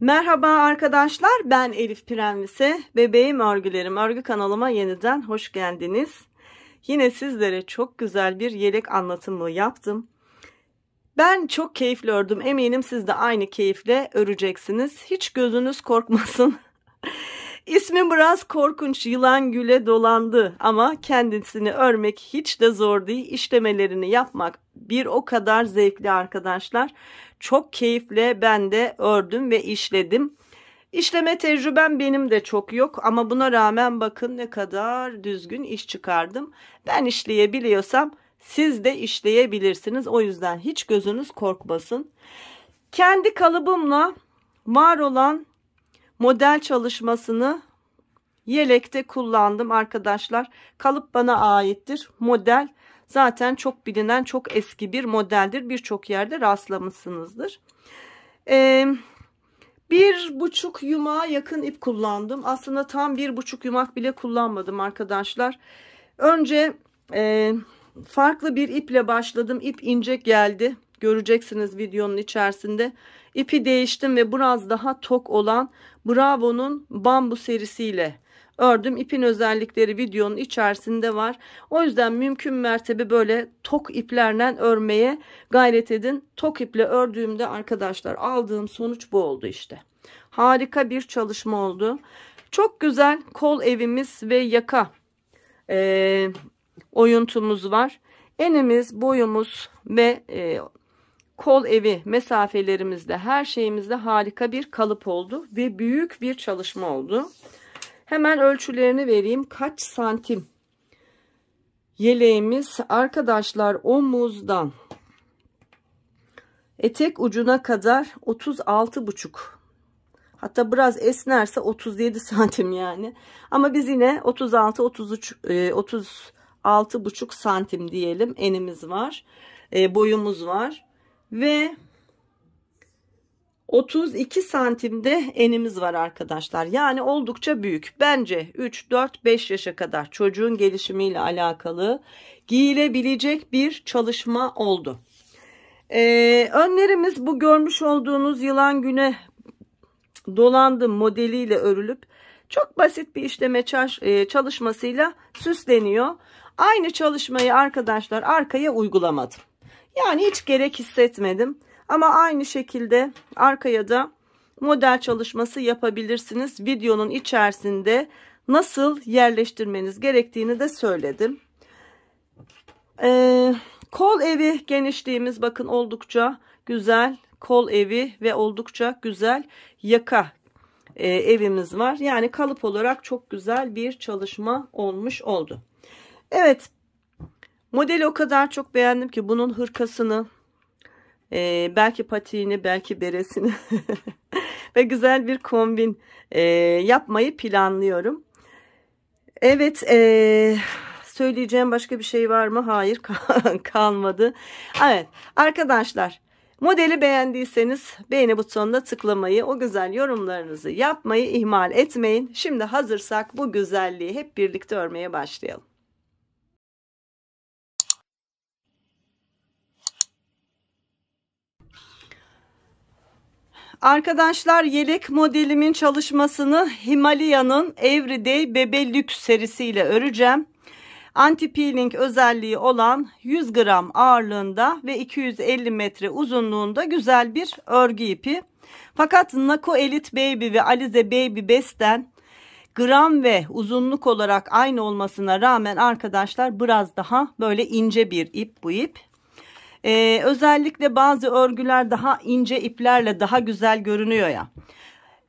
Merhaba arkadaşlar, ben Elif Prenvise. Bebeğim Örgülerim örgü kanalıma yeniden hoş geldiniz. Yine sizlere çok güzel bir yelek anlatımı yaptım. Ben çok keyifli ördüm. Eminim siz de aynı keyifle öreceksiniz. Hiç gözünüz korkmasın. İsmi biraz korkunç, yılan güle dolandı, ama kendisini örmek hiç de zor değil. İşlemelerini yapmak bir o kadar zevkli arkadaşlar. Çok keyifle ben de ördüm ve işledim. İşleme tecrübem benim de çok yok, ama buna rağmen bakın ne kadar düzgün iş çıkardım. Ben işleyebiliyorsam siz de işleyebilirsiniz. O yüzden hiç gözünüz korkmasın. Kendi kalıbımla var olan model çalışmasını yelekte kullandım arkadaşlar. Kalıp bana aittir. Model zaten çok bilinen, çok eski bir modeldir. Birçok yerde rastlamışsınızdır. 1,5 yumağa yakın ip kullandım. Aslında tam 1,5 yumak bile kullanmadım arkadaşlar. Önce farklı bir iple başladım. İp ince geldi. Göreceksiniz videonun içerisinde. İpi değiştim ve biraz daha tok olan Bravo'nun bambu serisiyle ördüm. İpin özellikleri videonun içerisinde var. O yüzden mümkün mertebe böyle tok iplerle örmeye gayret edin. Tok iple ördüğümde arkadaşlar aldığım sonuç bu oldu işte. Harika bir çalışma oldu. Çok güzel kol evimiz ve yaka oyuntumuz var. Enimiz, boyumuz ve kol evi mesafelerimizde, her şeyimizde harika bir kalıp oldu ve büyük bir çalışma oldu. Hemen ölçülerini vereyim. Kaç santim yeleğimiz arkadaşlar? Omuzdan etek ucuna kadar 36,5, hatta biraz esnerse 37 santim yani, ama biz yine 36-buçuk santim diyelim. Enimiz var, boyumuz var ve 32 santimde enimiz var arkadaşlar. Yani oldukça büyük. Bence 3, 4, 5 yaşa kadar çocuğun gelişimiyle alakalı giyilebilecek bir çalışma oldu. Önlerimiz bu görmüş olduğunuz yılan güne dolandım modeliyle örülüp çok basit bir işleme çalışmasıyla süsleniyor. Aynı çalışmayı arkadaşlar arkaya uygulamadım. Yani hiç gerek hissetmedim. Ama aynı şekilde arkaya da model çalışması yapabilirsiniz. Videonun içerisinde nasıl yerleştirmeniz gerektiğini de söyledim. Kol evi genişliğimiz bakın oldukça güzel. Kol evi ve oldukça güzel yaka evimiz var. Yani kalıp olarak çok güzel bir çalışma olmuş oldu. Evet, modeli o kadar çok beğendim ki bunun hırkasını, belki patiğini, belki beresini ve güzel bir kombin yapmayı planlıyorum. Evet, söyleyeceğim başka bir şey var mı? Hayır, kalmadı. Evet arkadaşlar, modeli beğendiyseniz beğeni butonuna tıklamayı, o güzel yorumlarınızı yapmayı ihmal etmeyin. Şimdi hazırsak bu güzelliği hep birlikte örmeye başlayalım. Arkadaşlar, yelek modelimin çalışmasını Himalaya'nın Everyday Bebe Lux serisiyle öreceğim. Anti peeling özelliği olan 100 gram ağırlığında ve 250 metre uzunluğunda güzel bir örgü ipi. Fakat Nako Elite Baby ve Alize Baby Best'ten gram ve uzunluk olarak aynı olmasına rağmen arkadaşlar biraz daha böyle ince bir ip bu ip. Özellikle bazı örgüler daha ince iplerle daha güzel görünüyor ya.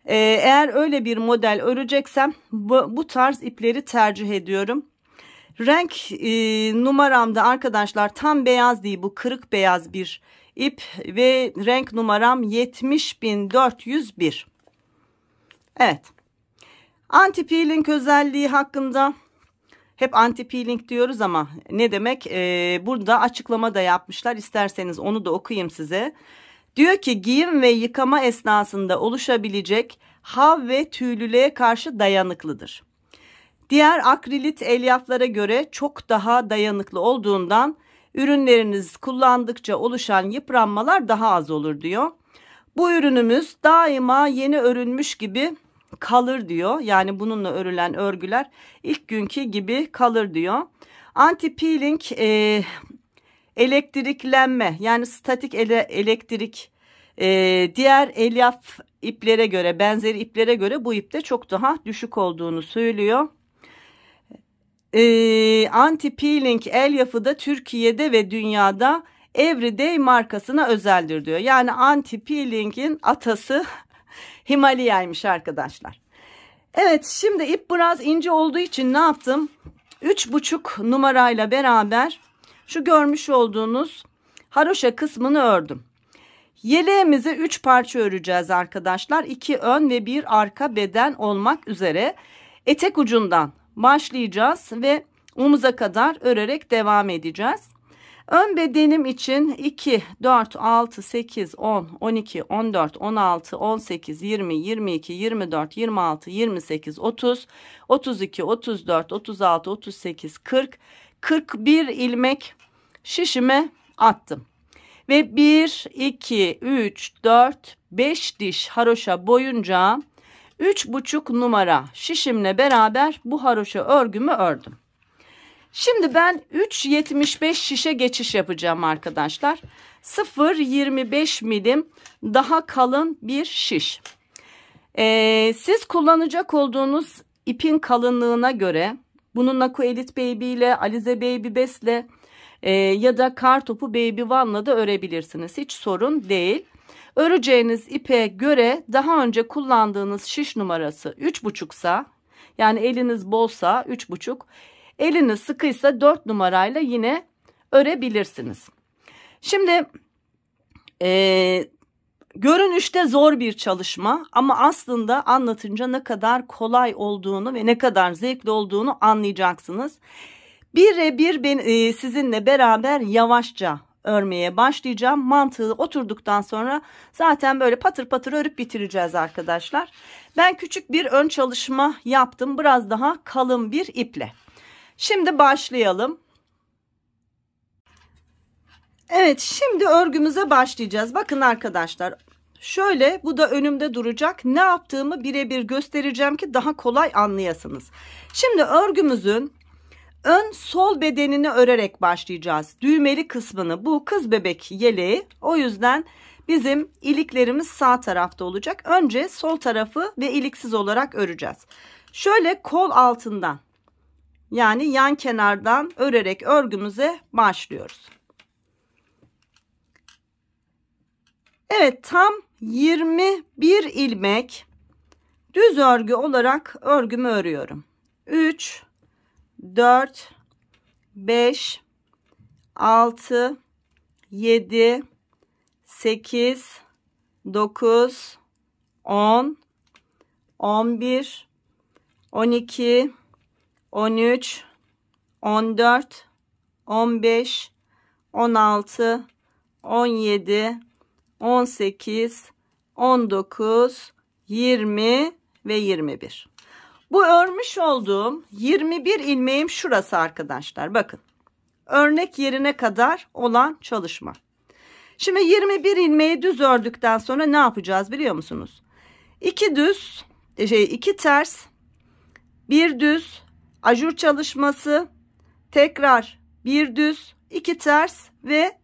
Eğer öyle bir model öreceksem bu tarz ipleri tercih ediyorum. Renk numaramda arkadaşlar tam beyaz değil, bu kırık beyaz bir ip ve renk numaram 70401. Evet. Anti peeling özelliği hakkında hep anti peeling diyoruz ama ne demek? Burada açıklama da yapmışlar. İsterseniz onu da okuyayım size. Diyor ki giyim ve yıkama esnasında oluşabilecek hav ve tüylülüğe karşı dayanıklıdır. Diğer akrilit elyaflara göre çok daha dayanıklı olduğundan ürünleriniz kullandıkça oluşan yıpranmalar daha az olur diyor. Bu ürünümüz daima yeni örülmüş gibi kalır diyor. Yani bununla örülen örgüler ilk günkü gibi kalır diyor. Anti peeling elektriklenme, yani statik elektrik, diğer elyaf iplere göre, benzeri iplere göre bu ipte çok daha düşük olduğunu söylüyor. Anti peeling elyafı da Türkiye'de ve dünyada Everyday markasına özeldir diyor. Yani anti peeling'in atası Himalaya'ymış arkadaşlar. Evet, şimdi ip biraz ince olduğu için ne yaptım? 3,5 numarayla beraber şu görmüş olduğunuz haroşa kısmını ördüm. Yeleğimizi 3 parça öreceğiz arkadaşlar. 2 ön ve 1 arka beden olmak üzere. Etek ucundan başlayacağız ve omuza kadar örerek devam edeceğiz. Ön bedenim için 2, 4, 6, 8, 10, 12, 14, 16, 18, 20, 22, 24, 26, 28, 30, 32, 34, 36, 38, 40, 41 ilmek şişime attım. Ve 1, 2, 3, 4, 5 diş haroşa boyunca 3,5 numara şişimle beraber bu haroşa örgümü ördüm. Şimdi ben 3,75 şişe geçiş yapacağım arkadaşlar. 0,25 milim daha kalın bir şiş. Siz kullanacak olduğunuz ipin kalınlığına göre bunu Naku Elite Baby ile, Alize Baby Best ile ya da Kartopu Baby One'la da örebilirsiniz. Hiç sorun değil. Öreceğiniz ipe göre daha önce kullandığınız şiş numarası 3,5'sa, yani eliniz bolsa 3,5, eliniz sıkıysa 4 numarayla yine örebilirsiniz. Şimdi görünüşte zor bir çalışma ama aslında anlatınca ne kadar kolay olduğunu ve ne kadar zevkli olduğunu anlayacaksınız. Birebir ben sizinle beraber yavaşça örmeye başlayacağım. Mantığı oturduktan sonra zaten böyle patır patır örüp bitireceğiz arkadaşlar. Ben küçük bir ön çalışma yaptım. Biraz daha kalın bir iple. Şimdi başlayalım. Evet, şimdi örgümüze başlayacağız. Bakın arkadaşlar, şöyle bu da önümde duracak. Ne yaptığımı birebir göstereceğim ki daha kolay anlayasınız. Şimdi örgümüzün ön sol bedenini örerek başlayacağız. Düğmeli kısmını, bu kız bebek yeleği. O yüzden bizim iliklerimiz sağ tarafta olacak. Önce sol tarafı ve iliksiz olarak öreceğiz. Şöyle kol altından, yani yan kenardan örerek örgümüze başlıyoruz. Evet, tam 21 ilmek düz örgü olarak örgümü örüyorum. 3, 4, 5, 6, 7, 8, 9, 10, 11, 12, 13, 14, 15, 16, 17, 18, 19, 20 ve 21. Bu örmüş olduğum 21 ilmeğim şurası arkadaşlar. Bakın. Örnek yerine kadar olan çalışma. Şimdi 21 ilmeği düz ördükten sonra ne yapacağız biliyor musunuz? 2 düz, 2 ters, 1 düz, ajur çalışması, tekrar 1 düz, 2 ters ve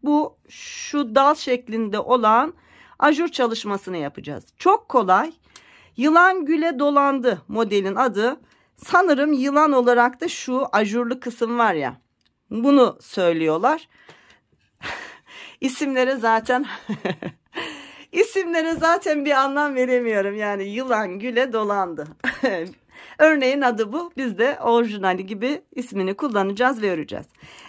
bu şu dal şeklinde olan ajur çalışmasını yapacağız. Çok kolay. Yılan güle dolandı modelin adı. Sanırım yılan olarak da şu ajurlu kısım var ya, bunu söylüyorlar. İsimlere zaten isimlere zaten bir anlam veremiyorum. Yani yılan güle dolandı. Örneğin adı bu. Biz de orijinali gibi ismini kullanacağız ve öreceğiz.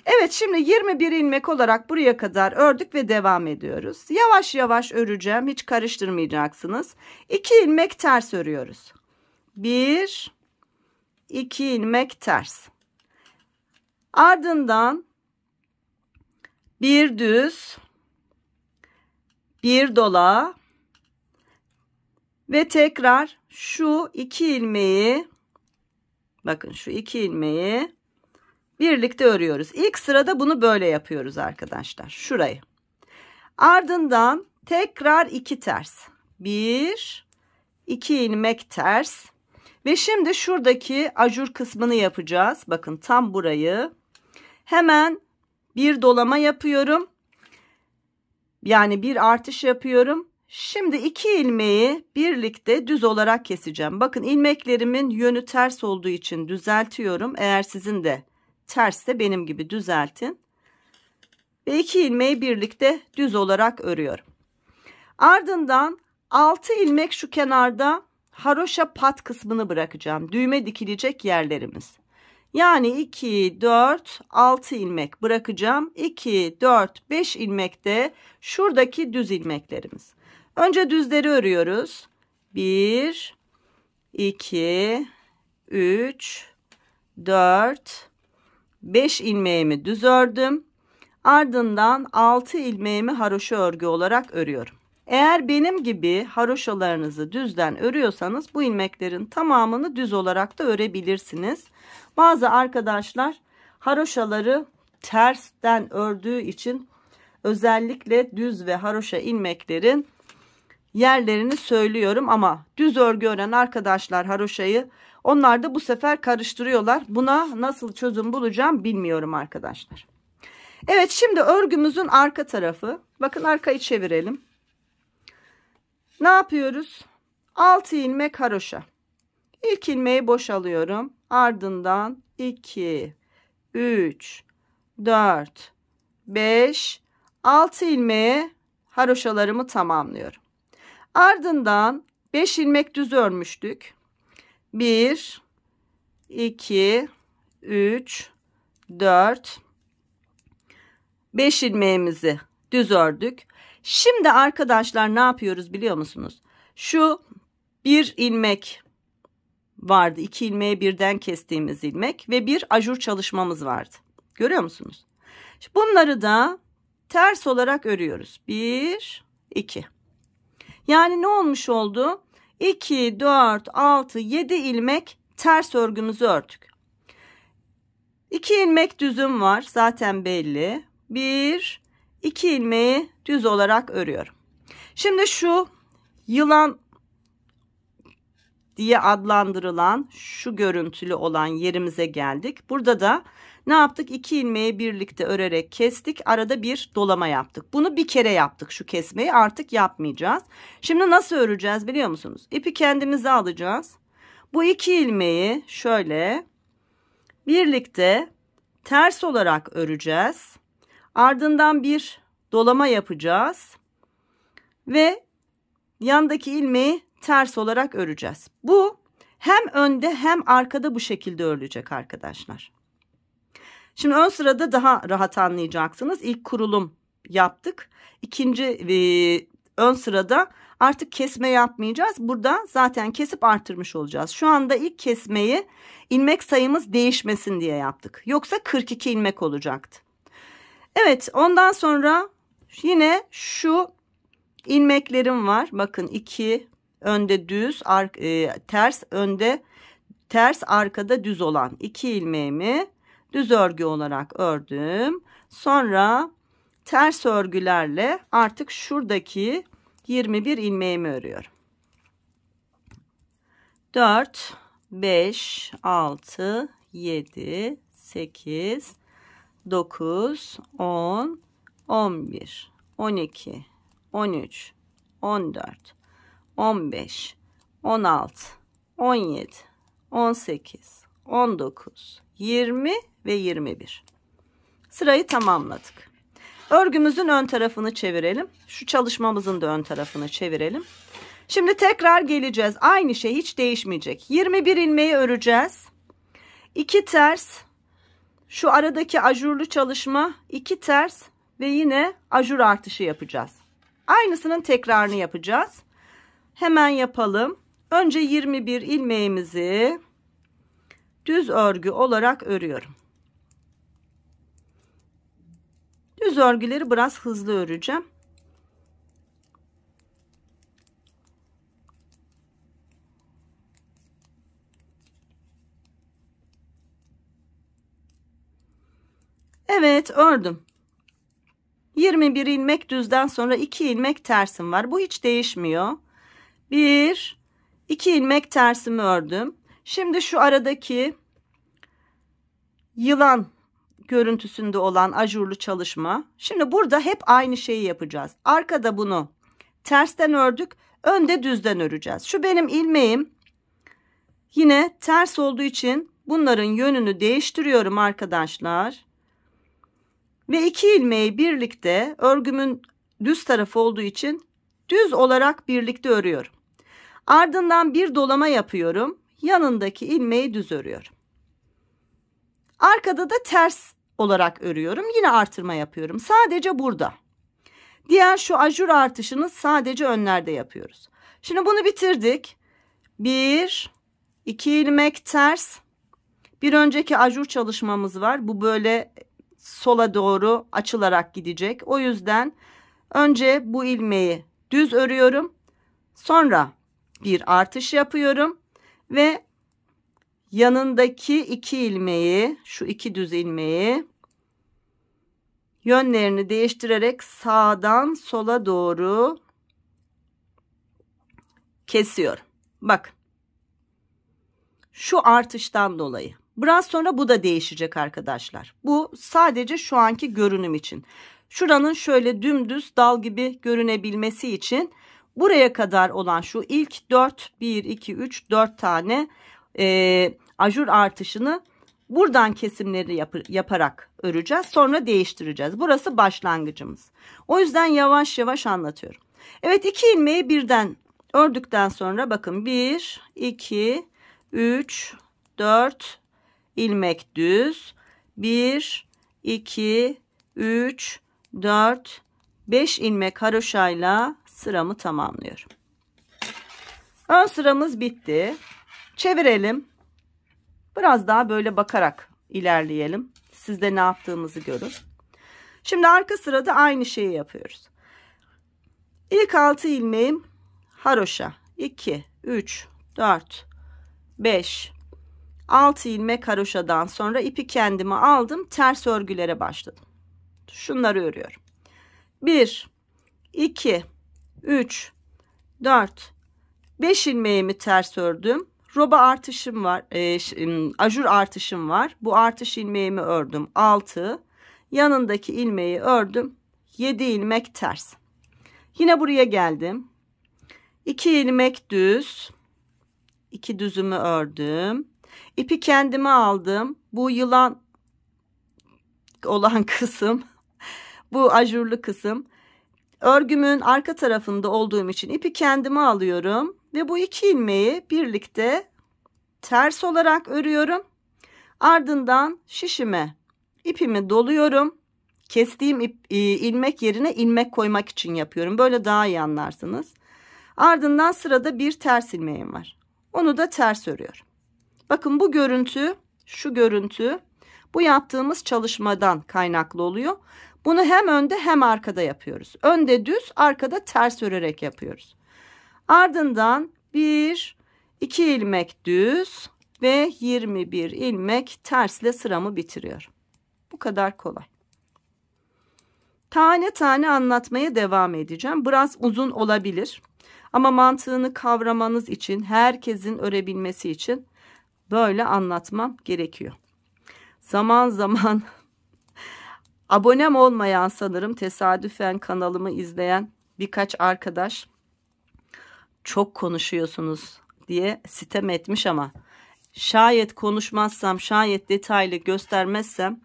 Evet, şimdi 21 ilmek olarak buraya kadar ördük ve devam ediyoruz. Yavaş yavaş öreceğim. Hiç karıştırmayacaksınız. 2 ilmek ters örüyoruz. 1, 2 ilmek ters. Ardından bir düz, bir dola ve tekrar şu 2 ilmeği, bakın şu 2 ilmeği birlikte örüyoruz. İlk sırada bunu böyle yapıyoruz arkadaşlar. Şurayı. Ardından Tekrar 2 ters. 1, 2 ilmek ters. Ve şimdi şuradaki ajur kısmını yapacağız. Bakın tam burayı. Hemen bir dolama yapıyorum. Yani bir artış yapıyorum. Şimdi 2 ilmeği birlikte düz olarak keseceğim. Bakın ilmeklerimin yönü ters olduğu için düzeltiyorum. Eğer sizin de tersse benim gibi düzeltin. Ve 2 ilmeği birlikte düz olarak örüyorum. Ardından 6 ilmek şu kenarda haroşa pat kısmını bırakacağım. Düğme dikilecek yerlerimiz. Yani 2, 4, 6 ilmek bırakacağım. 2, 4, 5 ilmek de şuradaki düz ilmeklerimiz. Önce düzleri örüyoruz. 1, 2, 3, 4, 5 ilmeğimi düz ördüm. Ardından 6 ilmeğimi haroşa örgü olarak örüyorum. Eğer benim gibi haroşalarınızı düzden örüyorsanız bu ilmeklerin tamamını düz olarak da örebilirsiniz. Bazı arkadaşlar haroşaları tersten ördüğü için özellikle düz ve haroşa ilmeklerin yerlerini söylüyorum ama düz örgü ören arkadaşlar haroşayı onlar da bu sefer karıştırıyorlar. Buna nasıl çözüm bulacağım bilmiyorum arkadaşlar. Evet, şimdi örgümüzün arka tarafı. Bakın arkayı çevirelim. Ne yapıyoruz? 6 ilmek haroşa. İlk ilmeği boşalıyorum. Ardından 2, 3, 4, 5, 6 ilmeğe haroşalarımı tamamlıyorum. Ardından 5 ilmek düz örmüştük. 1, 2, 3, 4, 5 ilmeğimizi düz ördük. Şimdi arkadaşlar ne yapıyoruz biliyor musunuz? Şu bir ilmek vardı. 2 ilmeği birden kestiğimiz ilmek ve bir ajur çalışmamız vardı. Görüyor musunuz? Bunları da ters olarak örüyoruz. 1, 2. Yani ne olmuş oldu? 2, 4, 6, 7 ilmek ters örgümüzü ördük. 2 ilmek düzüm var. Zaten belli. 1, 2 ilmeği düz olarak örüyorum. Şimdi şu yılan diye adlandırılan şu görüntülü olan yerimize geldik. Burada da ne yaptık? 2 ilmeği birlikte örerek kestik. Arada bir dolama yaptık. Bunu bir kere yaptık şu kesmeyi. Artık yapmayacağız. Şimdi nasıl öreceğiz biliyor musunuz? İpi kendimize alacağız. Bu 2 ilmeği şöyle birlikte ters olarak öreceğiz. Ardından bir dolama yapacağız. Ve yandaki ilmeği ters olarak öreceğiz. Bu hem önde hem arkada bu şekilde örülecek arkadaşlar. Şimdi ön sırada daha rahat anlayacaksınız. İlk kurulum yaptık. İkinci ön sırada artık kesme yapmayacağız. Burada zaten kesip artırmış olacağız. Şu anda ilk kesmeyi ilmek sayımız değişmesin diye yaptık. Yoksa 42 ilmek olacaktı. Evet, ondan sonra yine şu ilmeklerim var. Bakın 2 önde düz, ters önde ters, arkada düz olan 2 ilmeğimi düz örgü olarak ördüm. Sonra ters örgülerle artık şuradaki 21 ilmeğimi örüyorum. 4, 5, 6, 7, 8, 9, 10, 11, 12, 13, 14, 15, 16, 17, 18, 19, 20 ve 21. Sırayı tamamladık. Örgümüzün ön tarafını çevirelim. Şu çalışmamızın da ön tarafını çevirelim. Şimdi tekrar geleceğiz. Aynı şey hiç değişmeyecek. 21 ilmeği öreceğiz. 2 ters. Şu aradaki ajurlu çalışma 2 ters ve yine ajur artışı yapacağız. Aynısının tekrarını yapacağız. Hemen yapalım. Önce 21 ilmeğimizi düz örgü olarak örüyorum. Düz örgüleri biraz hızlı öreceğim. Evet, ördüm. 21 ilmek düzden sonra 2 ilmek tersim var. Bu hiç değişmiyor. 1, 2 ilmek tersimi ördüm. Şimdi şu aradaki yılan görüntüsünde olan ajurlu çalışma. Şimdi burada hep aynı şeyi yapacağız. Arkada bunu tersten ördük. Önde düzden öreceğiz. Şu benim ilmeğim yine ters olduğu için bunların yönünü değiştiriyorum arkadaşlar. Ve 2 ilmeği birlikte, örgümün düz tarafı olduğu için düz olarak birlikte örüyorum. Ardından bir dolama yapıyorum. Yanındaki ilmeği düz örüyorum. Arkada da ters olarak örüyorum. Yine artırma yapıyorum. Sadece burada. Diğer şu ajur artışını sadece önlerde yapıyoruz. Şimdi bunu bitirdik. 1, 2 ilmek ters. Bir önceki ajur çalışmamız var. Bu böyle sola doğru açılarak gidecek. O yüzden önce bu ilmeği düz örüyorum. Sonra bir artış yapıyorum ve yanındaki 2 ilmeği, şu 2 düz ilmeği yönlerini değiştirerek sağdan sola doğru kesiyorum. Bak. Şu artıştan dolayı. Biraz sonra bu da değişecek arkadaşlar. Bu sadece şu anki görünüm için. Şuranın şöyle dümdüz dal gibi görünebilmesi için buraya kadar olan şu ilk 4, 1, 2, 3, 4 tane ajur artışını buradan kesimleri yaparak öreceğiz. Sonra değiştireceğiz. Burası başlangıcımız. O yüzden yavaş yavaş anlatıyorum. Evet, 2 ilmeği birden ördükten sonra bakın 1, 2, 3, 4 ilmek düz. 1, 2, 3, 4, 5 ilmek haroşayla sıramı tamamlıyorum. Ön sıramız bitti. Çevirelim. Biraz daha böyle bakarak ilerleyelim. Siz de ne yaptığımızı görün. Şimdi arka sırada aynı şeyi yapıyoruz. İlk 6 ilmeğim haroşa. 2, 3, 4, 5, 6 ilmek haroşadan sonra ipi kendime aldım. Ters örgülere başladım. Şunları örüyorum. 1, 2, 3, 4, 5 ilmeğimi ters ördüm. Roba artışım var. Ajur artışım var. Bu artış ilmeğimi ördüm. 6. Yanındaki ilmeği ördüm. 7 ilmek ters. Yine buraya geldim. 2 ilmek düz. 2 düzümü ördüm. İpi kendime aldım. Bu yılan olan kısım. Bu ajurlu kısım. Örgümün arka tarafında olduğum için ipi kendime alıyorum. Ve bu 2 ilmeği birlikte ters olarak örüyorum. Ardından şişime ipimi doluyorum. Kestiğim ilmek yerine ilmek koymak için yapıyorum. Böyle daha iyi anlarsınız. Ardından sırada bir ters ilmeğim var. Onu da ters örüyorum. Bakın bu görüntü, şu görüntü bu yaptığımız çalışmadan kaynaklı oluyor. Bunu hem önde hem arkada yapıyoruz. Önde düz, arkada ters örerek yapıyoruz. Ardından 1, 2 ilmek düz ve 21 ilmek tersle sıramı bitiriyorum. Bu kadar kolay. Tane tane anlatmaya devam edeceğim. Biraz uzun olabilir. Ama mantığını kavramanız için, herkesin örebilmesi için böyle anlatmam gerekiyor. Zaman zaman abonem olmayan, sanırım tesadüfen kanalımı izleyen birkaç arkadaş çok konuşuyorsunuz diye sitem etmiş ama şayet konuşmazsam, şayet detaylı göstermezsem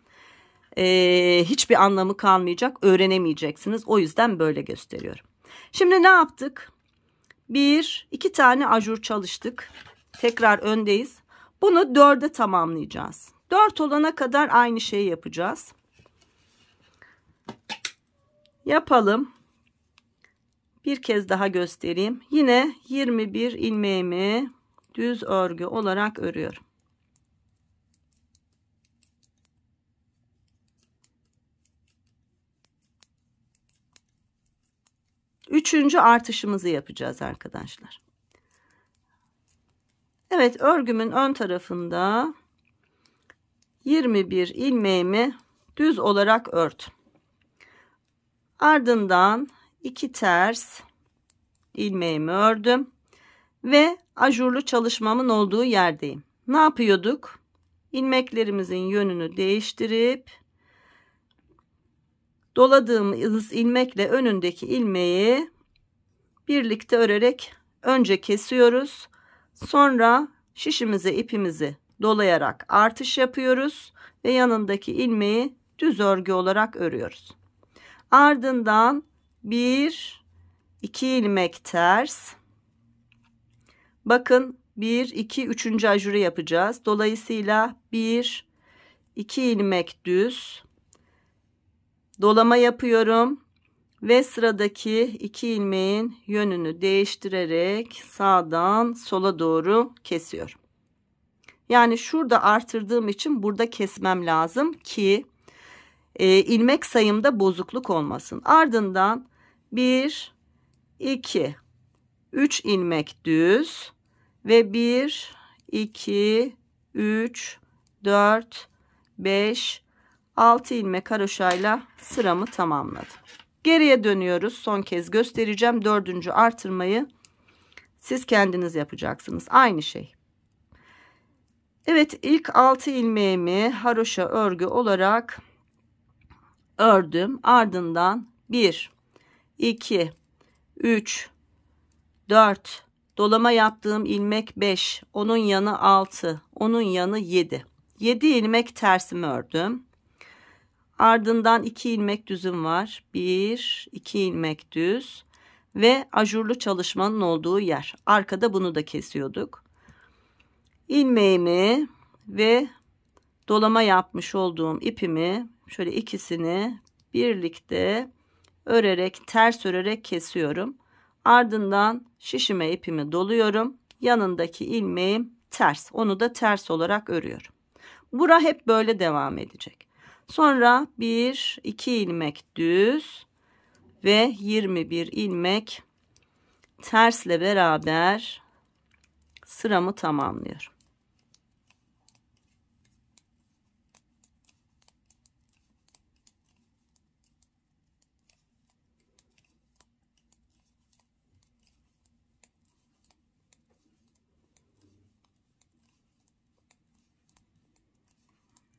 hiçbir anlamı kalmayacak, öğrenemeyeceksiniz. O yüzden böyle gösteriyorum. Şimdi ne yaptık? 1, 2 tane ajur çalıştık. Tekrar öndeyiz. Bunu 4'e tamamlayacağız. 4 olana kadar aynı şeyi yapacağız. Yapalım. Bir kez daha göstereyim. Yine 21 ilmeğimi düz örgü olarak örüyorum. Üçüncü artışımızı yapacağız arkadaşlar. Evet, örgümün ön tarafında 21 ilmeğimi düz olarak ördüm. Ardından 2 ters ilmeğimi ördüm ve ajurlu çalışmamın olduğu yerdeyim. Ne yapıyorduk? İlmeklerimizin yönünü değiştirip doladığımız ilmekle önündeki ilmeği birlikte örerek önce kesiyoruz. Sonra şişimize ipimizi dolayarak artış yapıyoruz ve yanındaki ilmeği düz örgü olarak örüyoruz. Ardından 1 2 ilmek ters. Bakın 1 2 3. ajurı yapacağız. Dolayısıyla 1 2 ilmek düz dolama yapıyorum ve sıradaki 2 ilmeğin yönünü değiştirerek sağdan sola doğru kesiyorum. Yani şurada artırdığım için burada kesmem lazım ki ilmek sayımda bozukluk olmasın. Ardından 1 2 3 ilmek düz ve 1 2 3 4 5 6 ilmek haroşayla sıramı tamamladım. Geriye dönüyoruz. Son kez göstereceğim. 4. artırmayı siz kendiniz yapacaksınız. Aynı şey. Evet, ilk 6 ilmeğimi haroşa örgü olarak ördüm. Ardından 1 2 3 4 dolama yaptığım ilmek 5, onun yanı 6, onun yanı 7. 7 ilmek tersimi ördüm. Ardından 2 ilmek düzüm var. 1 2 ilmek düz ve ajurlu çalışmanın olduğu yer. Arkada bunu da kesiyorduk. İlmeğimi ve dolama yapmış olduğum ipimi şöyle ikisini birlikte örerek, ters örerek kesiyorum. Ardından şişime ipimi doluyorum. Yanındaki ilmeğim ters. Onu da ters olarak örüyorum. Bura hep böyle devam edecek. Sonra 1 2 ilmek düz ve 21 ilmek tersle beraber sıramı tamamlıyorum.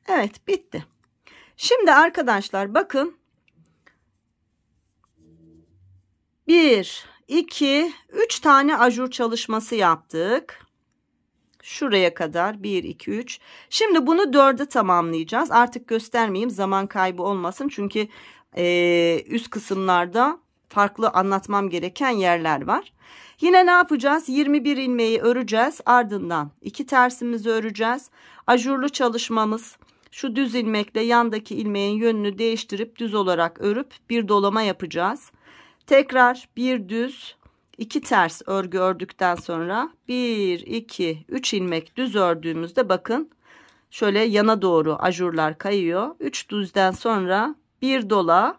Evet, bitti. Şimdi arkadaşlar bakın. 1 2 3 tane ajur çalışması yaptık. Şuraya kadar 1 2 3. Şimdi bunu 4'e tamamlayacağız. Artık göstermeyeyim, zaman kaybı olmasın. Çünkü üst kısımlarda farklı anlatmam gereken yerler var. Yine ne yapacağız? 21 ilmeği öreceğiz. Ardından 2 tersimizi öreceğiz. Ajurlu çalışmamız şu düz ilmekle yandaki ilmeğin yönünü değiştirip düz olarak örüp bir dolama yapacağız. Tekrar bir düz 2 ters örgü ördükten sonra 1 2 3 ilmek düz ördüğümüzde bakın şöyle yana doğru ajurlar kayıyor. 3 düzden sonra bir dola,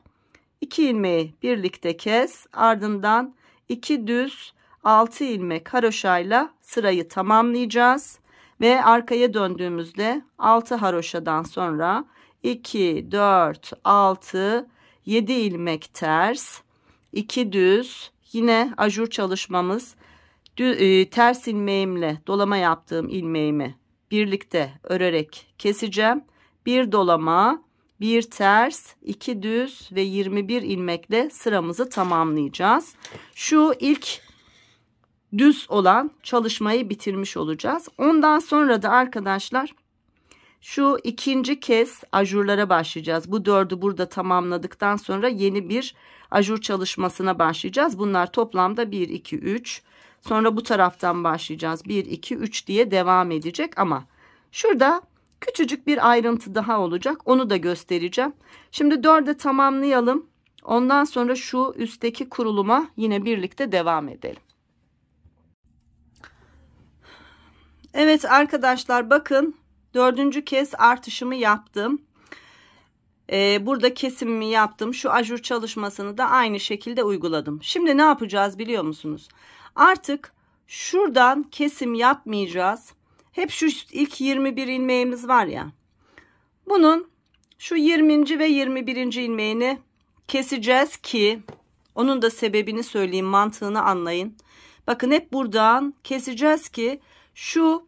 2 ilmeği birlikte kes, ardından 2 düz 6 ilmek haroşayla sırayı tamamlayacağız ve arkaya döndüğümüzde 6 haroşadan sonra 2 4 6 7 ilmek ters, 2 düz, yine ajur çalışmamız, ters ilmeğimle dolama yaptığım ilmeğimi birlikte örerek keseceğim. Bir dolama, bir ters, 2 düz ve 21 ilmekle sıramızı tamamlayacağız. Şu ilk düz olan çalışmayı bitirmiş olacağız. Ondan sonra da arkadaşlar şu ikinci kez ajurlara başlayacağız. Bu 4'ü burada tamamladıktan sonra yeni bir ajur çalışmasına başlayacağız. Bunlar toplamda 1 2 3. Sonra bu taraftan başlayacağız. 1 2 3 diye devam edecek ama şurada küçücük bir ayrıntı daha olacak. Onu da göstereceğim. Şimdi 4'ü tamamlayalım. Ondan sonra şu üstteki kuruluma yine birlikte devam edelim. Evet arkadaşlar bakın 4. kez artışımı yaptım. Burada kesimimi yaptım. Şu ajur çalışmasını da aynı şekilde uyguladım. Şimdi ne yapacağız biliyor musunuz? Artık şuradan kesim yapmayacağız. Hep şu ilk 21 ilmeğimiz var ya. Bunun şu 20. ve 21. ilmeğini keseceğiz ki onun da sebebini söyleyeyim, mantığını anlayın. Bakın hep buradan keseceğiz ki şu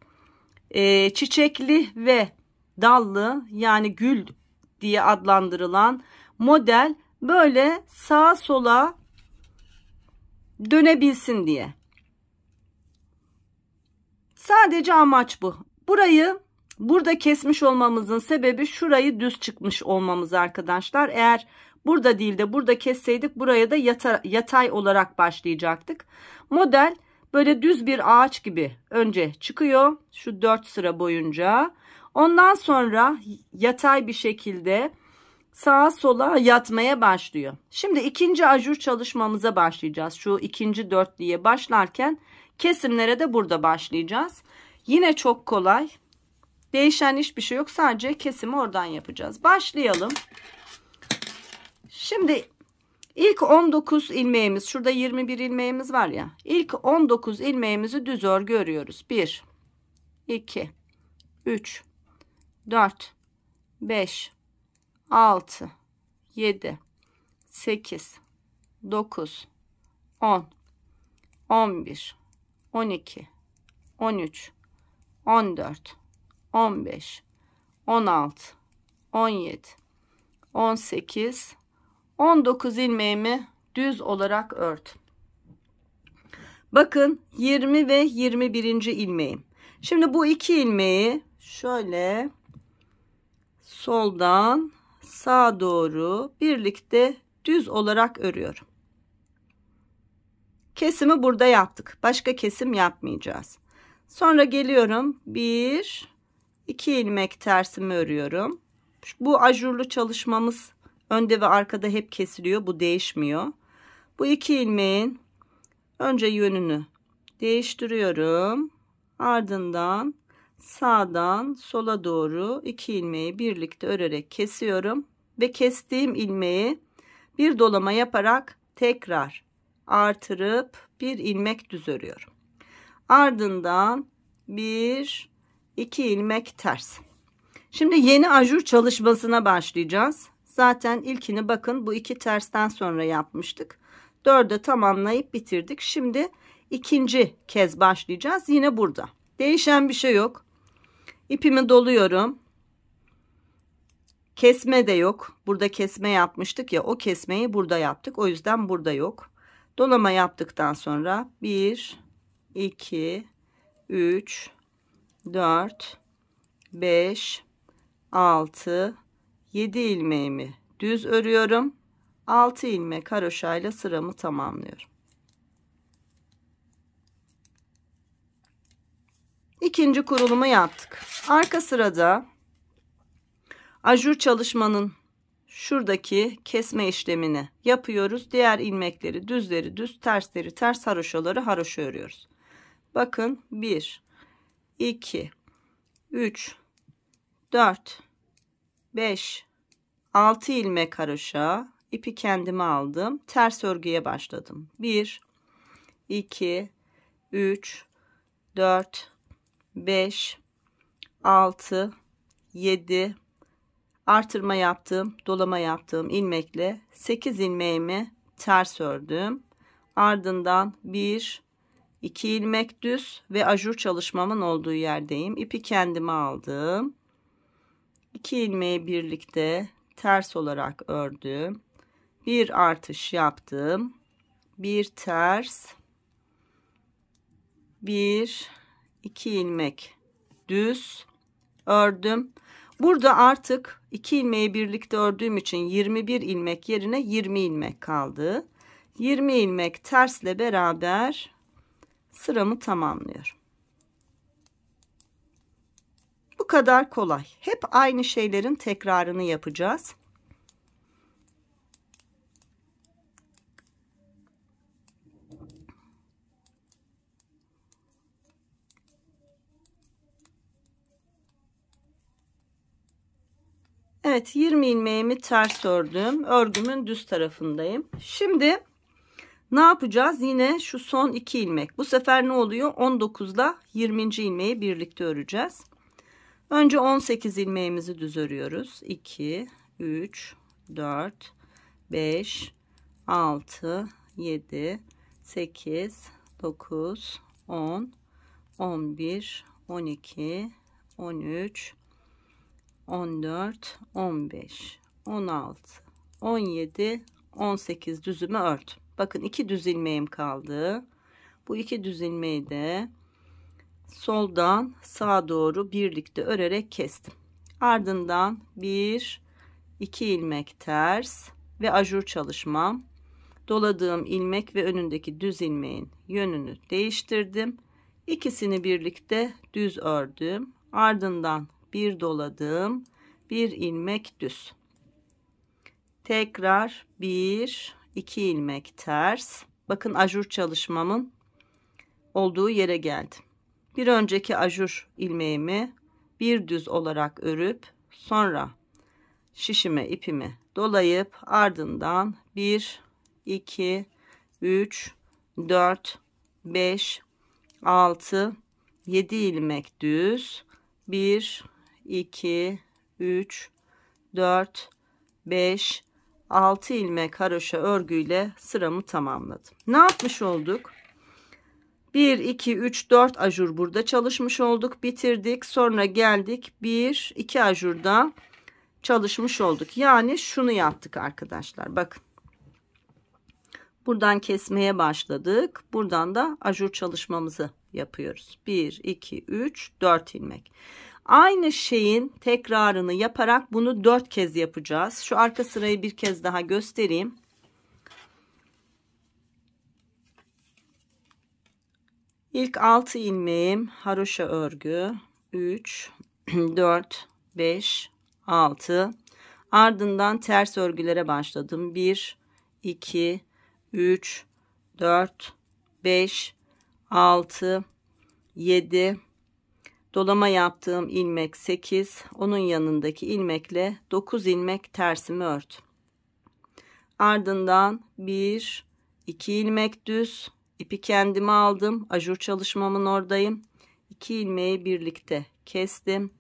çiçekli ve dallı, yani gül diye adlandırılan model böyle sağa sola dönebilsin diye. Sadece amaç bu. Burada kesmiş olmamızın sebebi şurayı düz çıkmış olmamız arkadaşlar. Eğer burada değil de burada kesseydik buraya da yatay olarak başlayacaktık. Model böyle düz bir ağaç gibi önce çıkıyor şu 4 sıra boyunca. Ondan sonra yatay bir şekilde sağa sola yatmaya başlıyor. Şimdi ikinci ajur çalışmamıza başlayacağız. Şu ikinci dörtlüye başlarken kesimlere de burada başlayacağız. Yine çok kolay. Değişen hiçbir şey yok. Sadece kesimi oradan yapacağız. Başlayalım. Şimdi ilk 19 ilmeğimiz, şurada 21 ilmeğimiz var ya. İlk 19 ilmeğimizi düz örgü örüyoruz. 1, 2, 3, 4, 5, 6, 7, 8, 9, 10, 11, 12, 13, 14, 15, 16, 17, 18, 19 ilmeğimi düz olarak ördüm. Bakın 20 ve 21. ilmeğim. Şimdi bu iki ilmeği şöyle soldan sağa doğru birlikte düz olarak örüyorum. Kesimi burada yaptık. Başka kesim yapmayacağız. Sonra geliyorum. 1, 2 ilmek tersimi örüyorum. Bu ajurlu çalışmamız önde ve arkada hep kesiliyor. Bu değişmiyor. Bu iki ilmeğin önce yönünü değiştiriyorum. Ardından sağdan sola doğru iki ilmeği birlikte örerek kesiyorum. Ve kestiğim ilmeği bir dolama yaparak tekrar artırıp bir ilmek düz örüyorum. Ardından 1, 2 ilmek ters. Şimdi yeni ajur çalışmasına başlayacağız. Zaten ilkini bakın bu iki tersten sonra yapmıştık. 4'ü tamamlayıp bitirdik. Şimdi ikinci kez başlayacağız. Yine burada. Değişen bir şey yok. İpimi doluyorum. Kesme de yok. Burada kesme yapmıştık ya, o kesmeyi burada yaptık. O yüzden burada yok. Dolama yaptıktan sonra 1, 2, 3, 4, 5, 6, 7 ilmeğimi düz örüyorum. 6 ilmek haroşayla sıramı tamamlıyorum. İkinci kurulumu yaptık. Arka sırada ajur çalışmanın şuradaki kesme işlemini yapıyoruz. Diğer ilmekleri düzleri düz, tersleri ters, haroşaları haroşa örüyoruz. Bakın 1, 2, 3, 4, 5, 6 ilmek haroşa, ipi kendime aldım. Ters örgüye başladım. 1, 2, 3, 4, 5, 6, 7, artırma yaptığım, dolama yaptığım ilmekle 8 ilmeğimi ters ördüm. Ardından 1, 2 ilmek düz ve ajur çalışmamın olduğu yerdeyim. İpi kendime aldım. 2 ilmeği birlikte ters olarak ördüm. Bir artış yaptım. Bir ters. 1, 2 ilmek düz ördüm. Burada artık 2 ilmeği birlikte ördüğüm için 21 ilmek yerine 20 ilmek kaldı. 20 ilmek tersle beraber sıramı tamamlıyorum. Bu kadar kolay. Hep aynı şeylerin tekrarını yapacağız. Evet, 20 ilmeğimi ters ördüm. Örgümün düz tarafındayım. Şimdi ne yapacağız? Yine şu son 2 ilmek. Bu sefer ne oluyor? 19 ile 20. ilmeği birlikte öreceğiz. Önce 18 ilmeğimizi düz örüyoruz. 2, 3, 4, 5, 6, 7, 8, 9, 10, 11, 12, 13, 14, 15, 16, 17, 18 düzümü ördüm. Bakın 2 düz ilmeğim kaldı. Bu 2 düz ilmeği de soldan sağa doğru birlikte örerek kestim. Ardından 1, 2 ilmek ters ve ajur çalışmam. Doladığım ilmek ve önündeki düz ilmeğin yönünü değiştirdim. İkisini birlikte düz ördüm. Ardından bir doladım. Bir ilmek düz. Tekrar 1, 2 ilmek ters. Bakın ajur çalışmamın olduğu yere geldim. Bir önceki ajur ilmeğimi bir düz olarak örüp sonra şişime ipimi dolayıp ardından 1, 2, 3, 4, 5, 6, 7 ilmek düz. 1, 2, 3, 4, 5, 6 ilmek haroşa örgüyle sıramı tamamladım. Ne yapmış olduk? 1, 2, 3, 4 ajur burada çalışmış olduk. Bitirdik. Sonra geldik. 1, 2 ajurda çalışmış olduk. Yani şunu yaptık arkadaşlar. Bakın. Buradan kesmeye başladık. Buradan da ajur çalışmamızı yapıyoruz. 1, 2, 3, 4 ilmek. Aynı şeyin tekrarını yaparak bunu 4 kez yapacağız. Şu arka sırayı bir kez daha göstereyim. İlk 6 ilmeğim haroşa örgü. 3, 4, 5, 6. Ardından ters örgülere başladım. 1, 2, 3, 4, 5, 6, 7. Dolama yaptığım ilmek 8. Onun yanındaki ilmekle 9 ilmek tersimi ördüm. Ardından 1, 2 ilmek düz. İpi kendime aldım. Ajur çalışmamın oradayım. 2 ilmeği birlikte kestim.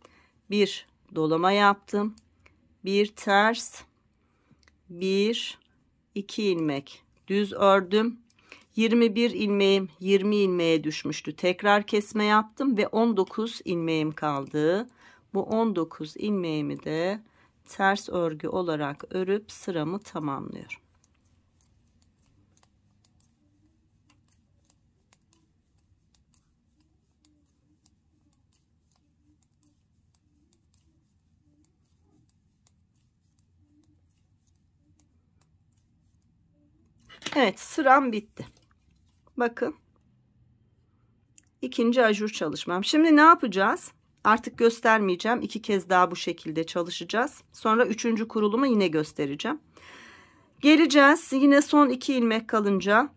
Bir dolama yaptım. Bir ters. 1, 2 ilmek düz ördüm. 21 ilmeğim 20 ilmeğe düşmüştü. Tekrar kesme yaptım ve 19 ilmeğim kaldı. Bu 19 ilmeğimi de ters örgü olarak örüp sıramı tamamlıyorum. Evet, sıram bitti. Bakın. İkinci ajur çalışmam. Şimdi ne yapacağız? Artık göstermeyeceğim. 2 kez daha bu şekilde çalışacağız. Sonra 3. kurulumu yine göstereceğim. Geleceğiz. Yine son 2 ilmek kalınca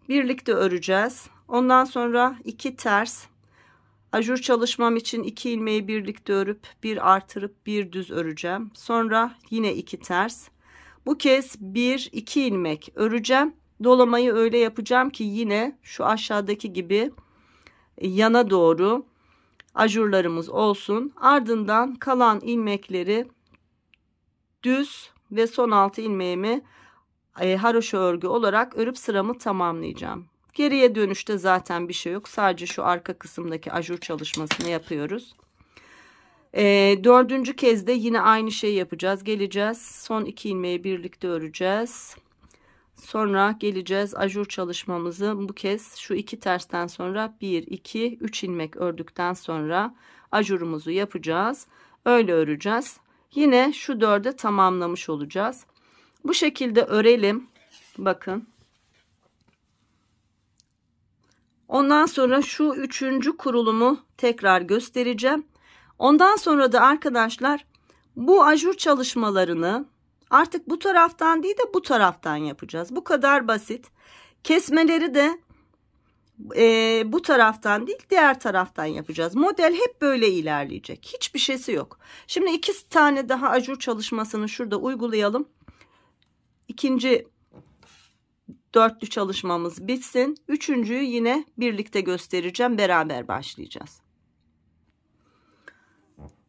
birlikte öreceğiz. Ondan sonra 2 ters. Ajur çalışmam için 2 ilmeği birlikte örüp bir artırıp bir düz öreceğim. Sonra yine 2 ters. Bu kez 1, 2 ilmek öreceğim. Dolamayı öyle yapacağım ki yine şu aşağıdaki gibi yana doğru ajurlarımız olsun. Ardından kalan ilmekleri düz ve son 6 ilmeğimi haroşa örgü olarak örüp sıramı tamamlayacağım. Geriye dönüşte zaten bir şey yok. Sadece şu arka kısımdaki ajur çalışmasını yapıyoruz. 4. kez de yine aynı şeyi yapacağız. Geleceğiz. Son 2 ilmeği birlikte öreceğiz. Sonra geleceğiz. Ajur çalışmamızı bu kez şu 2 tersten sonra 1, 2, 3 ilmek ördükten sonra ajurumuzu yapacağız. Öyle öreceğiz. Yine şu 4'e tamamlamış olacağız. Bu şekilde örelim. Bakın. Ondan sonra şu 3. kurulumu tekrar göstereceğim. Ondan sonra da arkadaşlar bu ajur çalışmalarını artık bu taraftan değil de bu taraftan yapacağız. Bu kadar basit. Kesmeleri de bu taraftan değil diğer taraftan yapacağız. Model hep böyle ilerleyecek. Hiçbir şeysi yok. Şimdi 2 tane daha ajur çalışmasını şurada uygulayalım. İkinci dörtlü çalışmamız bitsin. Üçüncüyü yine birlikte göstereceğim. Beraber başlayacağız.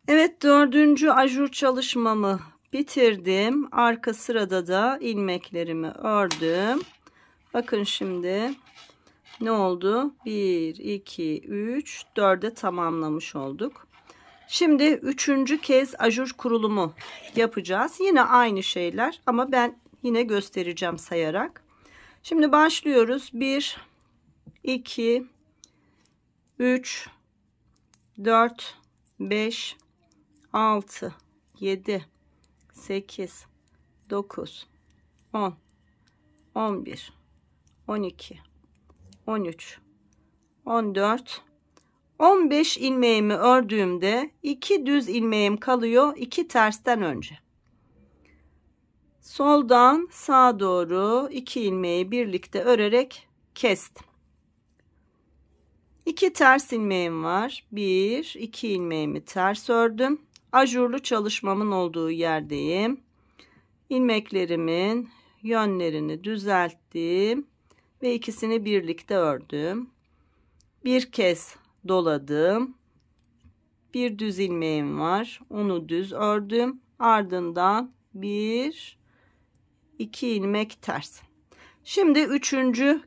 Evet, 4. ajur çalışmamı bitirdim. Arka sırada da ilmeklerimi ördüm. Bakın şimdi ne oldu? 1, 2, 3, 4'e tamamlamış olduk. Şimdi 3. kez ajur kurulumu yapacağız. Yine aynı şeyler ama ben yine göstereceğim sayarak. Şimdi başlıyoruz. 1, 2, 3, 4, 5, 6, 7, 8, 9, 10, 11, 12, 13, 14, 15 ilmeğimi ördüğümde 2 düz ilmeğim kalıyor 2 tersten önce. Soldan sağa doğru 2 ilmeği birlikte örerek kestim. 2 ters ilmeğim var. 1, 2 ilmeğimi ters ördüm. Ajurlu çalışmamın olduğu yerdeyim. İlmeklerimin yönlerini düzelttim ve ikisini birlikte ördüm. Bir kez doladım. Bir düz ilmeğim var. Onu düz ördüm. Ardından 1, 2 ilmek ters. Şimdi 3.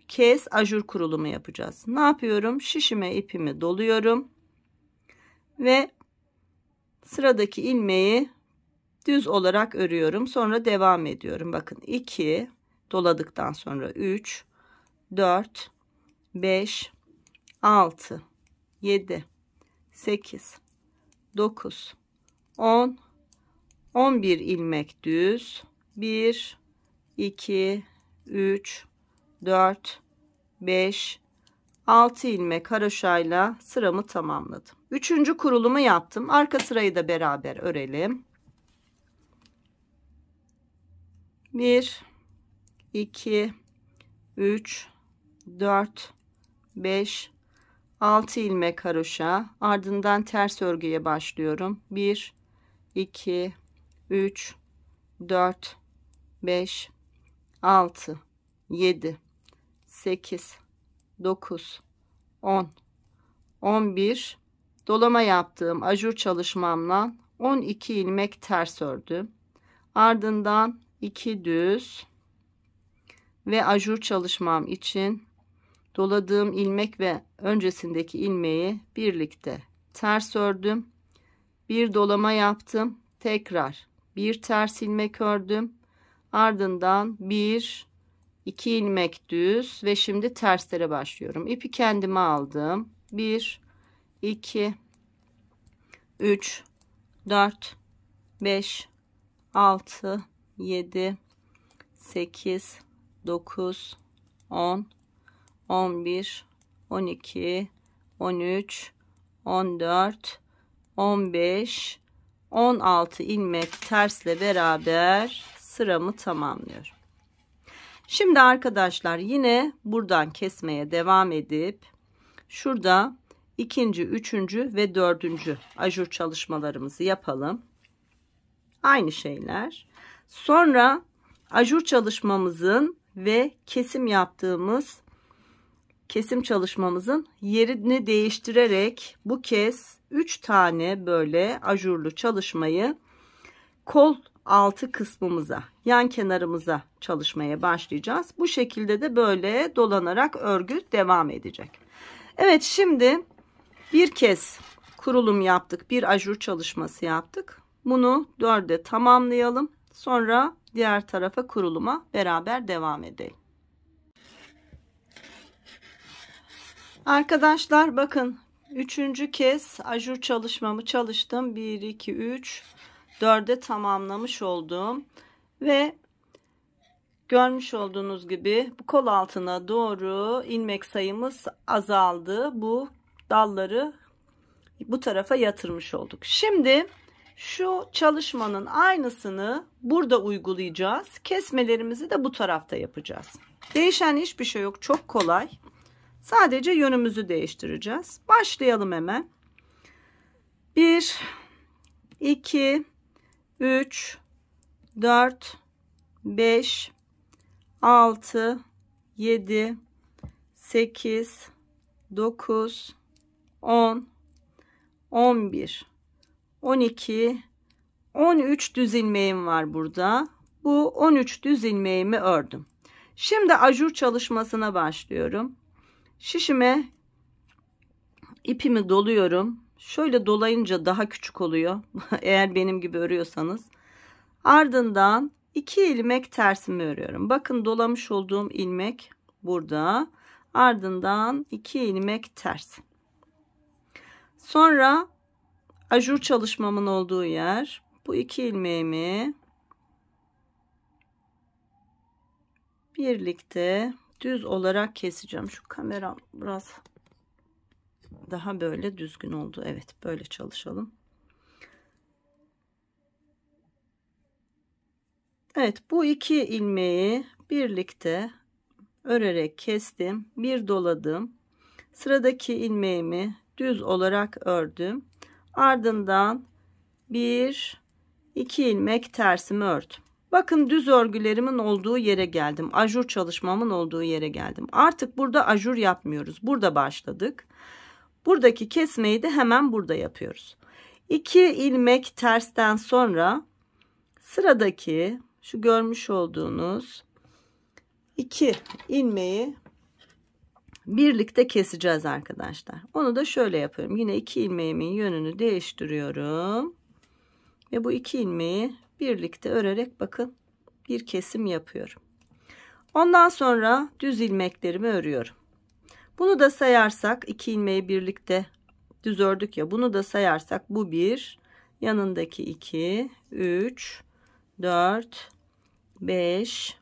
kez ajur kurulumu yapacağız. Ne yapıyorum? Şişime ipimi doluyorum ve sıradaki ilmeği düz olarak örüyorum. Sonra devam ediyorum. Bakın 2 doladıktan sonra 3, 4, 5, 6, 7, 8, 9, 10, 11 ilmek düz. 1, 2, 3, 4, 5, 6 ilmek haroşayla sıramı tamamladım. 3. kurulumu yaptım. Arka sırayı da beraber örelim. 1, 2, 3, 4, 5, 6 ilmek haroşa. Ardından ters örgüye başlıyorum. 1, 2, 3, 4, 5, 6, 7, 8, 9, 10, 11 dolama yaptığım ajur çalışmamla 12 ilmek ters ördüm. Ardından 2 düz ve ajur çalışmam için doladığım ilmek ve öncesindeki ilmeği birlikte ters ördüm. Bir dolama yaptım. Tekrar bir ters ilmek ördüm. Ardından 1, 2 ilmek düz ve şimdi terslere başlıyorum. İpi kendime aldım. 1, 2, 3, 4, 5, 6, 7, 8, 9, 10, 11, 12, 13, 14, 15, 16 ilmek tersle beraber sıramı tamamlıyorum. Şimdi arkadaşlar yine buradan kesmeye devam edip şurada 2., 3. ve 4. ajur çalışmalarımızı yapalım. Aynı şeyler. Sonra ajur çalışmamızın ve kesim yaptığımız kesim çalışmamızın yerini değiştirerek bu kez 3 tane böyle ajurlu çalışmayı kol altı kısmımıza, yan kenarımıza çalışmaya başlayacağız. Bu şekilde de böyle dolanarak örgü devam edecek. Evet, şimdi bir kez kurulum yaptık. Bir ajur çalışması yaptık. Bunu 4'e tamamlayalım. Sonra diğer tarafa kuruluma beraber devam edelim. Arkadaşlar bakın 3. kez ajur çalışmamı çalıştım. 1, 2, 3, 4'e tamamlamış oldum. Ve görmüş olduğunuz gibi bu kol altına doğru ilmek sayımız azaldı. Bu dalları bu tarafa yatırmış olduk. Şimdi şu çalışmanın aynısını burada uygulayacağız. Kesmelerimizi de bu tarafta yapacağız. Değişen hiçbir şey yok. Çok kolay. Sadece yönümüzü değiştireceğiz. Başlayalım hemen. 1, 2, 3, 4, 5, 6, 7, 8, 9, 10, 11, 12, 13 düz ilmeğim var burada. Bu 13 düz ilmeğimi ördüm. Şimdi ajur çalışmasına başlıyorum. Şişime ipimi doluyorum. Şöyle dolayınca daha küçük oluyor. Eğer benim gibi örüyorsanız. Ardından 2 ilmek tersimi örüyorum. Bakın dolamış olduğum ilmek burada. Ardından 2 ilmek ters. Sonra ajur çalışmamın olduğu yer. Bu 2 ilmeğimi birlikte düz olarak keseceğim. Şu kameram biraz daha böyle düzgün oldu. Evet, böyle çalışalım. Evet, bu 2 ilmeği birlikte örerek kestim. Bir doladım. Sıradaki ilmeğimi düz olarak ördüm. Ardından 1 2 ilmek tersimi ördüm. Bakın düz örgülerimin olduğu yere geldim. Ajur çalışmamın olduğu yere geldim. Artık burada ajur yapmıyoruz. Burada başladık. Buradaki kesmeyi de hemen burada yapıyoruz. 2 ilmek tersten sonra sıradaki şu görmüş olduğunuz 2 ilmeği birlikte keseceğiz arkadaşlar. Onu da şöyle yapıyorum. Yine 2 ilmeğimin yönünü değiştiriyorum. Ve bu 2 ilmeği birlikte örerek bakın bir kesim yapıyorum. Ondan sonra düz ilmeklerimi örüyorum. Bunu da sayarsak 2 ilmeği birlikte düz ördük ya, bunu da sayarsak bu 1, yanındaki 2, 3, 4, 5,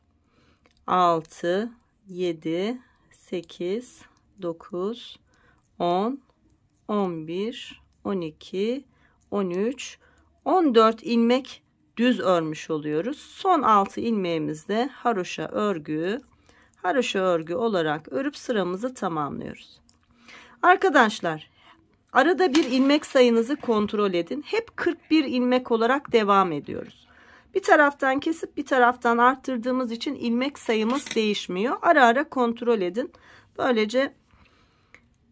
6, 7, 8, 9, 10, 11, 12, 13, 14 ilmek düz örmüş oluyoruz. Son 6 ilmeğimizde haroşa örgü olarak örüp sıramızı tamamlıyoruz. Arkadaşlar, arada bir ilmek sayınızı kontrol edin. Hep 41 ilmek olarak devam ediyoruz. Bir taraftan kesip bir taraftan arttırdığımız için ilmek sayımız değişmiyor. Ara ara kontrol edin. Böylece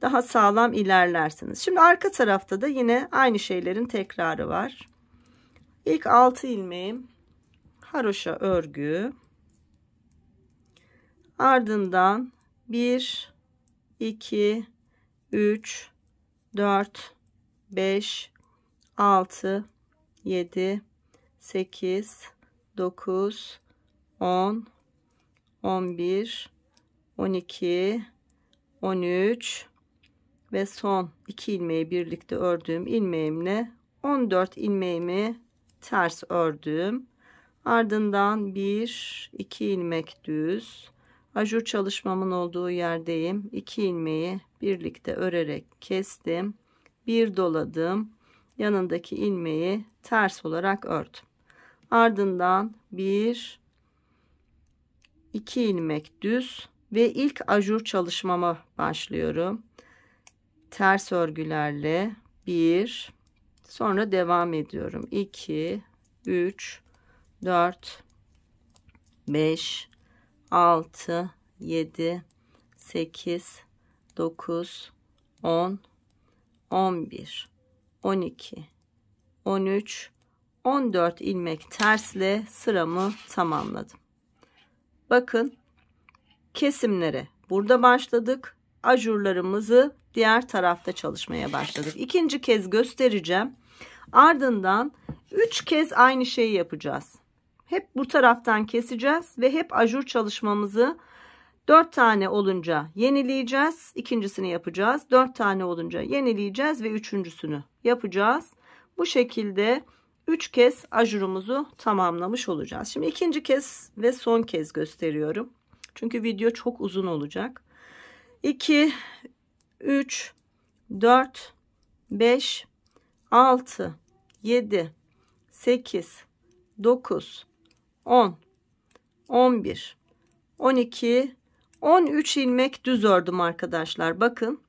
daha sağlam ilerlersiniz. Şimdi arka tarafta da yine aynı şeylerin tekrarı var. İlk 6 ilmeğim haroşa örgü. Ardından 1, 2, 3, 4, 5, 6, 7, 8, 9, 10, 11, 12, 13 ve son 2 ilmeği birlikte ördüğüm ilmeğimle 14 ilmeğimi ters ördüm. Ardından 1 2 ilmek düz ajur çalışmamın olduğu yerdeyim. 2 ilmeği birlikte örerek kestim. Bir doladım. Yanındaki ilmeği ters olarak ördüm. Ardından 1 2 ilmek düz ve ilk ajur çalışmama başlıyorum. Ters örgülerle 1, sonra devam ediyorum. 2, 3, 4, 5, 6, 7, 8, 9, 10, 11, 12, 13, 14 ilmek tersle sıramı tamamladım. Bakın, kesimlere burada başladık. Ajurlarımızı diğer tarafta çalışmaya başladık. İkinci kez göstereceğim. Ardından 3 kez aynı şeyi yapacağız. Hep bu taraftan keseceğiz ve hep ajur çalışmamızı 4 tane olunca yenileyeceğiz. İkincisini yapacağız. 4 tane olunca yenileyeceğiz ve üçüncüsünü yapacağız. Bu şekilde 3 kez ajurumuzu tamamlamış olacağız. Şimdi ikinci kez ve son kez gösteriyorum. Çünkü video çok uzun olacak. 2, 3, 4, 5, 6, 7, 8, 9, 10, 11, 12, 13 ilmek düz ördüm arkadaşlar. Bakın,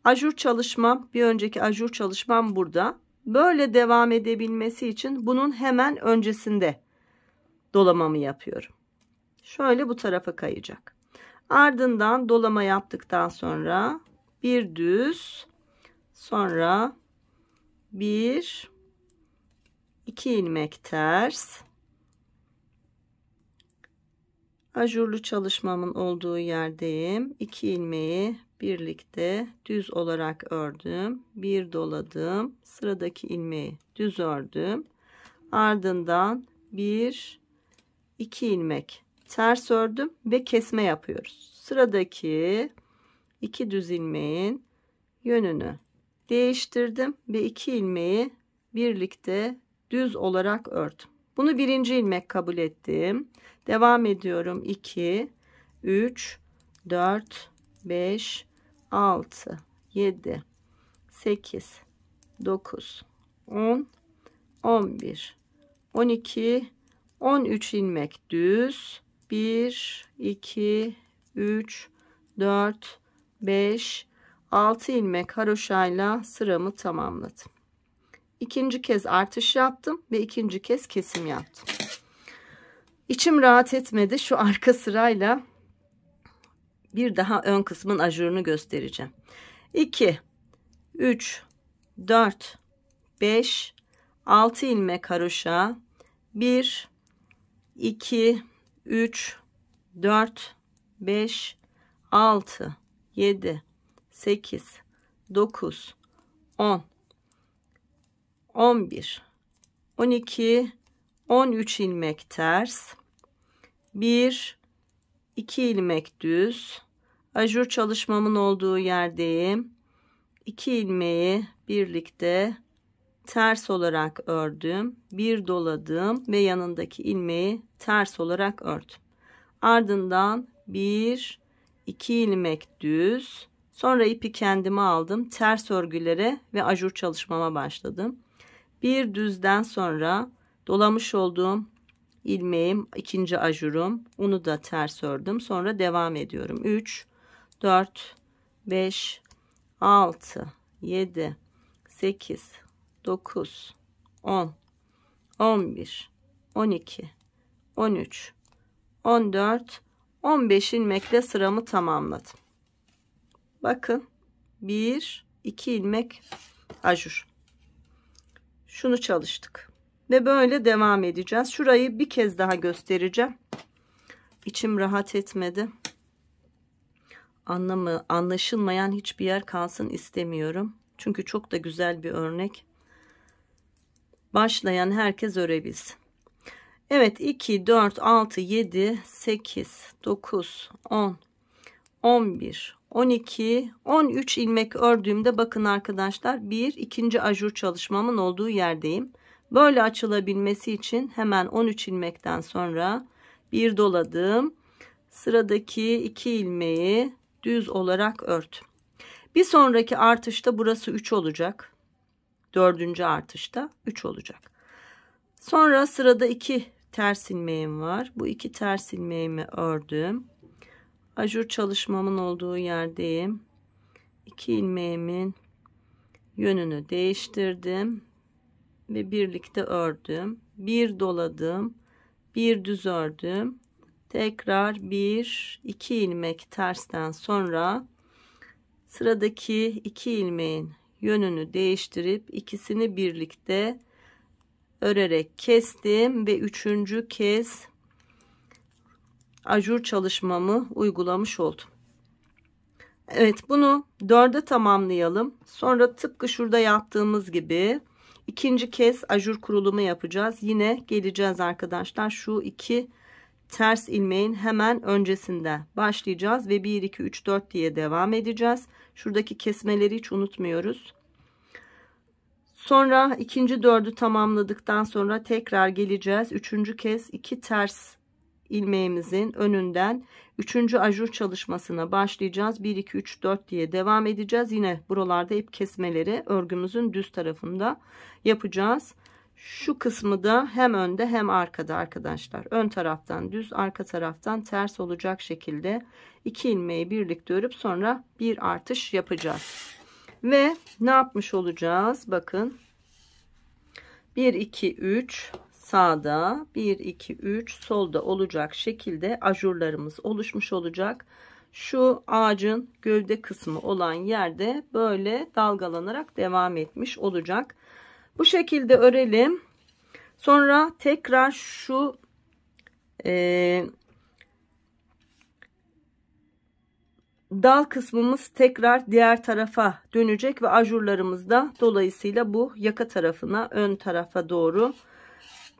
ajur çalışmam, bir önceki ajur çalışmam burada. Böyle devam edebilmesi için bunun hemen öncesinde dolamamı yapıyorum. Şöyle bu tarafa kayacak. Ardından dolama yaptıktan sonra bir düz, sonra 1 2 ilmek ters. Ajurlu çalışmamın olduğu yerdeyim. 2 ilmeği birlikte düz olarak ördüm. Bir doladım. Sıradaki ilmeği düz ördüm. Ardından 1 2 ilmek ters ördüm ve kesme yapıyoruz. Sıradaki 2 düz ilmeğin yönünü değiştirdim ve 2 ilmeği birlikte düz olarak ördüm. Bunu birinci ilmek kabul ettim. Devam ediyorum. 2 3 4 5 6 7 8 9 10 11 12 13 ilmek düz. 1 2 3 4 5 6 ilmek haroşayla sıramı tamamladım. İkinci kez artış yaptım ve ikinci kez kesim yaptım. İçim rahat etmedi. Şu arka sırayla bir daha ön kısmın ajurunu göstereceğim. 2 3 4 5 6 ilmek haroşa. 1 2 3 4 5 6 7 8 9 10 11 12 13 ilmek ters. 1 2 ilmek düz. Ajur çalışmamın olduğu yerdeyim. 2 ilmeği birlikte ters olarak ördüm. Bir doladım ve yanındaki ilmeği ters olarak ördüm. Ardından 1 2 ilmek düz. Sonra ipi kendime aldım. Ters örgülere ve ajur çalışmama başladım. Bir düzden sonra dolamış olduğum ilmeğim, ikinci ajurum, onu da ters ördüm. Sonra devam ediyorum. 3 4 5 6 7 8 9 10 11 12 13 14 15 ilmekle sıramı tamamladım. Bakın 1 2 ilmek ajur. Şunu çalıştık ve böyle devam edeceğiz. Şurayı bir kez daha göstereceğim. İçim rahat etmedi. Anlaşılmayan hiçbir yer kalsın istemiyorum. Çünkü çok da güzel bir örnek. Başlayan herkes örebilsin. Evet, 2 4 6 7 8 9 10 11 12 13 ilmek ördüğümde bakın arkadaşlar, bir ikinci ajur çalışmamın olduğu yerdeyim. Böyle açılabilmesi için hemen 13 ilmekten sonra bir doladım. Sıradaki 2 ilmeği düz olarak ördüm. Bir sonraki artışta burası 3 olacak. Dördüncü artışta 3 olacak. Sonra sırada 2 ters ilmeğim var. Bu 2 ters ilmeğimi ördüm. Ajur çalışmamın olduğu yerdeyim. 2 ilmeğimin yönünü değiştirdim ve birlikte ördüm. Bir doladım, bir düz ördüm. Tekrar 1 2 ilmek tersten sonra sıradaki 2 ilmeğin yönünü değiştirip ikisini birlikte örerek kestim ve üçüncü kez ajur çalışmamı uygulamış oldum. Evet, bunu 4'e tamamlayalım. Sonra tıpkı şurada yaptığımız gibi ikinci kez ajur kurulumu yapacağız. Yine geleceğiz arkadaşlar. Şu 2 ters ilmeğin hemen öncesinde başlayacağız ve 1 2 3 4 diye devam edeceğiz. Şuradaki kesmeleri hiç unutmuyoruz. Sonra ikinci 4'ü tamamladıktan sonra tekrar geleceğiz. Üçüncü kez 2 ters ilmeğimizin önünden 3. ajur çalışmasına başlayacağız. 1 2 3 4 diye devam edeceğiz. Yine buralarda ip kesmeleri örgümüzün düz tarafında yapacağız. Şu kısmı da hem önde hem arkada arkadaşlar. Ön taraftan düz, arka taraftan ters olacak şekilde 2 ilmeği birlikte örüp sonra bir artış yapacağız. Ve ne yapmış olacağız? Bakın. 1 2 3 sağda, 1 2 3 solda olacak şekilde ajurlarımız oluşmuş olacak. Şu ağacın gövde kısmı olan yerde böyle dalgalanarak devam etmiş olacak. Bu şekilde örelim. Sonra tekrar şu dal kısmımız tekrar diğer tarafa dönecek ve ajurlarımız da dolayısıyla bu yaka tarafına, ön tarafa doğru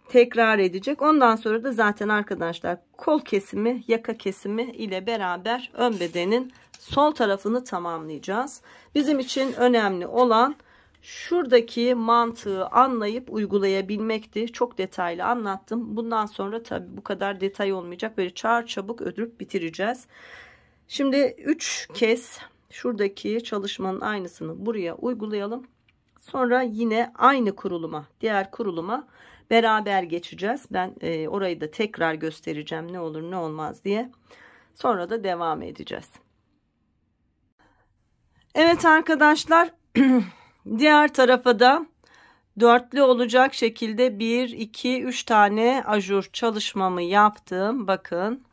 tekrar edecek. Ondan sonra da zaten arkadaşlar kol kesimi, yaka kesimi ile beraber ön bedenin sol tarafını tamamlayacağız. Bizim için önemli olan şuradaki mantığı anlayıp uygulayabilmekti. Çok detaylı anlattım. Bundan sonra tabii bu kadar detay olmayacak. Böyle çabuk ödürüp bitireceğiz. Şimdi 3 kez şuradaki çalışmanın aynısını buraya uygulayalım. Sonra yine aynı kuruluma, diğer kuruluma beraber geçeceğiz. Ben orayı da tekrar göstereceğim ne olur ne olmaz diye. Sonra da devam edeceğiz. Evet arkadaşlar, diğer tarafa da dörtlü olacak şekilde 1, 2, 3 tane ajur çalışmamı yaptım. Bakın.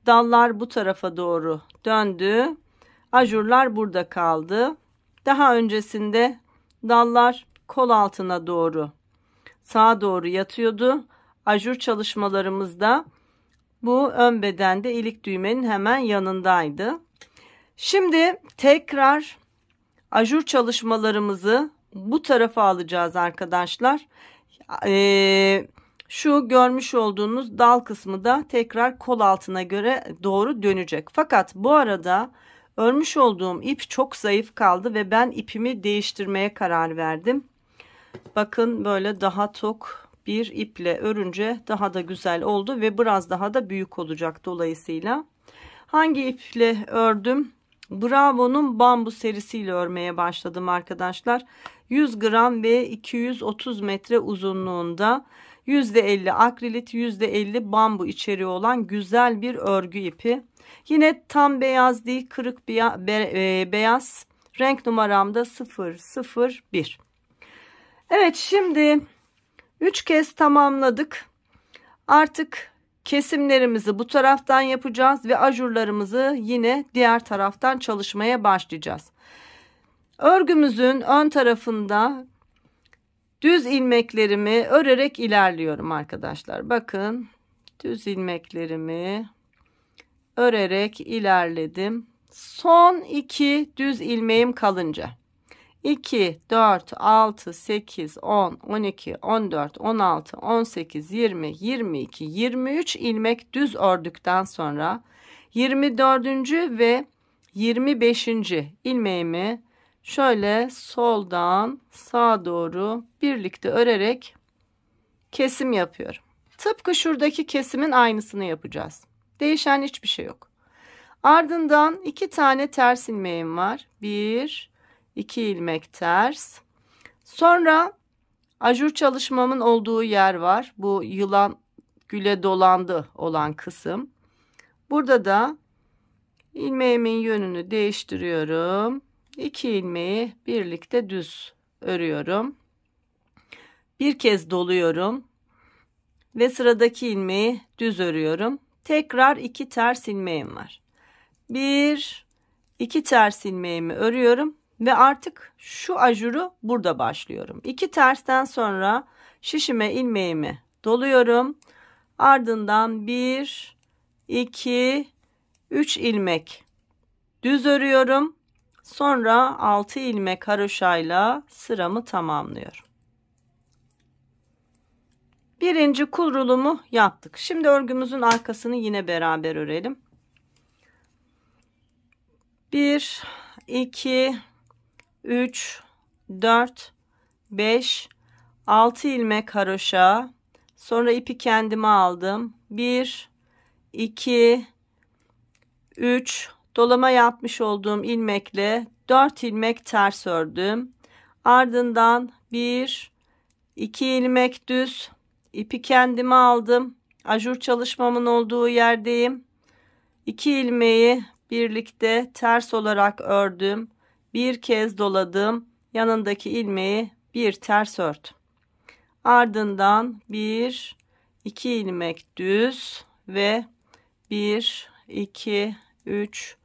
Dallar bu tarafa doğru döndü. Ajurlar burada kaldı. Daha öncesinde dallar kol altına doğru, sağa doğru yatıyordu. Ajur çalışmalarımızda bu ön bedende ilik düğmenin hemen yanındaydı. Şimdi tekrar ajur çalışmalarımızı bu tarafa alacağız arkadaşlar. Şu görmüş olduğunuz dal kısmı da tekrar kol altına göre doğru dönecek. Fakat bu arada örmüş olduğum ip çok zayıf kaldı ve ben ipimi değiştirmeye karar verdim. Bakın böyle daha tok bir iple örünce daha da güzel oldu ve biraz daha da büyük olacak dolayısıyla. Hangi iple ördüm? Bravo'nun bambu serisiyle örmeye başladım arkadaşlar. 100 gram ve 230 metre uzunluğunda, %50 akrilit, %50 bambu içeriği olan güzel bir örgü ipi. Yine tam beyaz değil, kırık beyaz. Renk numaram da 001. Evet, şimdi 3 kez tamamladık. Artık kesimlerimizi bu taraftan yapacağız ve ajurlarımızı yine diğer taraftan çalışmaya başlayacağız. Örgümüzün ön tarafında düz ilmeklerimi örerek ilerliyorum arkadaşlar. Bakın, düz ilmeklerimi örerek ilerledim. Son 2 düz ilmeğim kalınca 2, 4, 6, 8, 10, 12, 14, 16, 18, 20, 22, 23 ilmek düz ördükten sonra 24. ve 25. ilmeğimi şöyle soldan sağa doğru birlikte örerek kesim yapıyorum. Tıpkı şuradaki kesimin aynısını yapacağız. Değişen hiçbir şey yok. Ardından 2 tane ters ilmeğim var. 1, 2 ilmek ters. Sonra ajur çalışmamın olduğu yer var. Bu yılan güle dolandı olan kısım. Burada da ilmeğimin yönünü değiştiriyorum. 2 ilmeği birlikte düz örüyorum. Bir kez doluyorum ve sıradaki ilmeği düz örüyorum. Tekrar 2 ters ilmeğim var. 1, 2 ters ilmeğimi örüyorum ve artık şu ajuru burada başlıyorum. 2 tersten sonra şişime ilmeğimi doluyorum. Ardından 1, 2, 3 ilmek düz örüyorum. Sonra 6 ilmek haroşayla sıramı tamamlıyorum. Birinci kurulumu yaptık. Şimdi örgümüzün arkasını yine beraber örelim. 1, 2, 3, 4, 5, 6 ilmek haroşa. Sonra ipi kendime aldım. 1, 2, 3, dolama yapmış olduğum ilmekle 4 ilmek ters ördüm. Ardından 1, 2 ilmek düz, ipi kendime aldım. Ajur çalışmamın olduğu yerdeyim. 2 ilmeği birlikte ters olarak ördüm. Bir kez doladım. Yanındaki ilmeği bir ters ördüm. Ardından 1, 2 ilmek düz ve 1, 2, 3,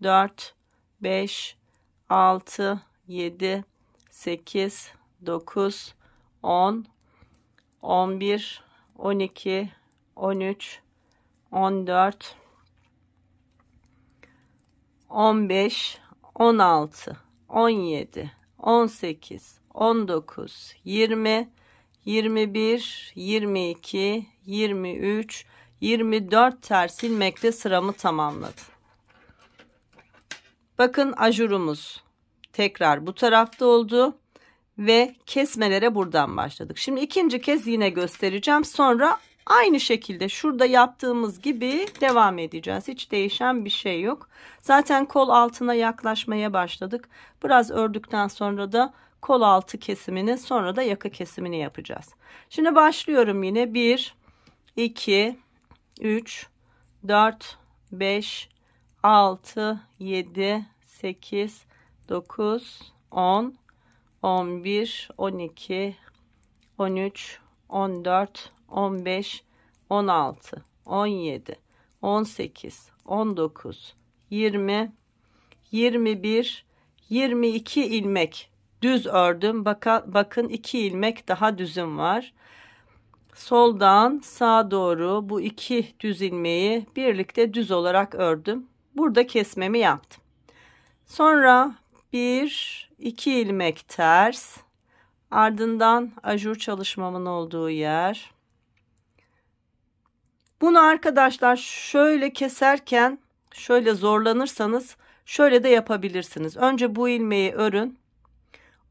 4, 5, 6, 7, 8, 9, 10, 11, 12, 13, 14, 15, 16, 17, 18, 19, 20, 21, 22, 23, 24 ters ilmekle sıramı tamamladım. Bakın ajurumuz tekrar bu tarafta oldu ve kesmelere buradan başladık. Şimdi ikinci kez yine göstereceğim. Sonra aynı şekilde şurada yaptığımız gibi devam edeceğiz. Hiç değişen bir şey yok. Zaten kol altına yaklaşmaya başladık. Biraz ördükten sonra da kol altı kesimini, sonra da yaka kesimini yapacağız. Şimdi başlıyorum yine. 1, 2, 3, 4, 5, 6, 7, 8, 9, 10, 11, 12, 13, 14, 15, 16, 17, 18, 19, 20, 21, 22 ilmek düz ördüm. Bakın 2 ilmek daha düzüm var. Soldan sağa doğru bu 2 düz ilmeği birlikte düz olarak ördüm. Burada kesmemi yaptım. Sonra 1, 2 ilmek ters. Ardından ajur çalışmamın olduğu yer. Bunu arkadaşlar şöyle keserken şöyle zorlanırsanız şöyle de yapabilirsiniz. Önce bu ilmeği örün.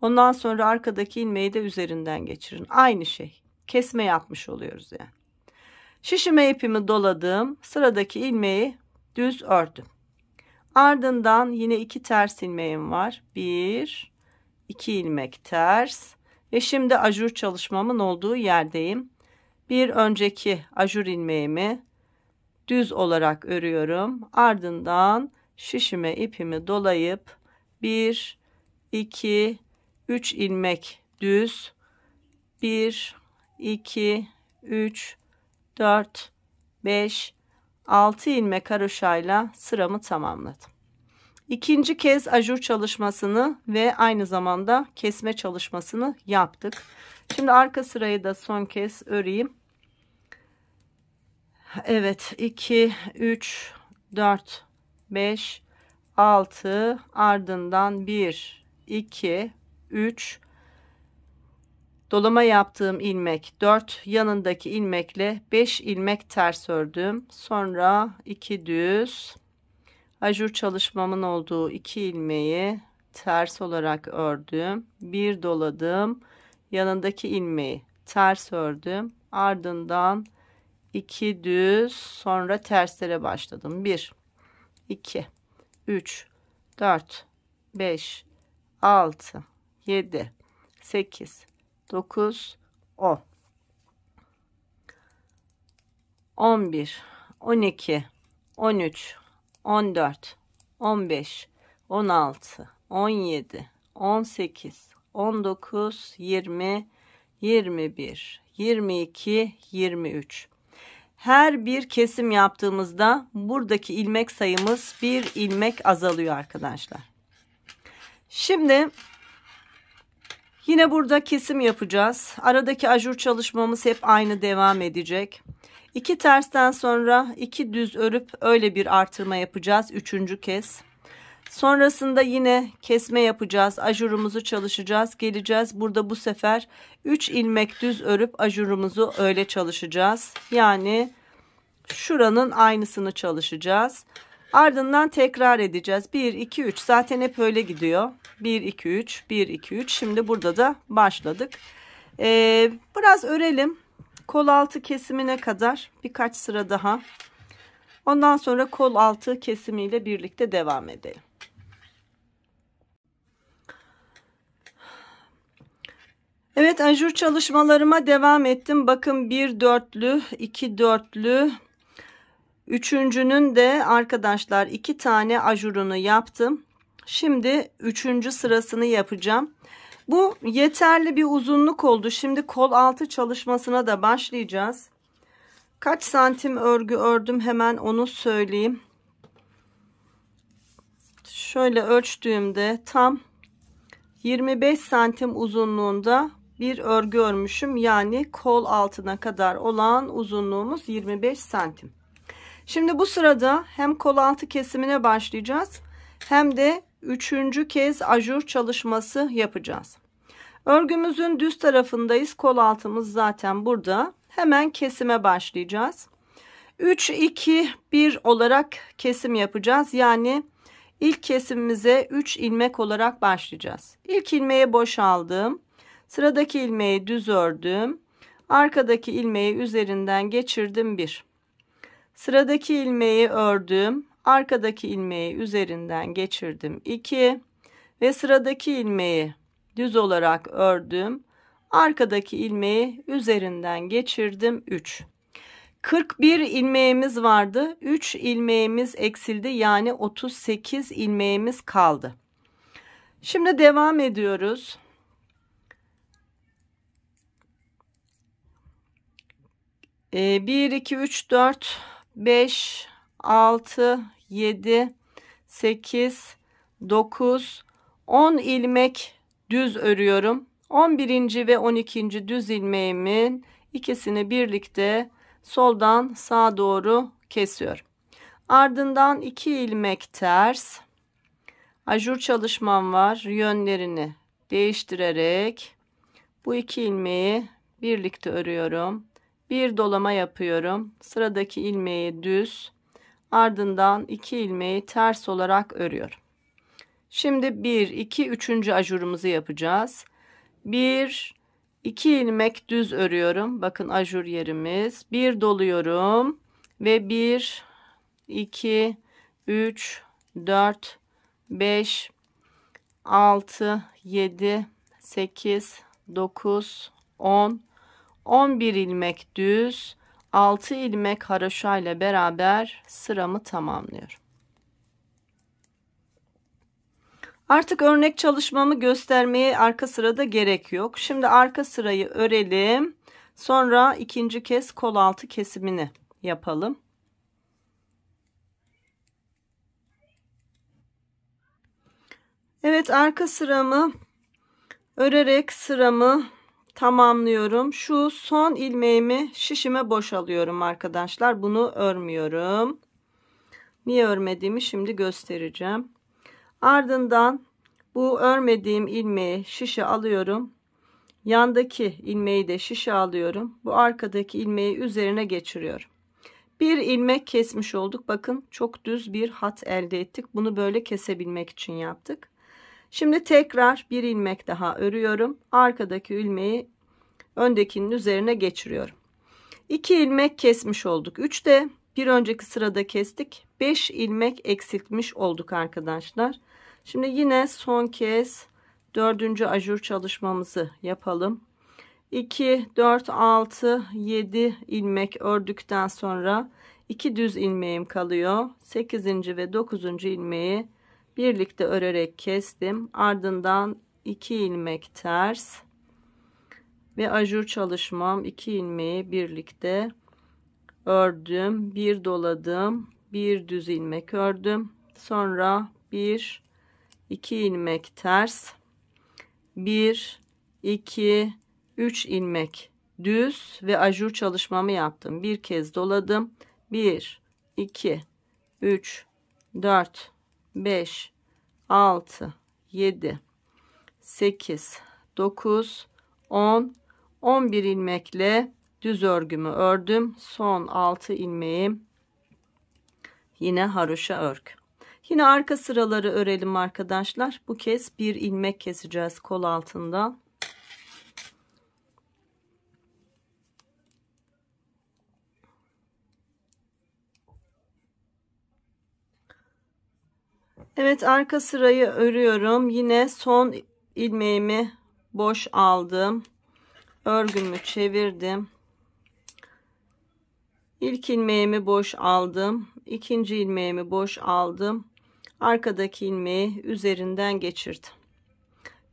Ondan sonra arkadaki ilmeği de üzerinden geçirin. Aynı şey. Kesme yapmış oluyoruz yani. Şişime ipimi doladım. Sıradaki ilmeği düz ördüm. Ardından yine 2 ters ilmeğim var. 1, 2 ilmek ters. Ve şimdi ajur çalışmamın olduğu yerdeyim. Bir önceki ajur ilmeğimi düz olarak örüyorum. Ardından şişime ipimi dolayıp 1, 2, 3 ilmek düz. 1, 2, 3, 4, 5, 6 ilmek haroşayla sıramı tamamladım. İkinci kez ajur çalışmasını ve aynı zamanda kesme çalışmasını yaptık. Şimdi arka sırayı da son kez öreyim. Evet, 2, 3, 4, 5, 6, ardından 1, 2, 3, dolama yaptığım ilmek 4, yanındaki ilmekle 5 ilmek ters ördüm. Sonra 2 düz, ajur çalışmamın olduğu 2 ilmeği ters olarak ördüm. 1 doladım, yanındaki ilmeği ters ördüm. Ardından 2 düz, sonra terslere başladım. 1, 2, 3, 4, 5, 6, 7, 8, 9, 10, 11, 12, 13, 14, 15, 16, 17, 18, 19, 20, 21, 22, 23. Her bir kesim yaptığımızda buradaki ilmek sayımız bir ilmek azalıyor arkadaşlar. Şimdi yine burada kesim yapacağız. Aradaki ajur çalışmamız hep aynı devam edecek. 2 tersten sonra 2 düz örüp öyle bir artırma yapacağız. 3. kez. Sonrasında yine kesme yapacağız. Ajurumuzu çalışacağız. Geleceğiz. Burada bu sefer 3 ilmek düz örüp ajurumuzu öyle çalışacağız. Yani şuranın aynısını çalışacağız. Ardından tekrar edeceğiz. 1, 2, 3. Zaten hep öyle gidiyor. 1, 2, 3. 1, 2, 3. Şimdi burada da başladık. Biraz örelim. Kol altı kesimine kadar birkaç sıra daha. Ondan sonra kol altı kesimiyle birlikte devam edelim. Evet, ajur çalışmalarıma devam ettim. Bakın 1 dörtlü, 2 dörtlü, üçüncünün de arkadaşlar 2 tane ajurunu yaptım. Şimdi 3. sırasını yapacağım. Bu yeterli bir uzunluk oldu. Şimdi kol altı çalışmasına da başlayacağız. Kaç santim örgü ördüm hemen onu söyleyeyim. Şöyle ölçtüğümde tam 25 santim uzunluğunda bir örgü örmüşüm. Yani kol altına kadar olan uzunluğumuz 25 santim. Şimdi bu sırada hem kol altı kesimine başlayacağız hem de 3. kez ajur çalışması yapacağız. Örgümüzün düz tarafındayız. Kol altımız zaten burada. Hemen kesime başlayacağız. 3 2 1 olarak kesim yapacağız. Yani ilk kesimimize 3 ilmek olarak başlayacağız. İlk ilmeği boşaldım. Sıradaki ilmeği düz ördüm. Arkadaki ilmeği üzerinden geçirdim 1. Sıradaki ilmeği ördüm. Arkadaki ilmeği üzerinden geçirdim 2 ve sıradaki ilmeği düz olarak ördüm. Arkadaki ilmeği üzerinden geçirdim 3. 41 ilmeğimiz vardı. 3 ilmeğimiz eksildi. Yani 38 ilmeğimiz kaldı. Şimdi devam ediyoruz. Bir, 2, 3, 4, 5, 6, 7, 8, 9, 10 ilmek düz örüyorum. 11. ve 12. düz ilmeğimin ikisini birlikte soldan sağa doğru kesiyorum. Ardından 2 ilmek ters. Ajur çalışmam var. Yönlerini değiştirerek bu 2 ilmeği birlikte örüyorum. Bir dolama yapıyorum. Sıradaki ilmeği düz. Ardından 2 ilmeği ters olarak örüyorum. Şimdi 1, 2, 3. ajurumuzu yapacağız. 1, 2 ilmek düz örüyorum. Bakın ajur yerimiz. 1 doluyorum. Ve 1, 2, 3, 4, 5, 6, 7, 8, 9, 10, 11 ilmek düz, 6 ilmek haroşa ile beraber sıramı tamamlıyorum. Artık örnek çalışmamı göstermeye arka sırada gerek yok. Şimdi arka sırayı örelim. Sonra ikinci kez kol altı kesimini yapalım. Evet, arka sıramı örerek sıramı tamamlıyorum. Şu son ilmeğimi şişime boşalıyorum arkadaşlar. Bunu örmüyorum. Niye örmediğimi şimdi göstereceğim. Ardından bu örmediğim ilmeği şişe alıyorum. Yandaki ilmeği de şişe alıyorum. Bu arkadaki ilmeği üzerine geçiriyorum. Bir ilmek kesmiş olduk. Bakın çok düz bir hat elde ettik. Bunu böyle kesebilmek için yaptık. Şimdi tekrar bir ilmek daha örüyorum. Arkadaki ilmeği öndekinin üzerine geçiriyorum. 2 ilmek kesmiş olduk. 3 de bir önceki sırada kestik. 5 ilmek eksiltmiş olduk arkadaşlar. Şimdi yine son kez 4. ajur çalışmamızı yapalım. 2, 4, 6, 7 ilmek ördükten sonra 2 düz ilmeğim kalıyor. 8. ve 9. ilmeği birlikte örerek kestim. Ardından 2 ilmek ters ve ajur çalışmam, 2 ilmeği birlikte ördüm. Bir doladım. Bir düz ilmek ördüm. Sonra 1, 2 ilmek ters. 1, 2, 3 ilmek düz ve ajur çalışmamı yaptım. Bir kez doladım. 1, 2, 3, 4, 5, 6, 7, 8, 9, 10, 11 ilmekle düz örgümü ördüm. Son 6 ilmeğim yine haroşa örgü. Yine arka sıraları örelim arkadaşlar. Bu kez bir ilmek keseceğiz kol altından. Evet, arka sırayı örüyorum. Yine son ilmeğimi boş aldım. Örgümü çevirdim. İlk ilmeğimi boş aldım. İkinci ilmeğimi boş aldım. Arkadaki ilmeği üzerinden geçirdim.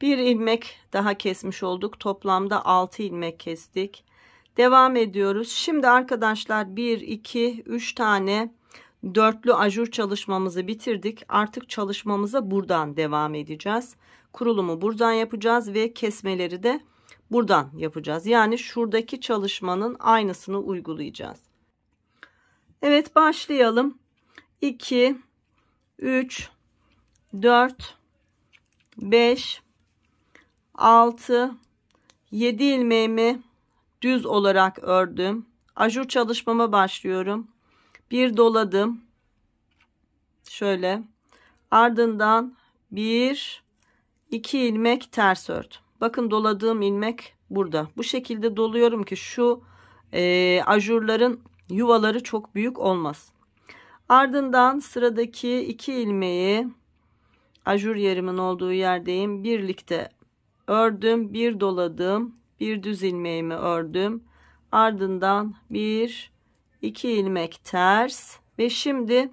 Bir ilmek daha kesmiş olduk. Toplamda 6 ilmek kestik. Devam ediyoruz. Şimdi arkadaşlar 1, 2, 3 tane dörtlü ajur çalışmamızı bitirdik. Artık çalışmamıza buradan devam edeceğiz. Kurulumu buradan yapacağız ve kesmeleri de buradan yapacağız. Yani şuradaki çalışmanın aynısını uygulayacağız. Evet, başlayalım. 2, 3, 4, 5, 6, 7 ilmeğimi düz olarak ördüm. Ajur çalışmama başlıyorum. Bir doladım. Şöyle. Ardından 1, 2 ilmek ters ördüm. Bakın doladığım ilmek burada. Bu şekilde doluyorum ki şu ajurların yuvaları çok büyük olmasın. Ardından sıradaki 2 ilmeği ajur yerimin olduğu yerdeyim. Birlikte ördüm. Bir doladım. Bir düz ilmeğimi ördüm. Ardından 1, 2 ilmek ters ve şimdi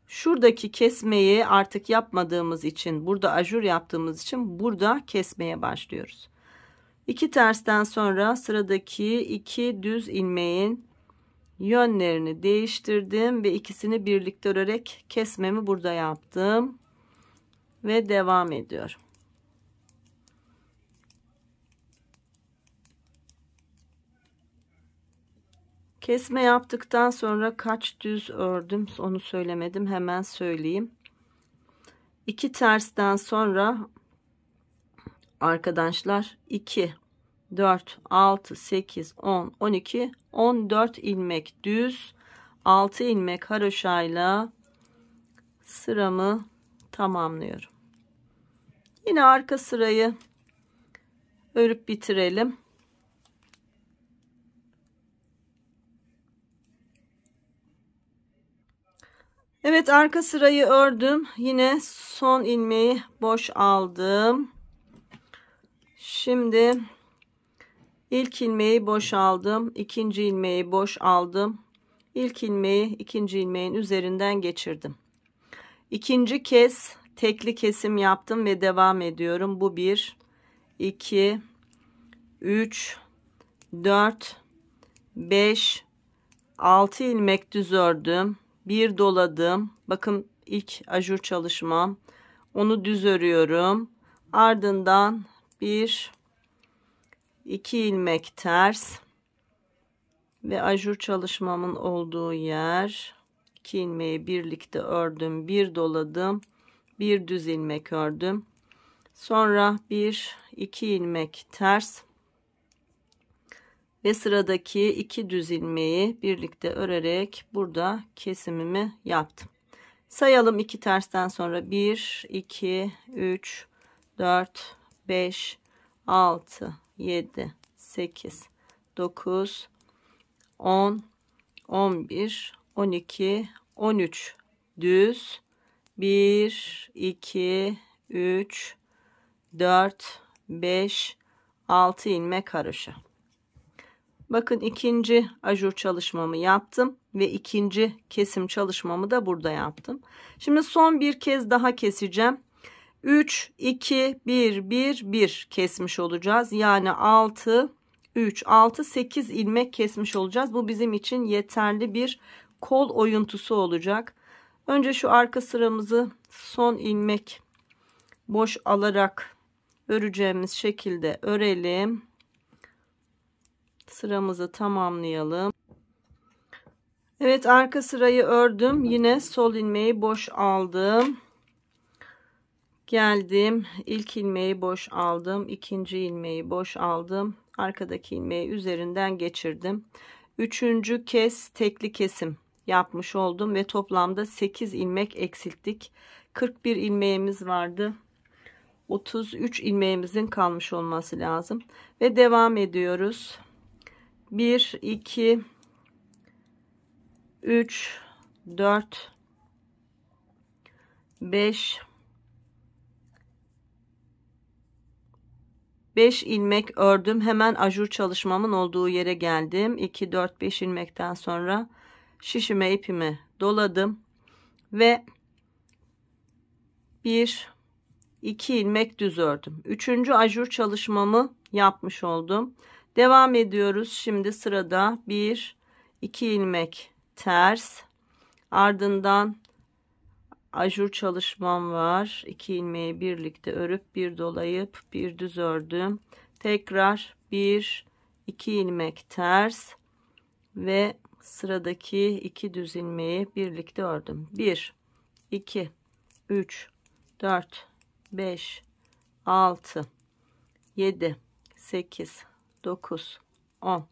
şuradaki kesmeyi artık yapmadığımız için, burada ajur yaptığımız için burada kesmeye başlıyoruz. 2 tersten sonra sıradaki 2 düz ilmeğin yönlerini değiştirdim ve ikisini birlikte örerek kesmemi burada yaptım ve devam ediyorum. Kesme yaptıktan sonra kaç düz ördüm onu söylemedim, hemen söyleyeyim. 2 tersten sonra arkadaşlar 2, 4, 6, 8, 10, 12, 14 ilmek düz, 6 ilmek haroşayla sıramı tamamlıyorum. Yine arka sırayı örüp bitirelim. Evet, arka sırayı ördüm. Yine son ilmeği boş aldım. Şimdi ilk ilmeği boş aldım. İkinci ilmeği boş aldım. İlk ilmeği ikinci ilmeğin üzerinden geçirdim. İkinci kez tekli kesim yaptım ve devam ediyorum. Bu 1, 2, 3, 4, 5, 6 ilmek düz ördüm. Bir doladım. Bakın ilk ajur çalışmam. Onu düz örüyorum. Ardından 1, 2 ilmek ters ve ajur çalışmamın olduğu yer. 2 ilmeği birlikte ördüm. Bir doladım. Bir düz ilmek ördüm. Sonra 1, 2 ilmek ters ve sıradaki 2 düz ilmeği birlikte örerek burada kesimimi yaptım. Sayalım 2 tersten sonra 1, 2, 3, 4, 5, 6, 7, 8, 9, 10, 11, 12, 13 düz, 1, 2, 3, 4, 5, 6 ilmek haroşa. Bakın ikinci ajur çalışmamı yaptım ve ikinci kesim çalışmamı da burada yaptım. Şimdi son bir kez daha keseceğim. 3, 2, 1, 1, 1 kesmiş olacağız. Yani 6, 3, 6, 8 ilmek kesmiş olacağız. Bu bizim için yeterli bir kol oyuntusu olacak. Önce şu arka sıramızı son ilmek boş alarak öreceğimiz şekilde örelim. Sıramızı tamamlayalım. Evet, arka sırayı ördüm. Yine sol ilmeği boş aldım. Geldim. İlk ilmeği boş aldım. İkinci ilmeği boş aldım. Arkadaki ilmeği üzerinden geçirdim. Üçüncü kez tekli kesim yapmış oldum ve toplamda 8 ilmek eksilttik. 41 ilmeğimiz vardı. 33 ilmeğimizin kalmış olması lazım. Ve devam ediyoruz. 1, 2, 3, 4, 5 ilmek ördüm. Hemen ajur çalışmamın olduğu yere geldim. 2, 4, 5 ilmekten sonra şişime ipimi doladım ve 1, 2 ilmek düz ördüm. Üçüncü ajur çalışmamı yapmış oldum. Devam ediyoruz. Şimdi sırada 1, 2 ilmek ters, ardından ajur çalışmam var. 2 ilmeği birlikte örüp bir dolayıp bir düz ördüm. Tekrar 1 2 ilmek ters ve sıradaki 2 düz ilmeği birlikte ördüm. 1 2 3 4 5 6 7 8 9 10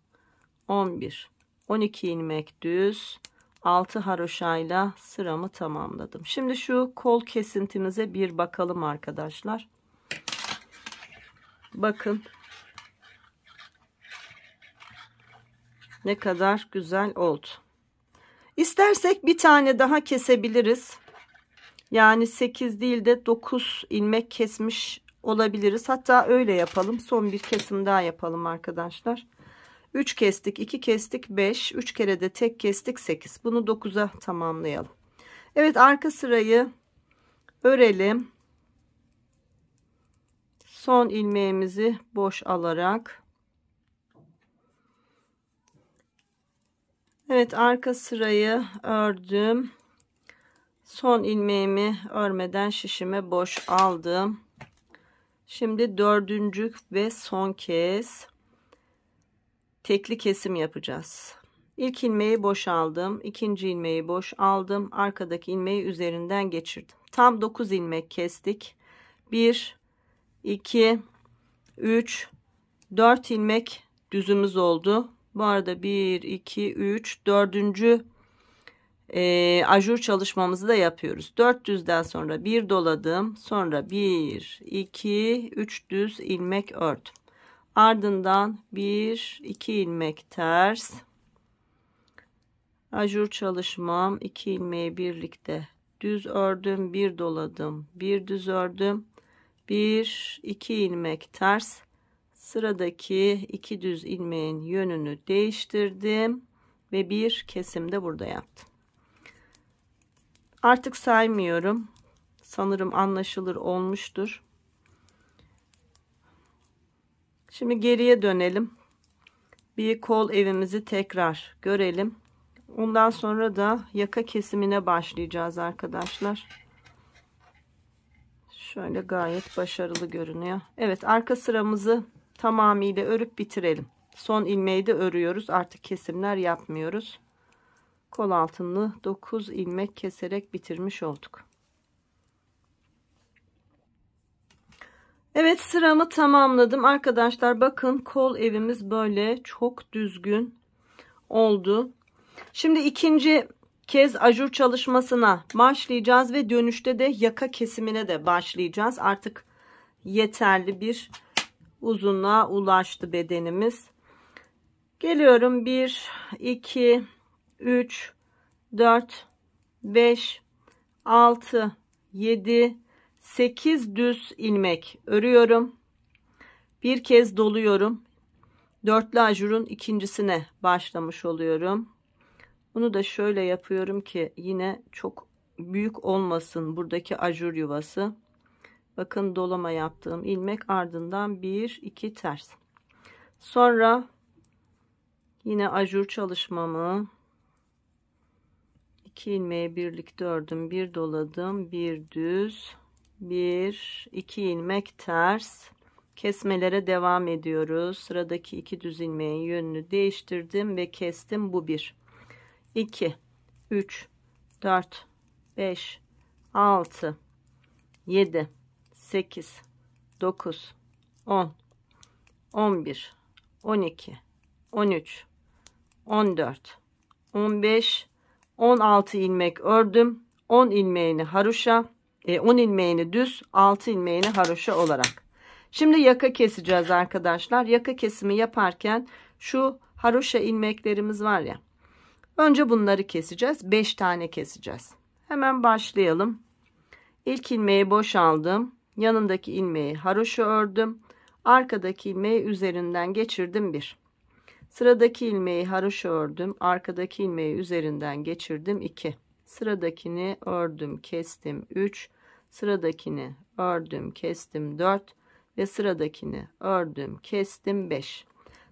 11 12 ilmek düz, 6 haroşayla sıramı tamamladım. Şimdi şu kol kesintimize bir bakalım arkadaşlar. Bakın ne kadar güzel oldu. İstersek bir tane daha kesebiliriz. Yani 8 değil de 9 ilmek kesmiş olabiliriz. Hatta öyle yapalım. Son bir kesim daha yapalım arkadaşlar. 3 kestik, 2 kestik, 5, 3 kere de tek kestik, 8. Bunu 9'a tamamlayalım. Evet, arka sırayı örelim. Son ilmeğimizi boş alarak. Evet, arka sırayı ördüm. Son ilmeğimi örmeden şişime boş aldım. Şimdi dördüncü ve son kez tekli kesim yapacağız. İlk ilmeği boş aldım. İkinci ilmeği boş aldım. Arkadaki ilmeği üzerinden geçirdim. Tam 9 ilmek kestik. 1, 2, 3, 4 ilmek düzümüz oldu. Bu arada 1, 2, 3, 4. Ajur çalışmamızı da yapıyoruz. 4 düzden sonra bir doladım. Sonra 1, 2, 3 düz ilmek ördüm. Ardından 1 2 ilmek ters, ajur çalışmam, 2 ilmeği birlikte düz ördüm, bir doladım, bir düz ördüm, 1 2 ilmek ters, sıradaki 2 düz ilmeğin yönünü değiştirdim ve bir kesim de burada yaptım. Artık saymıyorum, sanırım anlaşılır olmuştur. Şimdi geriye dönelim. Bir kol evimizi tekrar görelim. Ondan sonra da yaka kesimine başlayacağız arkadaşlar. Şöyle gayet başarılı görünüyor. Evet, arka sıramızı tamamıyla örüp bitirelim. Son ilmeği de örüyoruz. Artık kesimler yapmıyoruz. Kol altını 9 ilmek keserek bitirmiş olduk. Evet, sıramı tamamladım arkadaşlar. Bakın, kol evimiz böyle çok düzgün oldu. Şimdi ikinci kez ajur çalışmasına başlayacağız ve dönüşte de yaka kesimine de başlayacağız. Artık yeterli bir uzunluğa ulaştı bedenimiz. Geliyorum. 1 2 3 4 5 6 7 8 düz ilmek örüyorum. Bir kez doluyorum. Dörtlü ajurun ikincisine başlamış oluyorum. Bunu da şöyle yapıyorum ki yine çok büyük olmasın buradaki ajur yuvası. Bakın, dolama yaptığım ilmek, ardından 1 2 ters. Sonra yine ajur çalışmamı, 2 ilmeği birlikte ördüm, bir doladım, bir düz, 1 2 ilmek ters, kesmelere devam ediyoruz. Sıradaki 2 düz ilmeğin yönünü değiştirdim ve kestim. Bu 1 2 3 4 5 6 7 8 9 10 11 12 13 14 15 16 ilmek ördüm. 10 ilmeğini haroşa, 10 ilmeğini düz, 6 ilmeğini haroşa olarak. Şimdi yaka keseceğiz arkadaşlar. Yaka kesimi yaparken şu haroşa ilmeklerimiz var ya, önce bunları keseceğiz. 5 tane keseceğiz. Hemen başlayalım. İlk ilmeği boş aldım. Yanındaki ilmeği haroşa ördüm. Arkadaki ilmeği üzerinden geçirdim. 1. Sıradaki ilmeği haroşa ördüm. Arkadaki ilmeği üzerinden geçirdim. 2. Sıradakini ördüm, kestim. 3. Sıradakini ördüm, kestim. 4. Ve sıradakini ördüm, kestim. 5.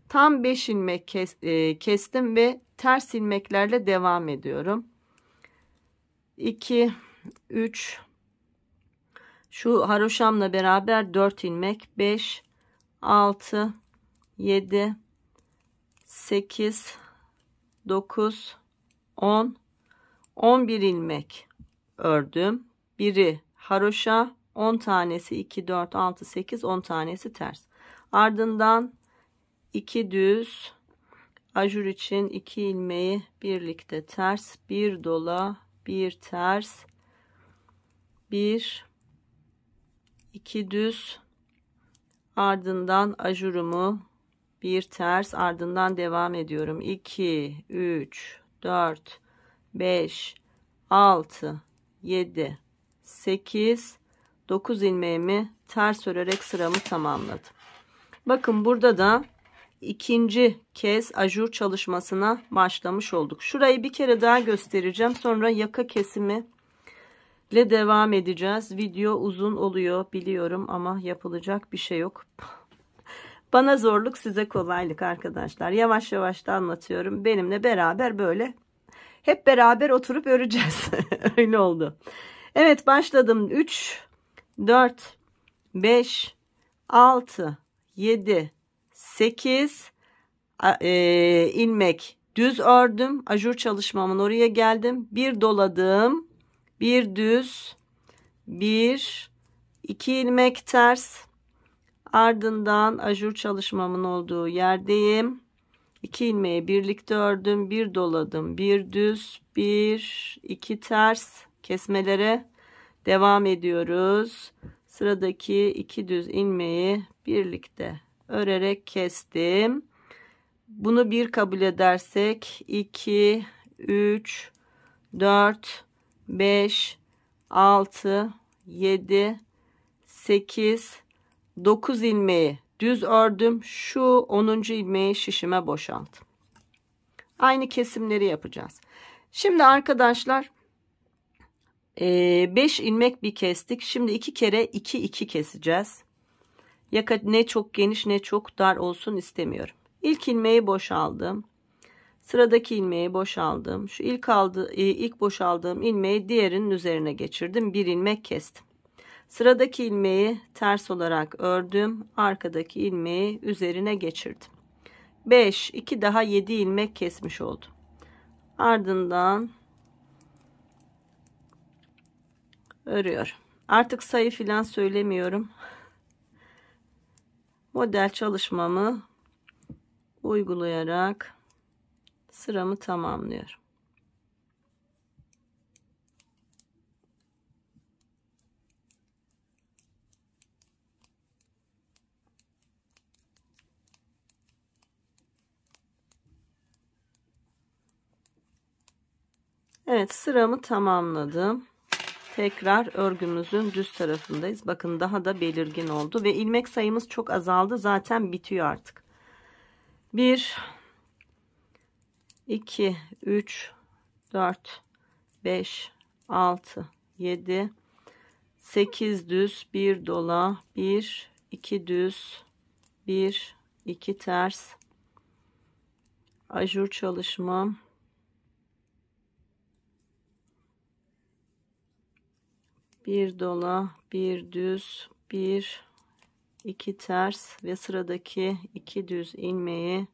Tam 5 ilmek kestim ve ters ilmeklerle devam ediyorum. 2 3 şu haroşamla beraber 4 ilmek, 5 6 7, 8, 9, 10, 11 ilmek ördüm. Biri haroşa, 10 tanesi 2, 4, 6, 8, 10 tanesi ters. Ardından 2 düz, ajur için 2 ilmeği birlikte ters, bir dola, bir ters, 1, 2 düz, ardından ajurumu bir ters, ardından devam ediyorum. 2, 3, 4, 5, 6, 7, 8, 9 ilmeğimi ters örerek sıramı tamamladım. Bakın burada da ikinci kez ajur çalışmasına başlamış olduk. Şurayı bir kere daha göstereceğim. Sonra yaka kesimi ile devam edeceğiz. Video uzun oluyor biliyorum ama yapılacak bir şey yok. Bana zorluk, size kolaylık arkadaşlar. Yavaş yavaş da anlatıyorum. Benimle beraber böyle hep beraber oturup öreceğiz. Öyle oldu. Evet, başladım. 3, 4, 5, 6, 7, 8 ilmek düz ördüm. Ajur çalışmamın oraya geldim. Bir doladım. Bir düz. 1, 2 ilmek ters. Ardından ajur çalışmamın olduğu yerdeyim. 2 ilmeği birlikte ördüm. Bir doladım. Bir düz. 1, 2 ters. Kesmelere devam ediyoruz. Sıradaki 2 düz ilmeği birlikte örerek kestim. Bunu bir kabul edersek 2, 3, 4, 5, 6, 7, 8, 9 ilmeği düz ördüm. Şu 10. ilmeği şişime boşalttım. Aynı kesimleri yapacağız. Şimdi arkadaşlar 5 ilmek bir kestik. Şimdi 2 kere 2 2 keseceğiz. Yaka ne çok geniş ne çok dar olsun istemiyorum. İlk ilmeği boşaldım. Sıradaki ilmeği boşaldım. Şu ilk boşaldığım ilmeği diğerinin üzerine geçirdim. Bir ilmek kestim. Sıradaki ilmeği ters olarak ördüm. Arkadaki ilmeği üzerine geçirdim. 5, 2 daha 7 ilmek kesmiş oldum. Ardından örüyorum. Artık sayı filan söylemiyorum. Model çalışmamı uygulayarak sıramı tamamlıyorum. Evet, sıramı tamamladım. Tekrar örgümüzün düz tarafındayız. Bakın daha da belirgin oldu ve ilmek sayımız çok azaldı. Zaten bitiyor artık. 1, 2, 3, 4, 5, 6, 7, 8 düz, 1 dola, 1, 2 düz, 1, 2 ters, ajur çalışmam, bir dola, bir düz, 1, 2 ters ve sıradaki 2 düz ilmeği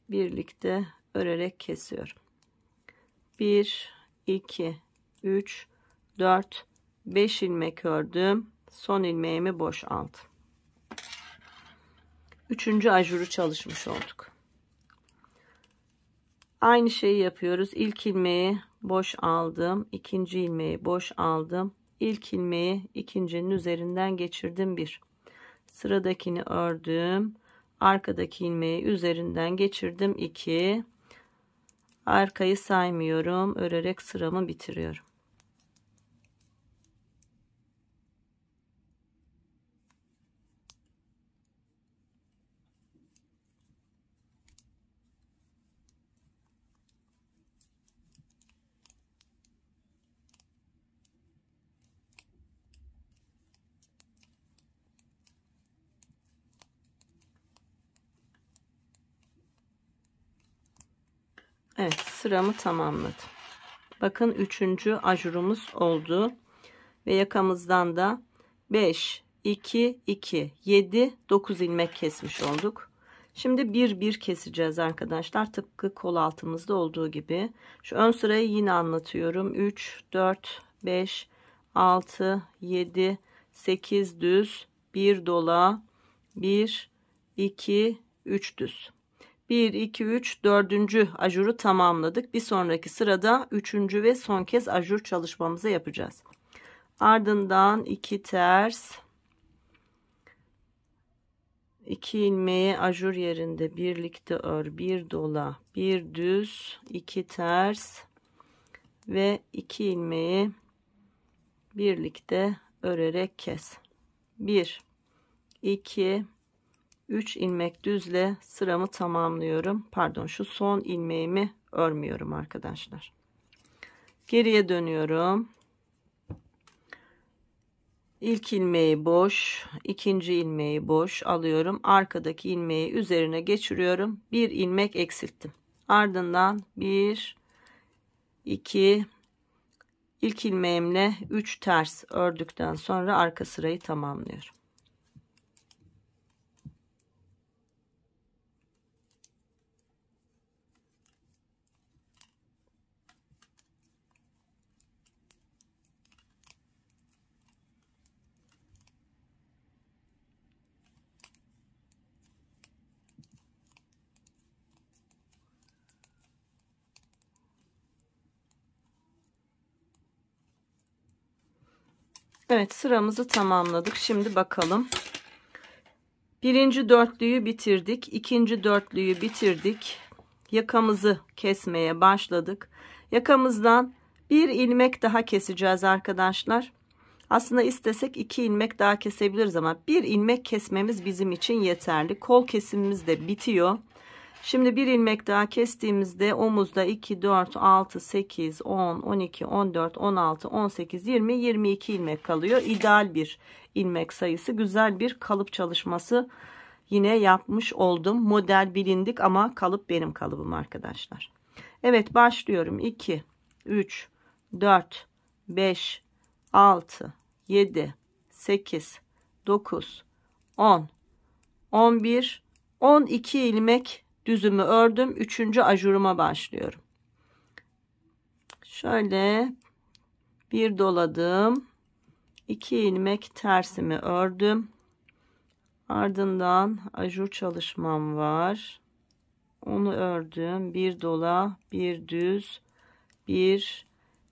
birlikte örerek kesiyorum. 1, 2, 3, 4, 5 ilmek ördüm. Son ilmeğimi boşalttım. 3. ajuru çalışmış olduk. Aynı şeyi yapıyoruz. İlk ilmeği boş aldım. İkinci ilmeği boş aldım. İlk ilmeği ikincinin üzerinden geçirdim. 1. Sıradakini ördüm. Arkadaki ilmeği üzerinden geçirdim. 2. Arkayı saymıyorum. Örerek sıramı bitiriyorum. Evet, sıramı tamamladım. Bakın 3. ajurumuz oldu ve yakamızdan da 5, 2, 2, 7, 9 ilmek kesmiş olduk. Şimdi bir bir keseceğiz arkadaşlar. Tıpkı kol altımızda olduğu gibi. Şu ön sırayı yine anlatıyorum. 3, 4, 5, 6, 7, 8 düz, 1 dola, 1, 2, 3 düz. 1, 2, 3, 4. ajuru tamamladık. Bir sonraki sırada 3. ve son kez ajur çalışmamızı yapacağız. Ardından 2 ters, 2 ilmeği ajur yerinde birlikte ör, 1 dola, 1 düz, 2 ters ve 2 ilmeği birlikte örerek kes. 1, 2, 3 ilmek düzle sıramı tamamlıyorum. Pardon, şu son ilmeğimi örmüyorum arkadaşlar. Geriye dönüyorum. İlk ilmeği boş, ikinci ilmeği boş alıyorum. Arkadaki ilmeği üzerine geçiriyorum. Bir ilmek eksilttim. Ardından 1, 2, ilk ilmeğimle 3 ters ördükten sonra arka sırayı tamamlıyorum. Evet, sıramızı tamamladık. Şimdi bakalım. Birinci dörtlüyü bitirdik. İkinci dörtlüyü bitirdik. Yakamızı kesmeye başladık. Yakamızdan bir ilmek daha keseceğiz arkadaşlar. Aslında istesek 2 ilmek daha kesebiliriz ama bir ilmek kesmemiz bizim için yeterli. Kol kesimimiz de bitiyor. Şimdi bir ilmek daha kestiğimizde omuzda 2, 4, 6, 8, 10, 12, 14, 16, 18, 20, 22 ilmek kalıyor. İdeal bir ilmek sayısı. Güzel bir kalıp çalışması yine yapmış oldum. Model bilindik ama kalıp benim kalıbım arkadaşlar. Evet, başlıyorum. 2, 3, 4, 5, 6, 7, 8, 9, 10, 11, 12 ilmek düzümü ördüm. 3. ajuruma başlıyorum. Şöyle bir doladım. 2 ilmek tersimi ördüm. Ardından ajur çalışmam var. Onu ördüm. Bir dola, bir düz, 1,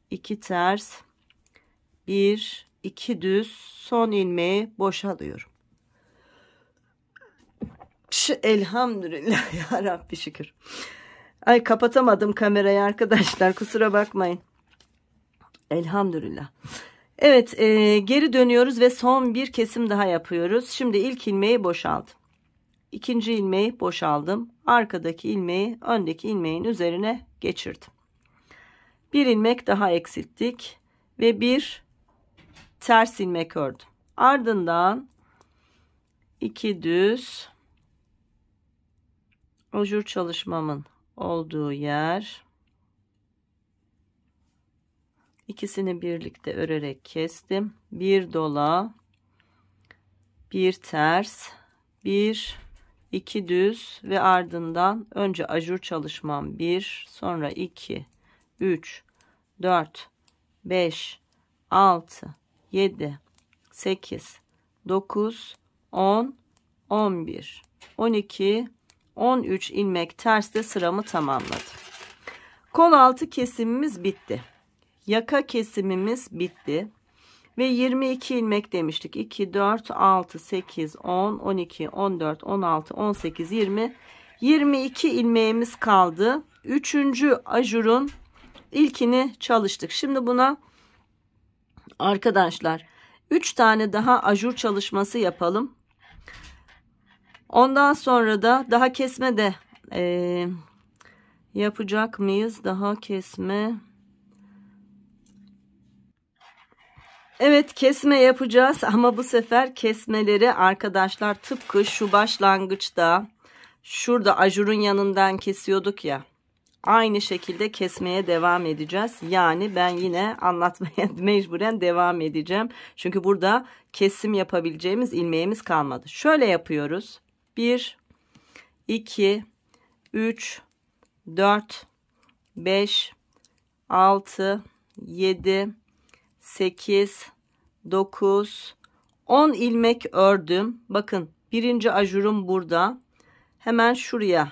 2 ters, 1, 2 düz, son ilmeği boşalıyorum. Elhamdülillah ya Rabbi, şükür. Ay, kapatamadım kamerayı arkadaşlar, kusura bakmayın. Elhamdülillah. Evet, geri dönüyoruz ve son bir kesim daha yapıyoruz. Şimdi ilk ilmeği boşaldım. İkinci ilmeği boşaldım. Arkadaki ilmeği öndeki ilmeğin üzerine geçirdim. Bir ilmek daha eksilttik ve bir ters ilmek ördüm. Ardından 2 düz, ajur çalışmamın olduğu yer, ikisini birlikte örerek kestim. Bir dola, bir ters, 1, 2 düz ve ardından önce ajur çalışmam 1, sonra 2, 3, 4, 5, 6, 7, 8, 9, 10, 11, 12, 13 ilmek tersle sıramı tamamladım. Kol altı kesimimiz bitti. Yaka kesimimiz bitti. Ve 22 ilmek demiştik. 2, 4, 6, 8, 10, 12, 14, 16, 18, 20. 22 ilmeğimiz kaldı. 3. ajurun ilkini çalıştık. Şimdi buna arkadaşlar 3 tane daha ajur çalışması yapalım. Ondan sonra da daha kesme de yapacak mıyız? Daha kesme. Evet, kesme yapacağız ama bu sefer kesmeleri arkadaşlar tıpkı şu başlangıçta şurada ajurun yanından kesiyorduk ya. Aynı şekilde kesmeye devam edeceğiz. Yani ben yine anlatmaya mecburen devam edeceğim. Çünkü burada kesim yapabileceğimiz ilmeğimiz kalmadı. Şöyle yapıyoruz. 1, 2, 3, 4, 5, 6, 7, 8, 9, 10 ilmek ördüm. Bakın birinci ajurum burada. Hemen şuraya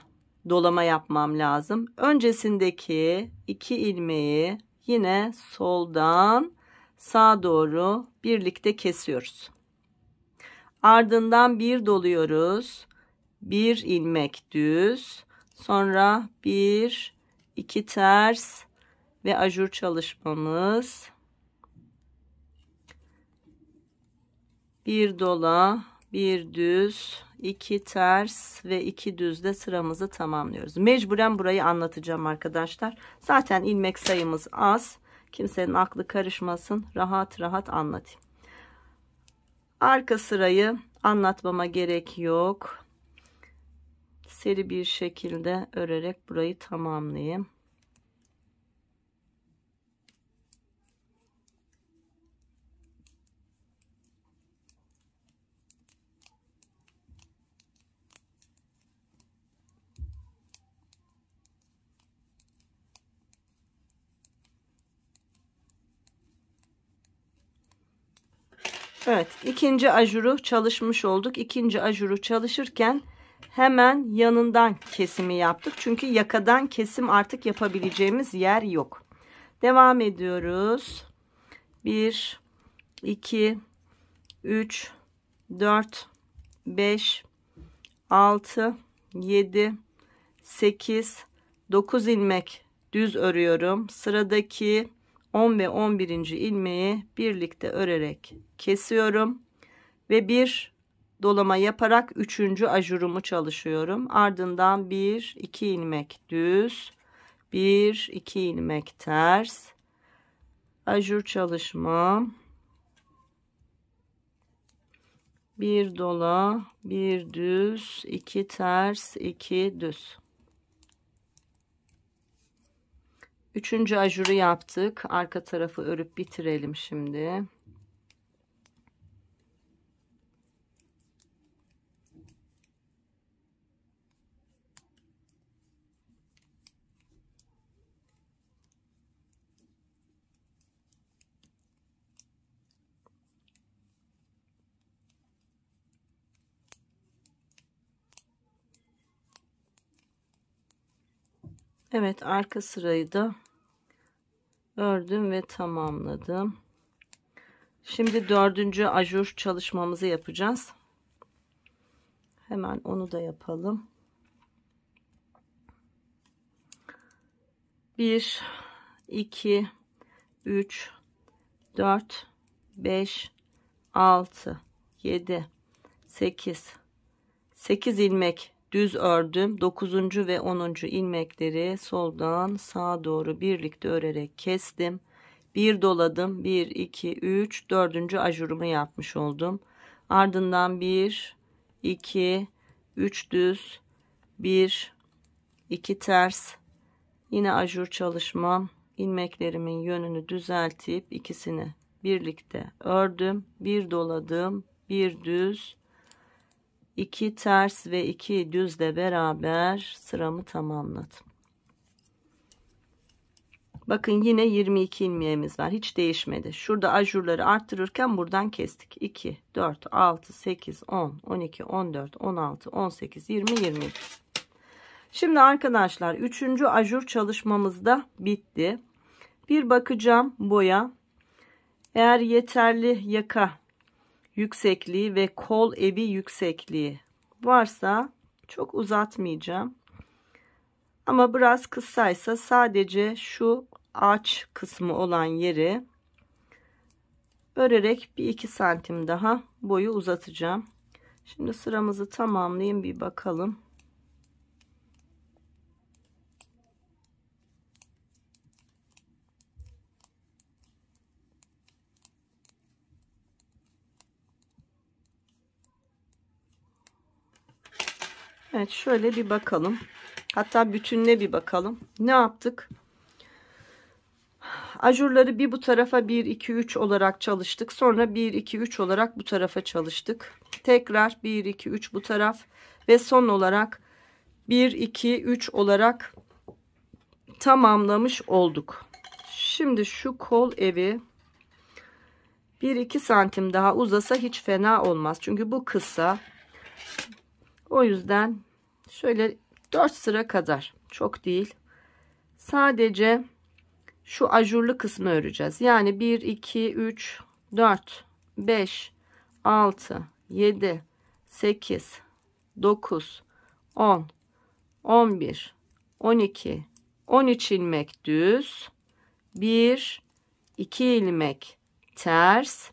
dolama yapmam lazım. Öncesindeki 2 ilmeği yine soldan sağa doğru birlikte kesiyoruz. Ardından bir doluyoruz. 1 ilmek düz. Sonra 1, 2 ters ve ajur çalışmamız. Bir dola, bir düz, 2 ters ve 2 düzle sıramızı tamamlıyoruz. Mecburen burayı anlatacağım arkadaşlar. Zaten ilmek sayımız az. Kimsenin aklı karışmasın. Rahat rahat anlatayım. Arka sırayı anlatmama gerek yok. Seri bir şekilde örerek burayı tamamlayayım. Evet, ikinci ajuru çalışmış olduk. İkinci ajuru çalışırken hemen yanından kesimi yaptık. Çünkü yakadan kesim artık yapabileceğimiz yer yok. Devam ediyoruz. 1, 2, 3, 4, 5, 6, 7, 8, 9 ilmek düz örüyorum. Sıradaki 10 ve 11. ilmeği birlikte örerek kesiyorum ve bir dolama yaparak 3. ajurumu çalışıyorum. Ardından 1, 2 ilmek düz, 1, 2 ilmek ters, ajur çalışmam, bir dola, bir düz, 2 ters, 2 düz. 3. ajuru yaptık. Arka tarafı örüp bitirelim şimdi. Evet, arka sırayı da ördüm ve tamamladım. Şimdi 4. ajur çalışmamızı yapacağız. Hemen onu da yapalım. 1, 2, 3, 4, 5, 6, 7, 8 ilmek düz ördüm. 9. ve 10. ilmekleri soldan sağa doğru birlikte örerek kestim. Bir doladım. 1, 2, 3, 4. ajurumu yapmış oldum. Ardından 1, 2, 3 düz, 1, 2 ters. Yine ajur çalışmam. İlmeklerimin yönünü düzeltip ikisini birlikte ördüm. Bir doladım. Bir düz, 2 ters ve 2 düzle beraber sıramı tamamladım. Bakın yine 22 ilmeğimiz var. Hiç değişmedi. Şurada ajurları arttırırken buradan kestik. 2, 4, 6, 8, 10, 12, 14, 16, 18, 20, 22. Şimdi arkadaşlar 3. ajur çalışmamız da bitti. Bir bakacağım boya. Eğer yeterli yaka yüksekliği ve kol evi yüksekliği varsa çok uzatmayacağım. Ama biraz kısaysa sadece şu ağaç kısmı olan yeri örerek bir 2 santim daha boyu uzatacağım. Şimdi sıramızı tamamlayayım, bir bakalım. Evet, şöyle bir bakalım. Hatta bütününe bir bakalım. Ne yaptık? Ajurları bir bu tarafa 1, 2, 3 olarak çalıştık. Sonra 1, 2, 3 olarak bu tarafa çalıştık. Tekrar 1, 2, 3 bu taraf. Ve son olarak 1, 2, 3 olarak tamamlamış olduk. Şimdi şu kol evi 1-2 santim daha uzasa hiç fena olmaz. Çünkü bu kısa. O yüzden şöyle 4 sıra kadar, çok değil. Sadece şu ajurlu kısmı öreceğiz. Yani 1, 2, 3, 4, 5, 6, 7, 8, 9, 10, 11, 12, 13 ilmek düz, 1, 2 ilmek ters,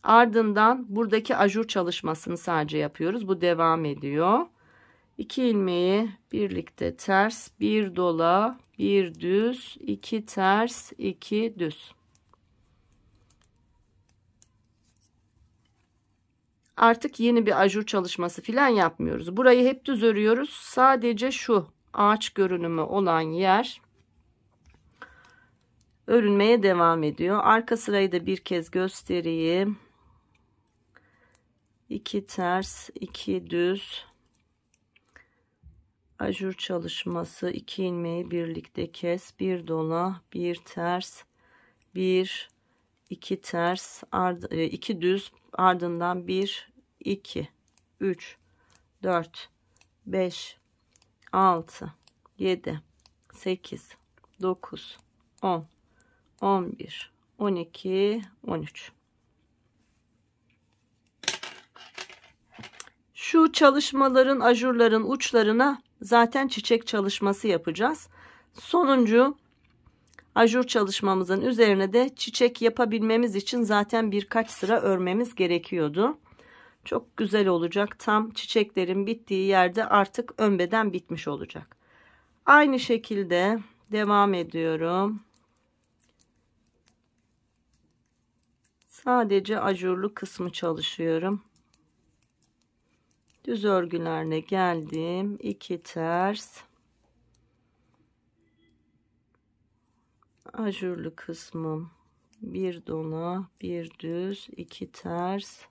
ardından buradaki ajur çalışmasını sadece yapıyoruz. Bu devam ediyor. 2 ilmeği birlikte ters, 1 dola, 1 düz, 2 ters, 2 düz. Artık yeni bir ajur çalışması falan yapmıyoruz. Burayı hep düz örüyoruz. Sadece şu ağaç görünümü olan yer örülmeye devam ediyor. Arka sırayı da bir kez göstereyim. 2 ters, 2 düz. Ajur çalışması, 2 ilmeği birlikte kes, 1 dola, 1 ters, 1, 2 ters, 2 düz, ardından 1, 2, 3, 4, 5, 6, 7, 8, 9, 10, 11, 12, 13. Şu çalışmaların, ajurların uçlarına zaten çiçek çalışması yapacağız. Sonuncu ajur çalışmamızın üzerine de çiçek yapabilmemiz için zaten birkaç sıra örmemiz gerekiyordu. Çok güzel olacak. Tam çiçeklerin bittiği yerde artık ön beden bitmiş olacak. Aynı şekilde devam ediyorum. Sadece ajurlu kısmı çalışıyorum. Düz örgülerine geldim. 2 ters. Ajurlu kısmım 1 dola, 1 düz, 2 ters,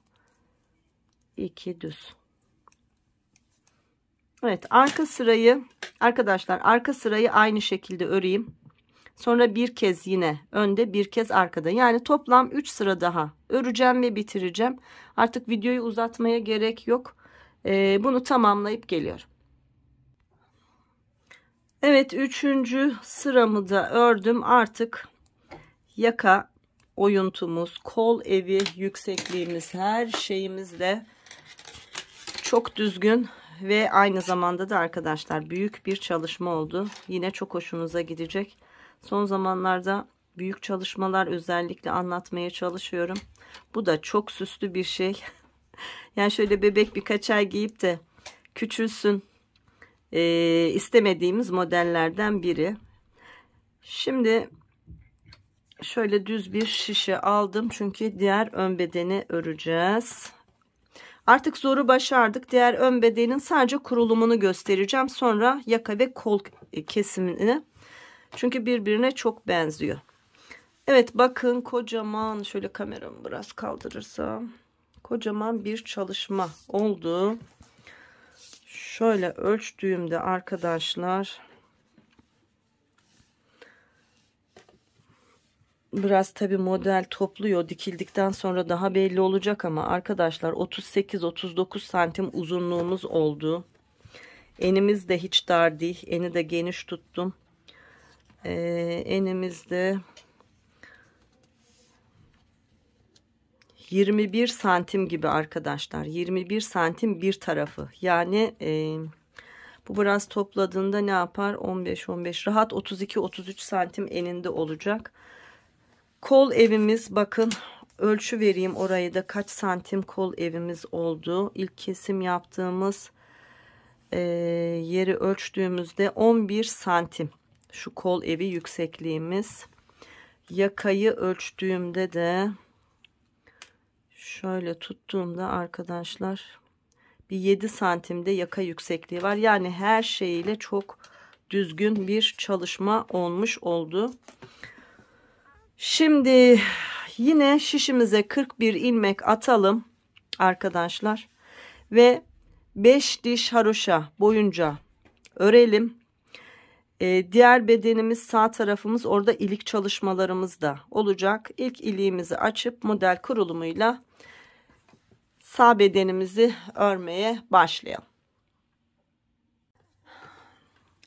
2 düz. Evet, arka sırayı arkadaşlar, arka sırayı aynı şekilde öreyim. Sonra bir kez yine önde, bir kez arkada. Yani toplam 3 sıra daha öreceğim ve bitireceğim. Artık videoyu uzatmaya gerek yok. Bunu tamamlayıp geliyorum. Evet, 3. sıramı da ördüm. Artık yaka oyuntumuz, kol evi yüksekliğimiz, her şeyimizle çok düzgün ve aynı zamanda da arkadaşlar büyük bir çalışma oldu. Yine çok hoşunuza gidecek. Son zamanlarda büyük çalışmalar özellikle anlatmaya çalışıyorum. Bu da çok süslü bir şey. Yani şöyle bebek birkaç ay giyip de küçülsün istemediğimiz modellerden biri. Şimdi şöyle düz bir şişe aldım. Çünkü diğer ön bedeni öreceğiz. Artık zoru başardık. Diğer ön bedenin sadece kurulumunu göstereceğim. Sonra yaka ve kol kesimini. Çünkü birbirine çok benziyor. Evet, bakın kocaman, şöyle kameramı biraz kaldırırsam, kocaman bir çalışma oldu. Şöyle ölçtüğümde arkadaşlar, biraz tabi model topluyor, dikildikten sonra daha belli olacak ama arkadaşlar 38-39 santim uzunluğumuz oldu. Enimiz de hiç dar değil, eni de geniş tuttum. Enimizde 21 santim gibi arkadaşlar. 21 santim bir tarafı. Yani bu biraz topladığında ne yapar? 15 rahat 32-33 santim eninde olacak. Kol evimiz, bakın ölçü vereyim, orayı da kaç santim kol evimiz oldu. İlk kesim yaptığımız yeri ölçtüğümüzde 11 santim. Şu kol evi yüksekliğimiz. Yakayı ölçtüğümde de şöyle tuttuğumda arkadaşlar bir 7 santimde yaka yüksekliği var. Yani her şeyiyle çok düzgün bir çalışma olmuş oldu. Şimdi yine şişimize 41 ilmek atalım arkadaşlar ve 5 diş haroşa boyunca örelim. Diğer bedenimiz, sağ tarafımız, orada ilik çalışmalarımız da olacak. İlk iliğimizi açıp model kurulumuyla sağ bedenimizi örmeye başlayalım.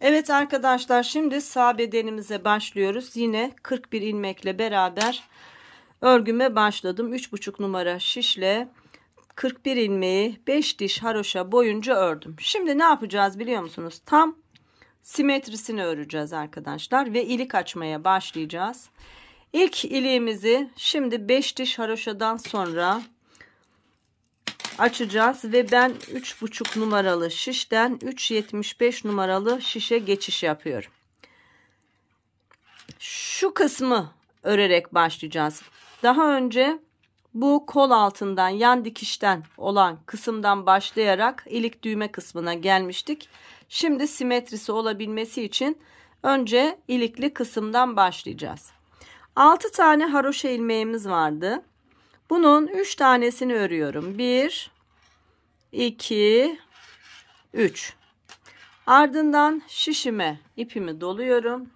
Evet arkadaşlar, şimdi sağ bedenimize başlıyoruz. Yine 41 ilmekle beraber örgüme başladım. 3,5 numara şişle 41 ilmeği 5 diş haroşa boyunca ördüm. Şimdi ne yapacağız biliyor musunuz? Tam simetrisini öreceğiz arkadaşlar ve ilik açmaya başlayacağız. İlk iliğimizi şimdi 5 diş haroşadan sonra açacağız ve ben 3,5 numaralı şişten 3,75 numaralı şişe geçiş yapıyorum. Şu kısmı örerek başlayacağız. Daha önce bu kol altından, yan dikişten olan kısımdan başlayarak ilik düğme kısmına gelmiştik. Şimdi simetrisi olabilmesi için önce ilikli kısımdan başlayacağız. 6 tane haroşa ilmeğimiz vardı. Bunun 3 tanesini örüyorum. 1, 2, 3. Ardından şişime ipimi doluyorum.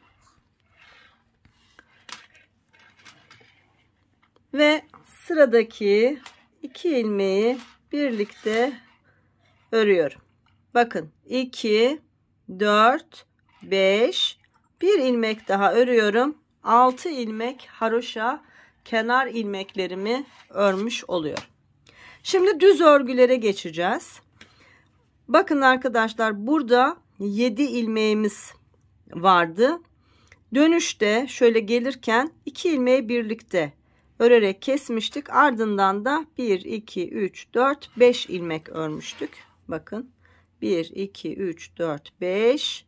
Ve sıradaki 2 ilmeği birlikte örüyorum. Bakın 2, 4, 5, bir ilmek daha örüyorum. 6 ilmek haroşa kenar ilmeklerimi örmüş oluyorum. Şimdi düz örgülere geçeceğiz. Bakın arkadaşlar, burada 7 ilmeğimiz vardı. Dönüşte şöyle gelirken 2 ilmeği birlikte örerek kesmiştik. Ardından da 1, 2, 3, 4, 5 ilmek örmüştük. Bakın 1, 2, 3, 4, 5,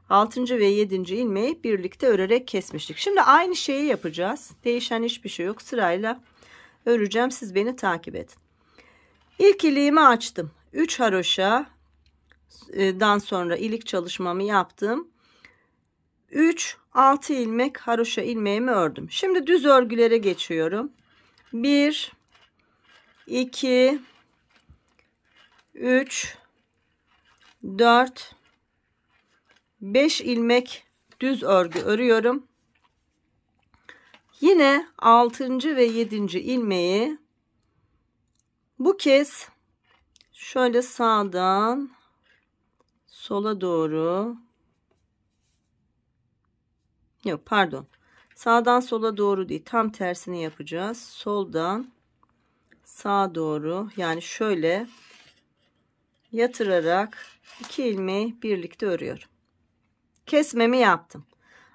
6. ve 7. ilmeği birlikte örerek kesmiştik. Şimdi aynı şeyi yapacağız. Değişen hiçbir şey yok. Sırayla öreceğim. Siz beni takip edin. İlk iliğimi açtım. 3 haroşadan sonra ilik çalışmamı yaptım. 3, 6 ilmek haroşa ilmeğimi ördüm. Şimdi düz örgülere geçiyorum. 1, 2, 3, 4, 5 ilmek düz örgü örüyorum. Yine 6. ve 7. ilmeği bu kez şöyle sağdan sola doğru, yok pardon, sağdan sola doğru değil, tam tersini yapacağız. Soldan sağa doğru, yani şöyle yatırarak 2 ilmeği birlikte örüyorum. Kesmemi yaptım.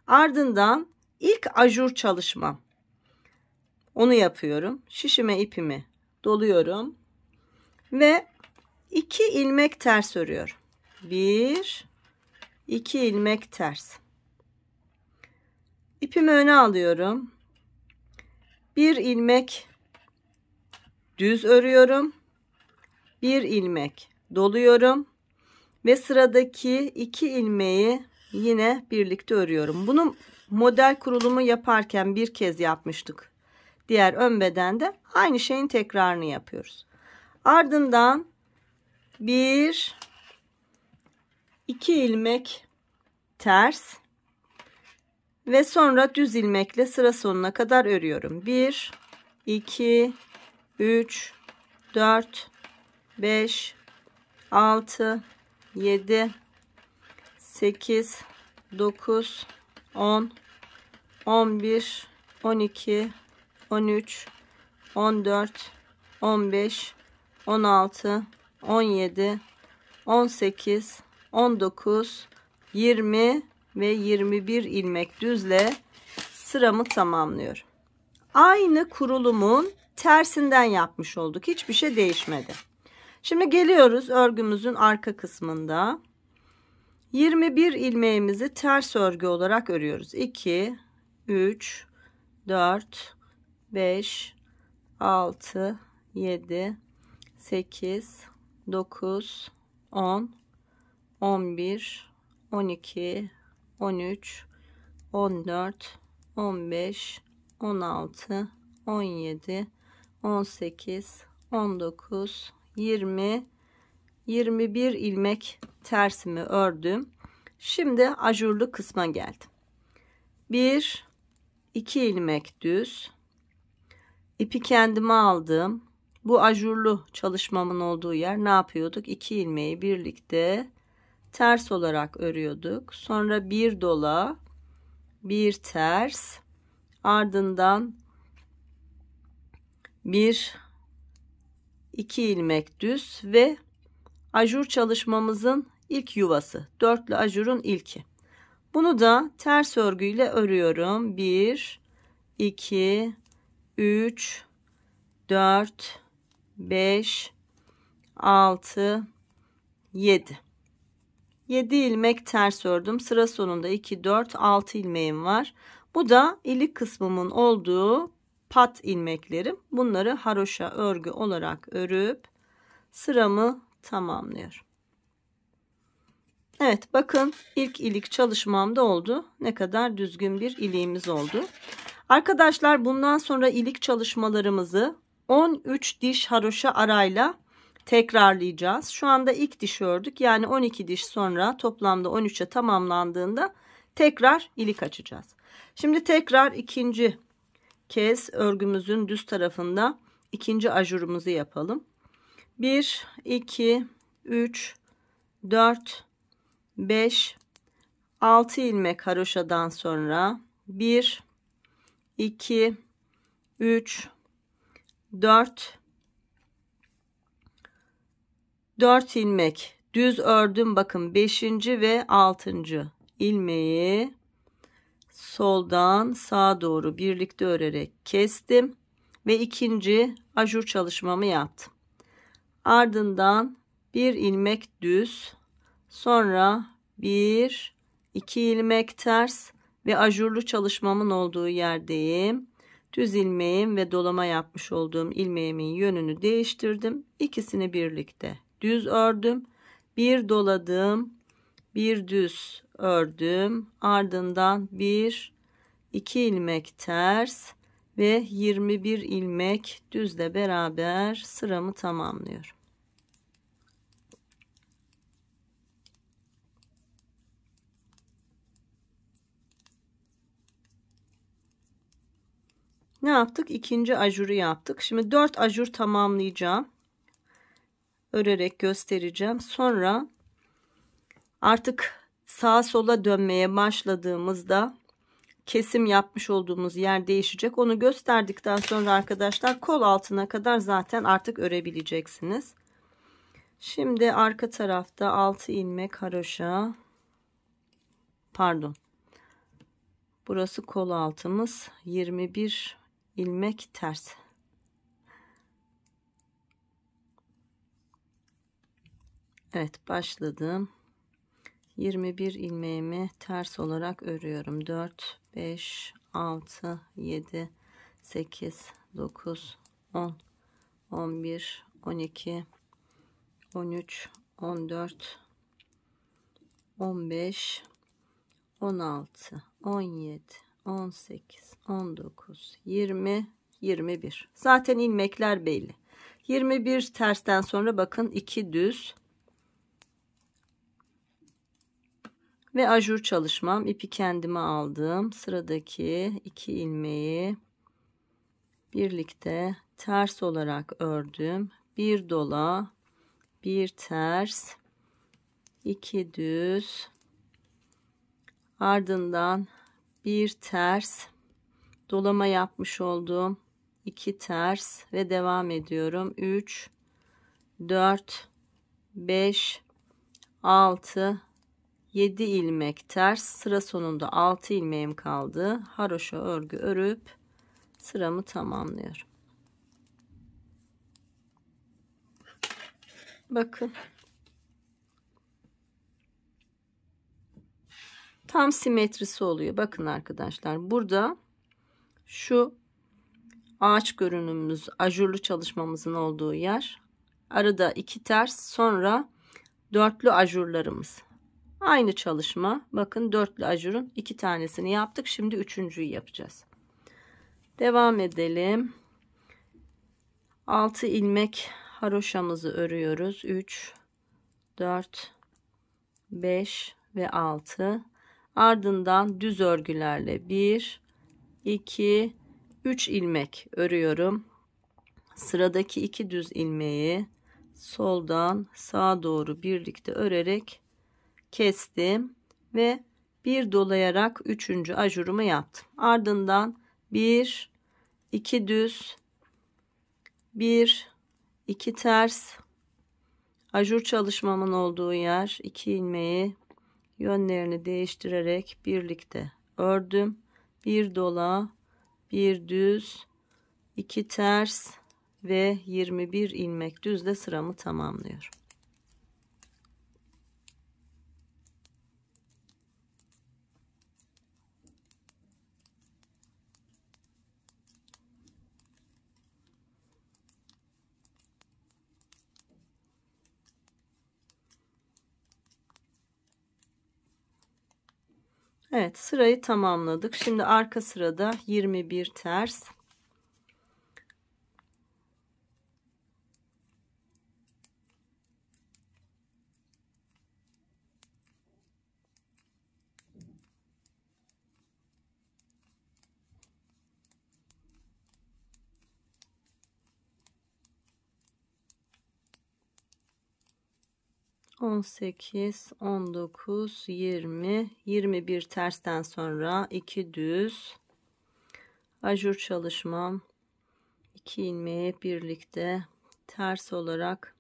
Ardından ilk ajur çalışmam, onu yapıyorum. Şişime ipimi doluyorum ve 2 ilmek ters örüyorum. 1, 2 ilmek ters. İpimi öne alıyorum. 1 ilmek düz örüyorum. 1 ilmek doluyorum ve sıradaki 2 ilmeği yine birlikte örüyorum. Bunu model kurulumu yaparken bir kez yapmıştık. Diğer ön bedende aynı şeyin tekrarını yapıyoruz. Ardından 1, 2 ilmek ters ve sonra düz ilmekle sıra sonuna kadar örüyorum. 1, 2, 3, 4, 5, 6, 7, 8, 9, 10, 11, 12, 13, 14, 15, 16, 17, 18, 19, 20 ve 21 ilmek düzle sıramı tamamlıyorum. Aynı kurulumun tersinden yapmış olduk. Hiçbir şey değişmedi. Şimdi geliyoruz örgümüzün arka kısmında. 21 ilmeğimizi ters örgü olarak örüyoruz. 2, 3, 4, 5, 6, 7, 8, 9, 10, 11, 12, 13, 14, 15, 16, 17, 18, 19, 20, 21 ilmek tersimi ördüm. Şimdi ajurlu kısma geldim. 1 2 ilmek düz. İpi kendime aldım. Bu ajurlu çalışmamın olduğu yer ne yapıyorduk? 2 ilmeği birlikte ters olarak örüyorduk. Sonra bir dola, bir ters, ardından 1 2 ilmek düz ve ajur çalışmamızın ilk yuvası. Dörtlü ajurun ilki. Bunu da ters örgüyle örüyorum. 1 2 3 4 5 6 7 ilmek ters ördüm. Sıra sonunda 2 4 6 ilmeğim var. Bu da ilik kısmımın olduğu pat ilmeklerim. Bunları haroşa örgü olarak örüp sıramı tamamlıyorum. Evet, bakın ilk ilik çalışmamda oldu. Ne kadar düzgün bir iliğimiz oldu. Arkadaşlar, bundan sonra ilik çalışmalarımızı 13 diş haroşa arayla tekrarlayacağız. Şu anda ilk diş ördük. Yani 12 diş sonra toplamda 13'e tamamlandığında tekrar ilik açacağız. Şimdi tekrar ikinci kez örgümüzün düz tarafında ikinci ajurumuzu yapalım. 1 2 3 4 5 6 ilmek haroşadan sonra 1 2 3 4 ilmek düz ördüm. Bakın 5. ve 6. ilmeği soldan sağa doğru birlikte örerek kestim ve ikinci ajur çalışmamı yaptım. Ardından bir ilmek düz, sonra 1 2 ilmek ters ve ajurlu çalışmamın olduğu yerdeyim. Düz ilmeğim ve dolama yapmış olduğum ilmeğimin yönünü değiştirdim. İkisini birlikte düz ördüm. Bir doladım, bir düz ördüm. Ardından 1 2 ilmek ters ve 21 ilmek düzle beraber sıramı tamamlıyorum. Ne yaptık? İkinci ajuru yaptık. Şimdi 4 ajur tamamlayacağım. Örerek göstereceğim. Sonra artık sağa sola dönmeye başladığımızda kesim yapmış olduğumuz yer değişecek. Onu gösterdikten sonra arkadaşlar kol altına kadar zaten artık örebileceksiniz. Şimdi arka tarafta 6 ilmek haroşa, pardon, burası kol altımız, 21 ilmek ters. Evet, başladım. 21 ilmeğimi ters olarak örüyorum. 4 5 6 7 8 9 10 11 12 13 14 15 16 17 18 19 20 21. Zaten ilmekler belli. 21 tersten sonra bakın 2 düz ve ajur çalışmam. İpi kendime aldım. Sıradaki 2 ilmeği birlikte ters olarak ördüm. Bir dola, bir ters, 2 düz, ardından bir ters, dolama yapmış olduğum 2 ters ve devam ediyorum. 3 4 5 6 7 ilmek ters, sıra sonunda 6 ilmeğim kaldı. Haroşa örgü örüp sıramı tamamlıyorum. Bakın, tam simetrisi oluyor. Bakın arkadaşlar, burada şu ağaç görünümümüz, ajurlu çalışmamızın olduğu yer, arada 2 ters, sonra dörtlü ajurlarımız. Aynı çalışma. Bakın, dörtlü ajurun 2 tanesini yaptık. Şimdi üçüncüyü yapacağız. Devam edelim. 6 ilmek haroşamızı örüyoruz. 3 4 5 ve 6. Ardından düz örgülerle 1, 2, 3 ilmek örüyorum. Sıradaki 2 düz ilmeği soldan sağa doğru birlikte örerek kestim ve bir dolayarak 3. ajurumu yaptım. Ardından 1, 2 düz, 1, 2 ters, ajur çalışmamın olduğu yer 2 ilmeği yönlerini değiştirerek birlikte ördüm. Bir dola, bir düz, 2 ters ve 21 ilmek düzle sıramı tamamlıyorum. Evet, sırayı tamamladık. Şimdi arka sırada 21 ters. On sekiz, 19, 20, 21 tersten sonra 2 düz, ajur çalışmam, 2 ilmeği birlikte ters olarak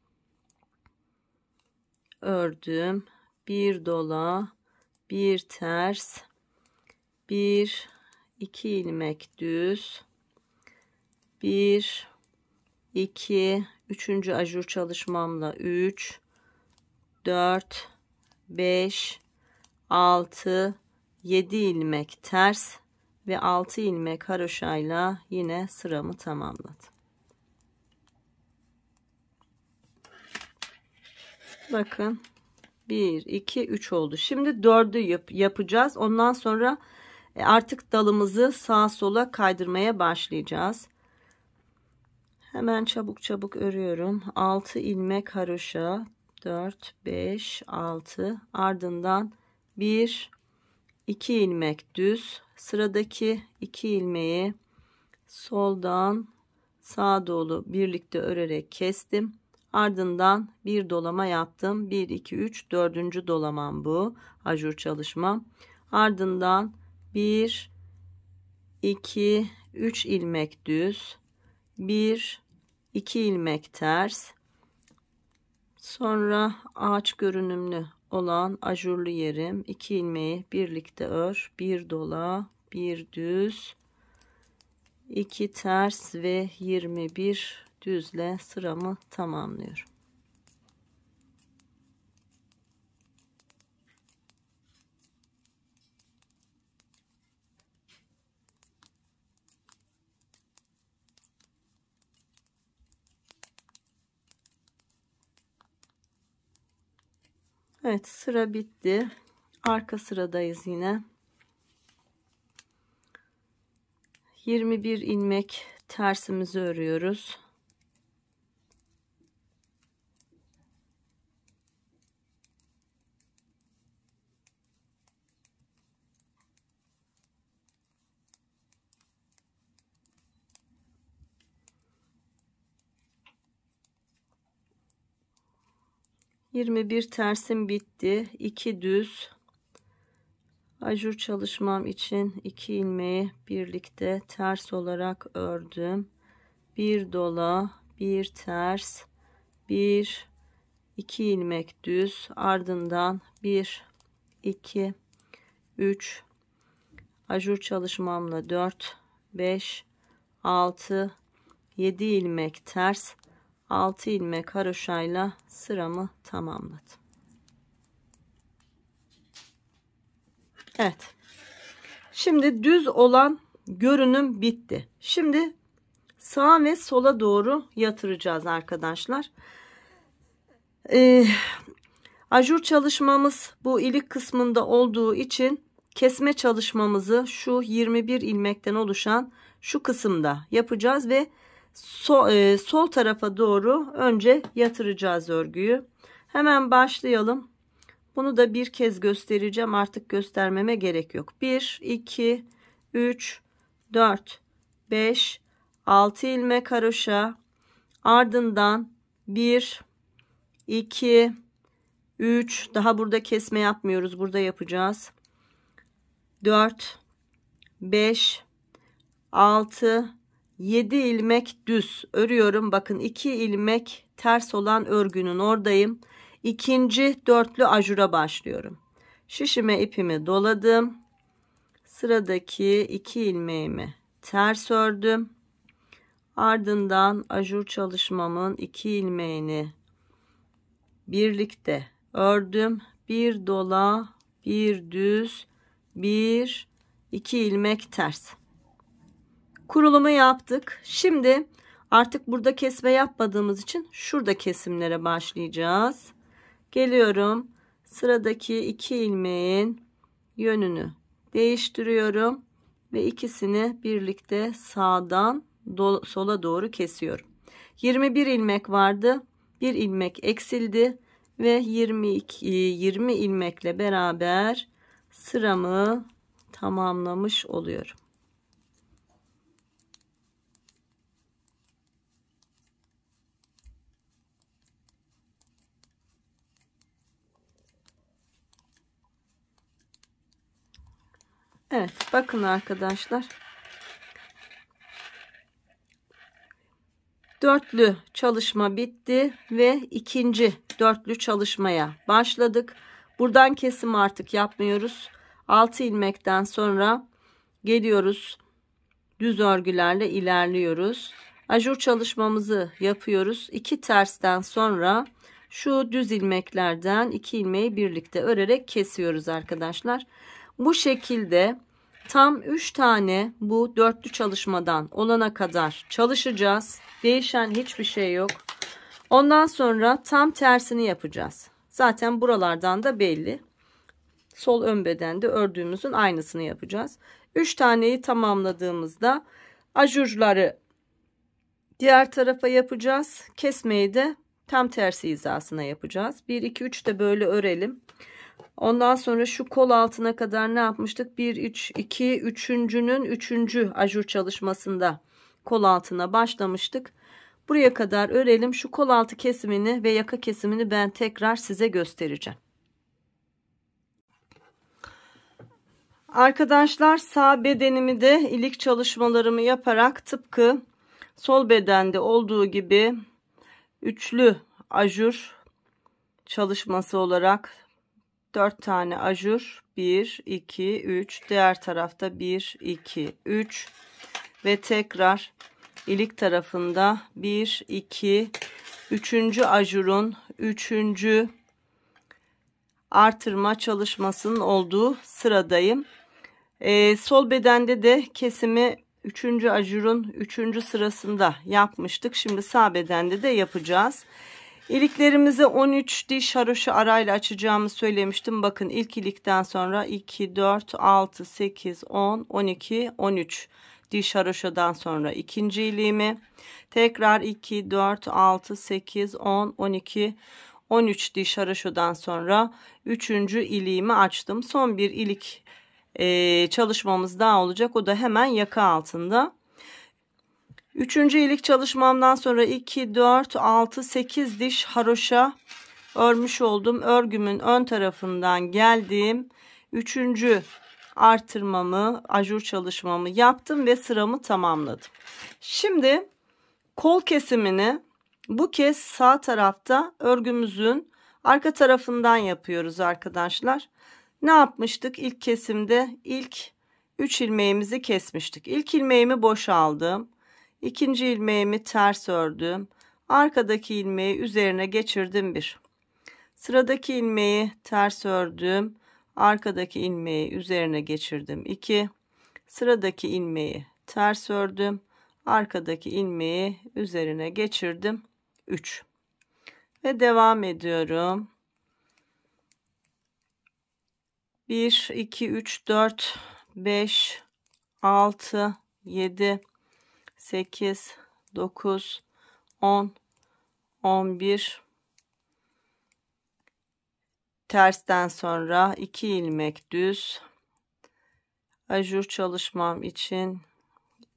ördüm. Bir dola, bir ters, 1, 2 ilmek düz, 1, 2, 3. ajur çalışmamla 3, 4, 5, 6, 7 ilmek ters ve 6 ilmek haroşayla yine sıramı tamamladım. Bakın 1, 2, 3 oldu. Şimdi 4'ü yapacağız. Ondan sonra artık dalımızı sağa sola kaydırmaya başlayacağız. Hemen çabuk örüyorum. 6 ilmek haroşa, 4, 5, 6, ardından 1, 2 ilmek düz, sıradaki 2 ilmeği soldan sağa doğru birlikte örerek kestim. Ardından bir dolama yaptım. 1, 2, 3, 4. dolamam bu. Ajur çalışmam. Ardından 1, 2, 3 ilmek düz, 1, 2 ilmek ters. Sonra ağaç görünümlü olan ajurlu yerim, 2 ilmeği birlikte ör, bir dola, bir düz, 2 ters ve 21 düzle sıramı tamamlıyorum. Evet, sıra bitti. Arka sıradayız yine. 21 ilmek tersimizi örüyoruz. Bir tersim bitti. 2 düz. Ajur çalışmam için 2 ilmeği birlikte ters olarak ördüm. Bir dola, bir ters, 1, 2 ilmek düz, ardından 1, 2, 3, ajur çalışmamla 4, 5, 6, 7 ilmek ters, 6 ilmek haroşayla sıramı tamamladım. Evet. Şimdi düz olan görünüm bitti. Şimdi sağa ve sola doğru yatıracağız arkadaşlar. Ajur çalışmamız bu ilik kısmında olduğu için kesme çalışmamızı şu 21 ilmekten oluşan şu kısımda yapacağız ve sol tarafa doğru önce yatıracağız örgüyü. Hemen başlayalım. Bunu da bir kez göstereceğim. Artık göstermeme gerek yok. 1, 2, 3, 4, 5, 6 ilmek haroşa. Ardından 1, 2, 3. Daha burada kesme yapmıyoruz. Burada yapacağız. 4, 5, 6, 7 ilmek düz örüyorum. Bakın 2 ilmek ters olan örgünün oradayım. İkinci dörtlü ajura başlıyorum. Şişime ipimi doladım. Sıradaki 2 ilmeğimi ters ördüm. Ardından ajur çalışmamın 2 ilmeğini birlikte ördüm. Bir dola, bir düz, bir, 2 ilmek ters. Kurulumu yaptık. Şimdi artık burada kesme yapmadığımız için şurada kesimlere başlayacağız. Geliyorum. Sıradaki 2 ilmeğin yönünü değiştiriyorum ve ikisini birlikte sağdan sola doğru kesiyorum. 21 ilmek vardı. 1 ilmek eksildi ve 20 ilmekle beraber sıramı tamamlamış oluyorum. Evet, bakın arkadaşlar. Dörtlü çalışma bitti ve ikinci dörtlü çalışmaya başladık. Buradan kesim artık yapmıyoruz. 6 ilmekten sonra geliyoruz. Düz örgülerle ilerliyoruz. Ajur çalışmamızı yapıyoruz. 2 tersten sonra şu düz ilmeklerden 2 ilmeği birlikte örerek kesiyoruz arkadaşlar. Bu şekilde tam 3 tane bu dörtlü çalışmadan olana kadar çalışacağız. Değişen hiçbir şey yok. Ondan sonra tam tersini yapacağız. Zaten buralardan da belli. Sol ön bedende ördüğümüzün aynısını yapacağız. 3 taneyi tamamladığımızda ajurları diğer tarafa yapacağız. Kesmeyi de tam tersi hizasına yapacağız. 1, 2, 3 de böyle örelim. Ondan sonra şu kol altına kadar ne yapmıştık? 1, 3, 2, üçüncünün 3. ajur çalışmasında kol altına başlamıştık. Buraya kadar örelim. Şu kol altı kesimini ve yaka kesimini ben tekrar size göstereceğim. Arkadaşlar sağ bedenimi de ilik çalışmalarımı yaparak tıpkı sol bedende olduğu gibi üçlü ajur çalışması olarak 4 tane ajur, 1, 2, 3, diğer tarafta 1, 2, 3 ve tekrar ilik tarafında 1, 2, 3. ajurun 3. artırma çalışmasının olduğu sıradayım. Sol bedende de kesimi 3. ajurun 3. sırasında yapmıştık. Şimdi sağ bedende de yapacağız. İliklerimizi 13 diş haroşa arayla açacağımı söylemiştim. Bakın ilk ilikten sonra 2, 4, 6, 8, 10, 12, 13 diş haroşadan sonra ikinci iliğimi. Tekrar 2, 4, 6, 8, 10, 12, 13 diş haroşadan sonra 3. iliğimi açtım. Son bir ilik çalışmamız daha olacak. O da hemen yaka altında. 3. ilik çalışmamdan sonra 2, 4, 6, 8 diş haroşa örmüş oldum. Örgümün ön tarafından geldim. 3. artırmamı, ajur çalışmamı yaptım ve sıramı tamamladım. Şimdi kol kesimini bu kez sağ tarafta örgümüzün arka tarafından yapıyoruz arkadaşlar. Ne yapmıştık? İlk kesimde ilk 3 ilmeğimizi kesmiştik. İlk ilmeğimi boşaldım. İkinci ilmeğimi ters ördüm. Arkadaki ilmeği üzerine geçirdim 1. Sıradaki ilmeği ters ördüm. Arkadaki ilmeği üzerine geçirdim 2. Sıradaki ilmeği ters ördüm. Arkadaki ilmeği üzerine geçirdim 3. Ve devam ediyorum. 1, 2, 3, 4, 5, 6, 7, 8, 9, 10, 11. tersten sonra 2 ilmek düz. Ajur çalışmam için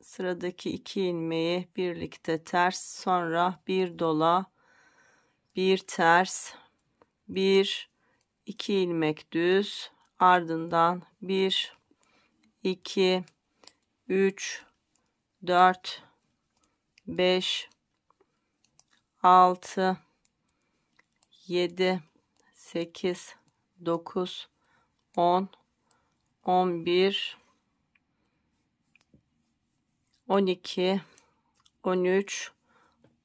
sıradaki 2 ilmeği birlikte ters, sonra bir dola, bir ters, 1 2 ilmek düz, ardından 1 2 3 4 5 6 7 8 9 10 11 12 13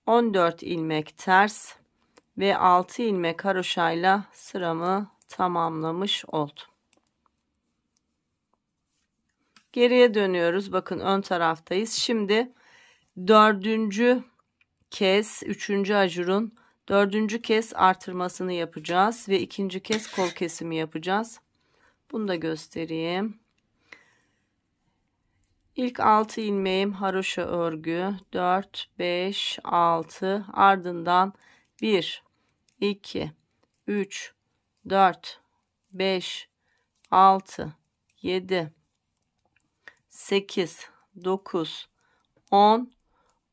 14 ilmek ters ve 6 ilmek haroşayla sıramı tamamlamış oldum. Geriye dönüyoruz. Bakın ön taraftayız. Şimdi dördüncü kez, üçüncü ajurun dördüncü kez artırmasını yapacağız ve ikinci kez kol kesimi yapacağız. Bunu da göstereyim. İlk 6 ilmeğim haroşa örgü, 4 5 6, ardından 1 2 3 4 5 6 7 8 9 10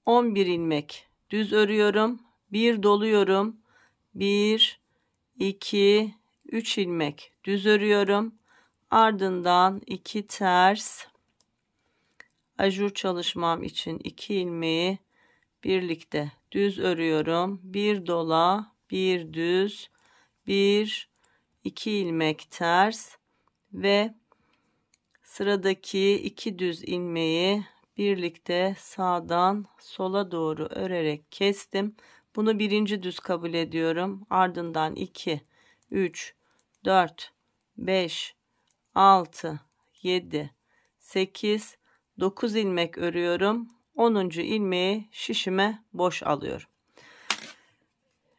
11 ilmek düz örüyorum, bir doluyorum, 1 2 3 ilmek düz örüyorum, ardından 2 ters, ajur çalışmam için 2 ilmeği birlikte düz örüyorum, bir dola, bir düz, 1 2 ilmek ters ve sıradaki 2 düz ilmeği birlikte sağdan sola doğru örerek kestim. Bunu birinci düz kabul ediyorum. Ardından 2 3 4 5 6 7 8 9 ilmek örüyorum. 10. ilmeği şişime boş alıyorum.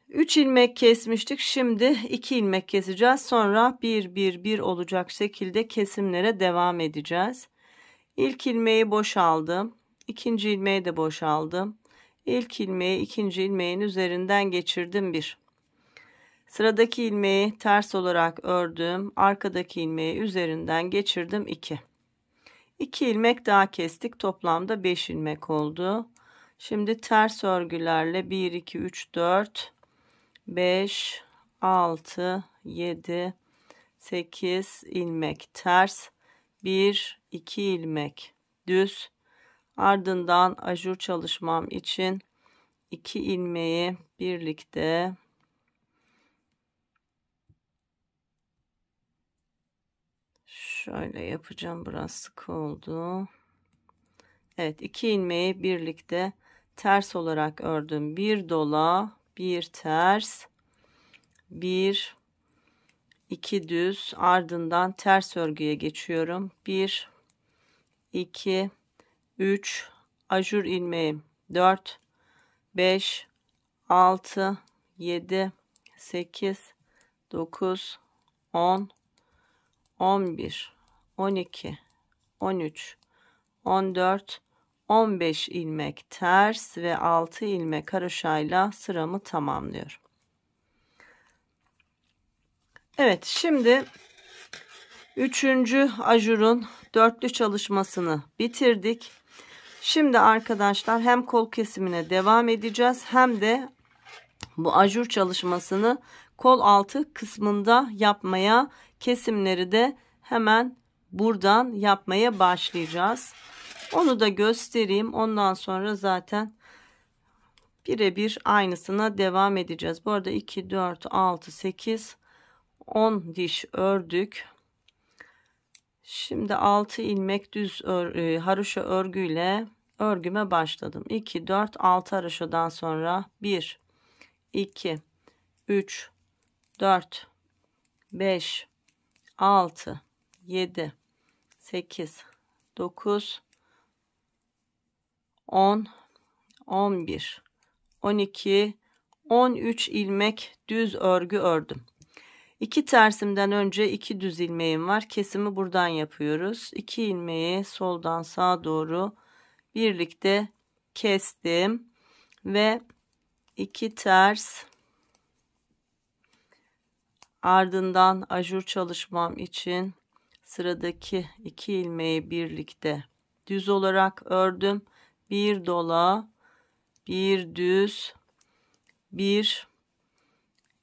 3 ilmek kesmiştik. Şimdi 2 ilmek keseceğiz. Sonra 1 1 1 olacak şekilde kesimlere devam edeceğiz. İlk ilmeği boşaldım. İkinci ilmeği de boşaldım. İlk ilmeği ikinci ilmeğin üzerinden geçirdim 1. Sıradaki ilmeği ters olarak ördüm. Arkadaki ilmeği üzerinden geçirdim 2. 2 ilmek daha kestik. Toplamda 5 ilmek oldu. Şimdi ters örgülerle 1 2 3 4 5 6 7 8 ilmek ters, 1 2 ilmek düz, ardından ajur çalışmam için 2 ilmeği birlikte şöyle yapacağım, biraz sık oldu. Evet, 2 ilmeği birlikte ters olarak ördüm, bir dola, bir ters, 1 2 düz, ardından ters örgüye geçiyorum. 1 2 3 ajur ilmeğim, 4 5 6 7 8 9 10 11 12 13 14 15 ilmek ters ve 6 ilmek haroşayla sıramı tamamlıyorum. Evet, şimdi 3. ajurun dörtlü çalışmasını bitirdik. Şimdi arkadaşlar hem kol kesimine devam edeceğiz hem de bu ajur çalışmasını kol altı kısmında yapmaya, kesimleri de hemen buradan yapmaya başlayacağız. Onu da göstereyim. Ondan sonra zaten birebir aynısına devam edeceğiz. Bu arada 2 4 6 8 10 diş ördük. Şimdi 6 ilmek düz haroşa örgüyle örgüme başladım. 2 4 6 haroşadan sonra 1 2 3 4 5 6 7 8 9 10 11 12 13 ilmek düz örgü ördüm. 2 tersimden önce 2 düz ilmeğim var. Kesimi buradan yapıyoruz. 2 ilmeği soldan sağa doğru birlikte kestim ve 2 ters, Ardından ajur çalışmam için sıradaki 2 ilmeği birlikte düz olarak ördüm. Bir dola, bir düz, bir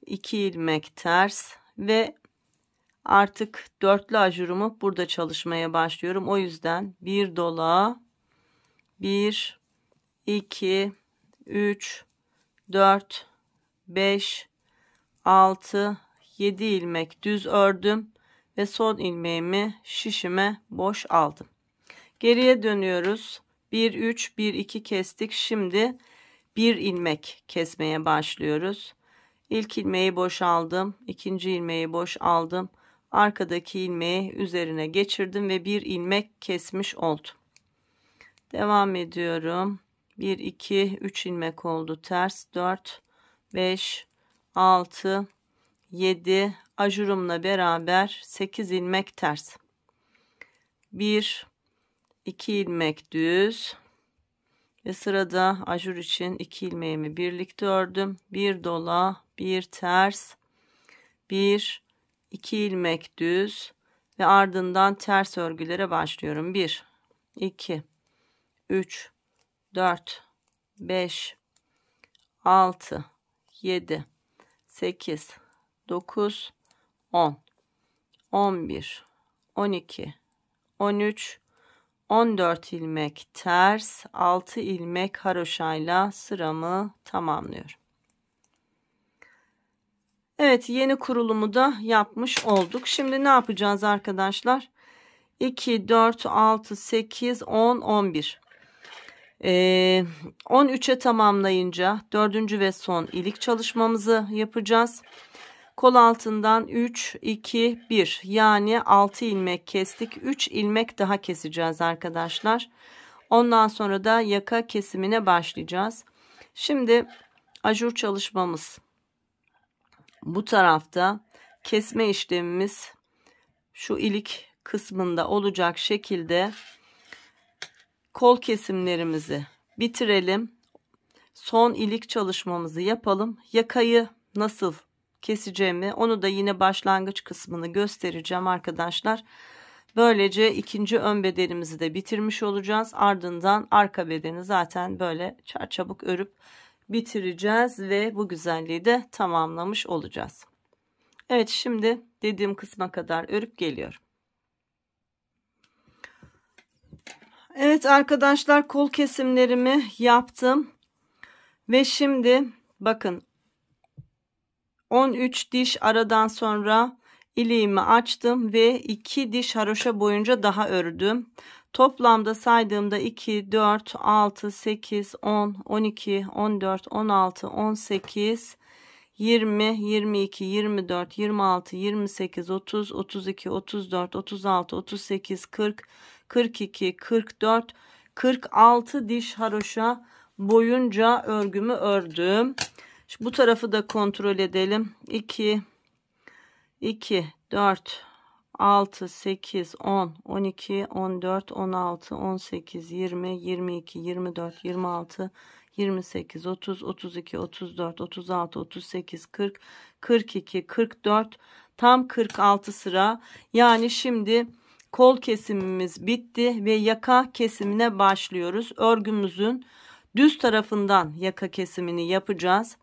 2 ilmek ters ve artık dörtlü ajurumu burada çalışmaya başlıyorum. O yüzden bir dola, 1, 2, 3, 4, 5, 6, 7 ilmek düz ördüm ve son ilmeğimi şişime boş aldım. Geriye dönüyoruz. 1, 3, 1, 2 kestik. Şimdi bir ilmek kesmeye başlıyoruz. İlk ilmeği boş aldım. İkinci ilmeği boş aldım. Arkadaki ilmeği üzerine geçirdim ve bir ilmek kesmiş oldum. Devam ediyorum. 1, 2, 3 ilmek oldu. Ters 4, 5, 6, 7 ajurumla beraber 8 ilmek ters. 1, 2 ilmek düz ve sırada ajur için 2 ilmeğimi birlikte ördüm. Bir dola, bir ters, 1, 2 ilmek düz ve ardından ters örgülere başlıyorum. 1, 2, 3, 4, 5, 6, 7, 8, 9, 10, 11, 12, 13, 14 ilmek ters, 6 ilmek haroşayla sıramı tamamlıyorum. Evet, yeni kurulumu da yapmış olduk. Şimdi ne yapacağız arkadaşlar? 2, 4, 6, 8, 10, 11. 13'e tamamlayınca 4. ve son ilik çalışmamızı yapacağız. Kol altından 3, 2, 1 yani 6 ilmek kestik. 3 ilmek daha keseceğiz arkadaşlar. Ondan sonra da yaka kesimine başlayacağız. Şimdi ajur çalışmamız bu tarafta, kesme işlemimiz şu ilik kısmında olacak şekilde kol kesimlerimizi bitirelim. Son ilik çalışmamızı yapalım. Yakayı nasıl keseceğimi onu da yine başlangıç kısmını göstereceğim arkadaşlar. Böylece ikinci ön bedenimizi de bitirmiş olacağız. Ardından arka bedeni zaten böyle çarçabuk örüp bitireceğiz ve bu güzelliği de tamamlamış olacağız. Evet, şimdi dediğim kısma kadar örüp geliyorum. Evet arkadaşlar, kol kesimlerimi yaptım ve şimdi bakın 13 diş aradan sonra iliğimi açtım ve 2 diş haroşa boyunca daha ördüm. Toplamda saydığımda 2, 4, 6, 8, 10, 12, 14, 16, 18, 20, 22, 24, 26, 28, 30, 32, 34, 36, 38, 40, 42, 44, 46 diş haroşa boyunca örgümü ördüm. Şimdi bu tarafı da kontrol edelim. 2, 4, 6, 8, 10, 12, 14, 16, 18, 20, 22, 24, 26, 28, 30, 32, 34, 36, 38, 40, 42, 44, tam 46 sıra. Yani şimdi kol kesimimiz bitti ve yaka kesimine başlıyoruz. Örgümüzün düz tarafından yaka kesimini yapacağız.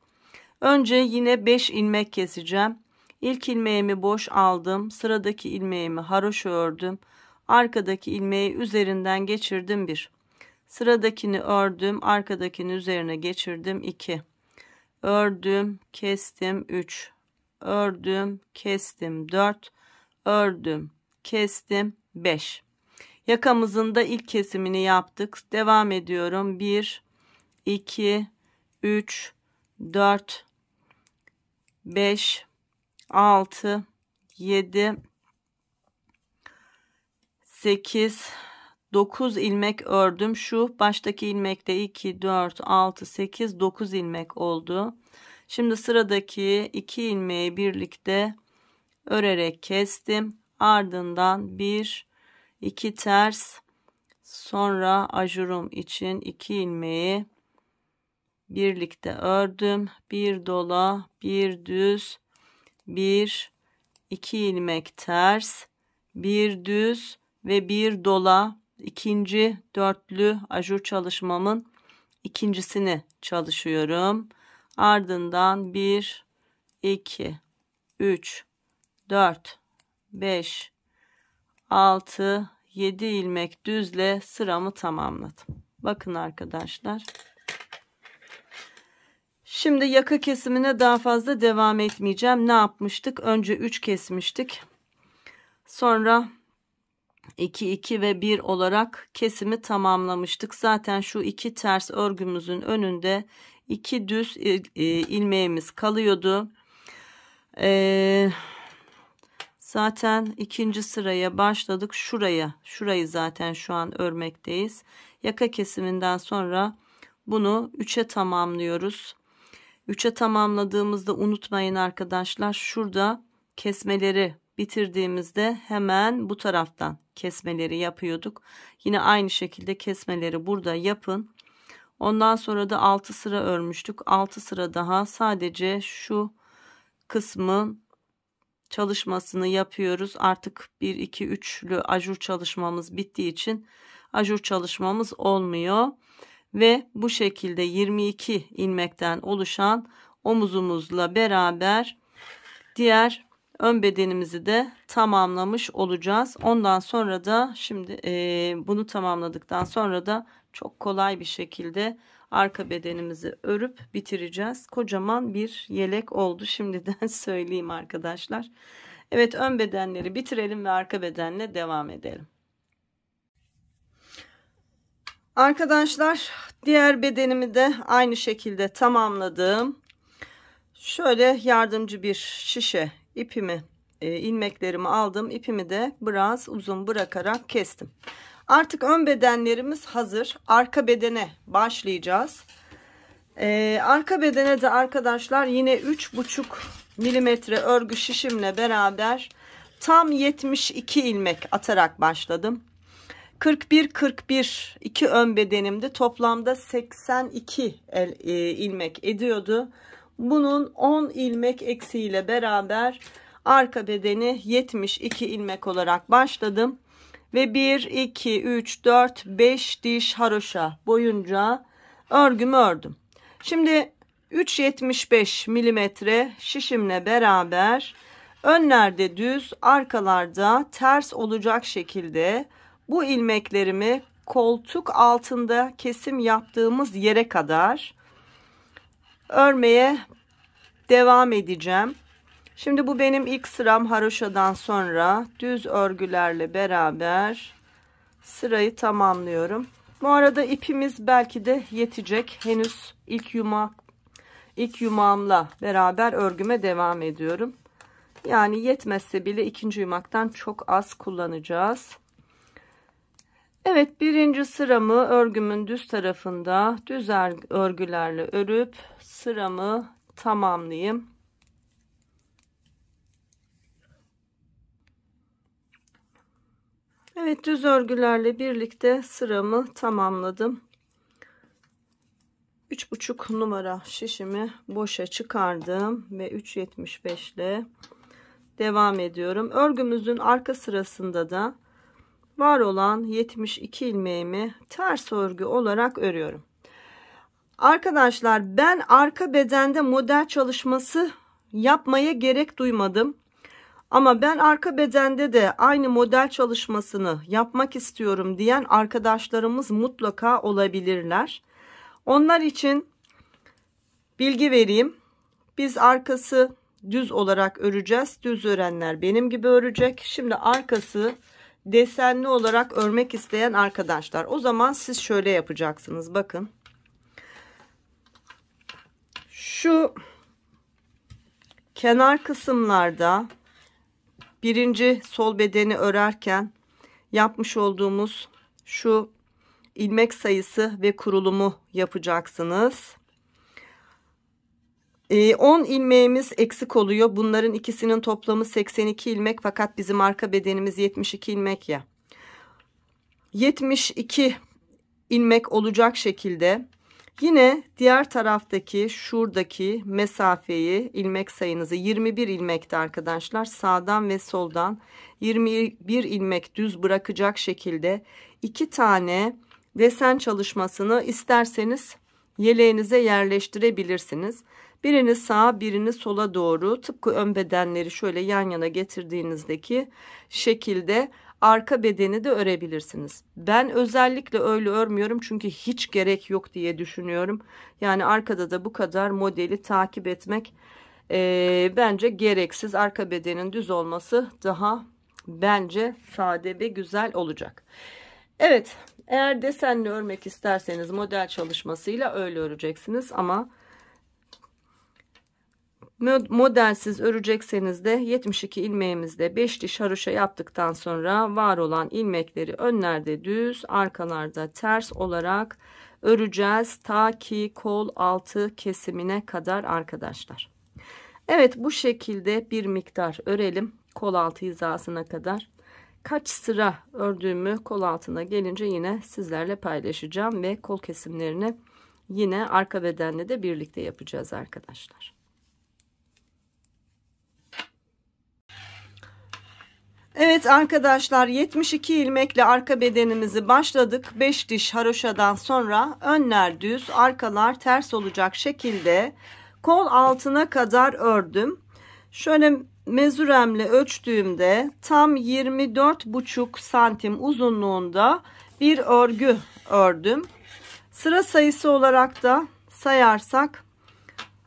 Önce yine 5 ilmek keseceğim. İlk ilmeğimi boş aldım. Sıradaki ilmeğimi haroşa ördüm. Arkadaki ilmeği üzerinden geçirdim 1. Sıradakini ördüm. Arkadakini üzerine geçirdim 2. Ördüm, kestim 3. Ördüm, kestim 4. Ördüm, kestim 5. Yakamızın da ilk kesimini yaptık. Devam ediyorum. 1, 2, 3, 4, 5, 6, 7, 8, 9 ilmek ördüm. Şu baştaki ilmekte 2, 4, 6, 8, 9 ilmek oldu. Şimdi sıradaki 2 ilmeği birlikte örerek kestim. Ardından 1, 2 ters, sonra ajurum için 2 ilmeği birlikte ördüm. Bir dola, bir düz, 1, 2 ilmek ters, bir düz ve bir dola. İkinci dörtlü ajur çalışmamın ikincisini çalışıyorum. Ardından 1, 2, 3, 4, 5, 6, 7 ilmek düzle sıramı tamamladım. Bakın arkadaşlar. Şimdi yaka kesimine daha fazla devam etmeyeceğim. Ne yapmıştık? Önce 3 kesmiştik. Sonra 2, 2 ve 1 olarak kesimi tamamlamıştık. Zaten şu 2 ters örgümüzün önünde 2 düz ilmeğimiz kalıyordu. Zaten ikinci sıraya başladık. Şurayı zaten şu an örmekteyiz. Yaka kesiminden sonra bunu 3'e tamamlıyoruz. 3'e tamamladığımızda unutmayın arkadaşlar, şurada kesmeleri bitirdiğimizde hemen bu taraftan kesmeleri yapıyorduk. Yine aynı şekilde kesmeleri burada yapın. Ondan sonra da 6 sıra örmüştük. 6 sıra daha sadece şu kısmın çalışmasını yapıyoruz. Artık 1, 2, 3'lü ajur çalışmamız bittiği için ajur çalışmamız olmuyor. Ve bu şekilde 22 ilmekten oluşan omuzumuzla beraber diğer ön bedenimizi de tamamlamış olacağız. Ondan sonra da şimdi bunu tamamladıktan sonra da çok kolay bir şekilde arka bedenimizi örüp bitireceğiz. Kocaman bir yelek oldu şimdiden söyleyeyim arkadaşlar. Evet, ön bedenleri bitirelim ve arka bedenle devam edelim. Arkadaşlar, diğer bedenimi de aynı şekilde tamamladım. Şöyle yardımcı bir şişe ipimi, ilmeklerimi aldım. İpimi de biraz uzun bırakarak kestim. Artık ön bedenlerimiz hazır. Arka bedene başlayacağız. Arka bedene de arkadaşlar yine 3,5 milimetre örgü şişimle beraber tam 72 ilmek atarak başladım. 41 2 ön bedenimde toplamda 82 ilmek ediyordu. Bunun 10 ilmek eksiğiyle beraber arka bedeni 72 ilmek olarak başladım ve 1 2 3 4 5 diş haroşa boyunca örgümü ördüm. Şimdi 3,75 milimetre şişimle beraber önlerde düz, arkalarda ters olacak şekilde bu ilmeklerimi koltuk altında kesim yaptığımız yere kadar örmeye devam edeceğim. Şimdi bu benim ilk sıram. Haroşadan sonra düz örgülerle beraber sırayı tamamlıyorum. Bu arada ipimiz belki de yetecek. Henüz ilk yumağımla beraber örgüme devam ediyorum. Yani yetmezse bile ikinci yumaktan çok az kullanacağız. Evet, birinci sıramı örgümün düz tarafında düz örgülerle örüp sıramı tamamlayayım. Evet, düz örgülerle birlikte sıramı tamamladım. 3,5 numara şişimi boşa çıkardım ve 3,75 ile devam ediyorum. Örgümüzün arka sırasında da var olan 72 ilmeğimi ters örgü olarak örüyorum. Arkadaşlar, ben arka bedende model çalışması yapmaya gerek duymadım. Ama ben arka bedende de aynı model çalışmasını yapmak istiyorum diyen arkadaşlarımız mutlaka olabilirler. Onlar için bilgi vereyim. Biz arkası düz olarak öreceğiz. Düz örenler benim gibi örecek. Şimdi arkası desenli olarak örmek isteyen arkadaşlar, o zaman siz şöyle yapacaksınız. Bakın, şu kenar kısımlarda birinci sol bedeni örerken yapmış olduğumuz şu ilmek sayısı ve kurulumu yapacaksınız. 10 ilmeğimiz eksik oluyor. Bunların ikisinin toplamı 82 ilmek, fakat bizim arka bedenimiz 72 ilmek ya. 72 ilmek olacak şekilde Yine diğer taraftaki şuradaki mesafeyi, ilmek sayınızı 21 ilmekti arkadaşlar. Sağdan ve soldan 21 ilmek düz bırakacak şekilde 2 tane desen çalışmasını isterseniz yeleğinize yerleştirebilirsiniz. Birini sağa, birini sola doğru, tıpkı ön bedenleri şöyle yan yana getirdiğinizdeki şekilde arka bedeni de örebilirsiniz. Ben özellikle öyle örmüyorum çünkü hiç gerek yok diye düşünüyorum. Yani arkada da bu kadar modeli takip etmek bence gereksiz. Arka bedenin düz olması daha bence sade ve güzel olacak. Evet, eğer desenli örmek isterseniz model çalışmasıyla öyle öreceksiniz ama modelsiz örecekseniz de 72 ilmeğimizde 5 diş haroşa yaptıktan sonra var olan ilmekleri önlerde düz, arkalarda ters olarak öreceğiz ta ki kol altı kesimine kadar arkadaşlar. Evet, bu şekilde bir miktar örelim kol altı hizasına kadar. Kaç sıra ördüğümü kol altına gelince yine sizlerle paylaşacağım ve kol kesimlerini yine arka bedenle de birlikte yapacağız arkadaşlar. Evet arkadaşlar, 72 ilmekle arka bedenimizi başladık. 5 diş haroşadan sonra önler düz, arkalar ters olacak şekilde kol altına kadar ördüm. Şöyle mezuremle ölçtüğümde tam 24,5 santim uzunluğunda bir örgü ördüm. Sıra sayısı olarak da sayarsak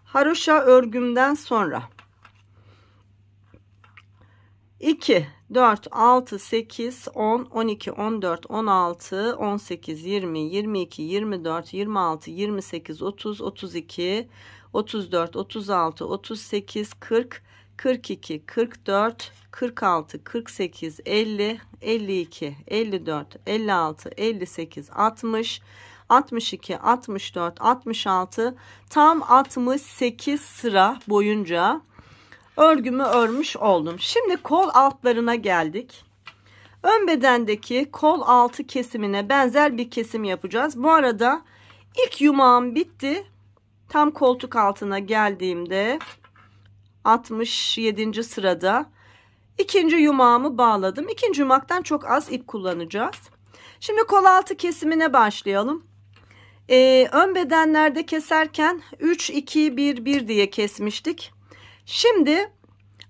haroşa örgümden sonra 2, 4, 6, 8, 10, 12, 14, 16, 18, 20, 22, 24, 26, 28, 30, 32, 34, 36, 38, 40, 42, 44, 46, 48, 50, 52, 54, 56, 58, 60, 62, 64, 66, tam 68 sıra boyunca örgümü örmüş oldum. Şimdi kol altlarına geldik. Ön bedendeki kol altı kesimine benzer bir kesim yapacağız. Bu arada ilk yumağım bitti. Tam koltuk altına geldiğimde 67. sırada ikinci yumağımı bağladım. İkinci yumaktan çok az ip kullanacağız. Şimdi kol altı kesimine başlayalım. Ön bedenlerde keserken 3, 2, 1, 1 diye kesmiştik. Şimdi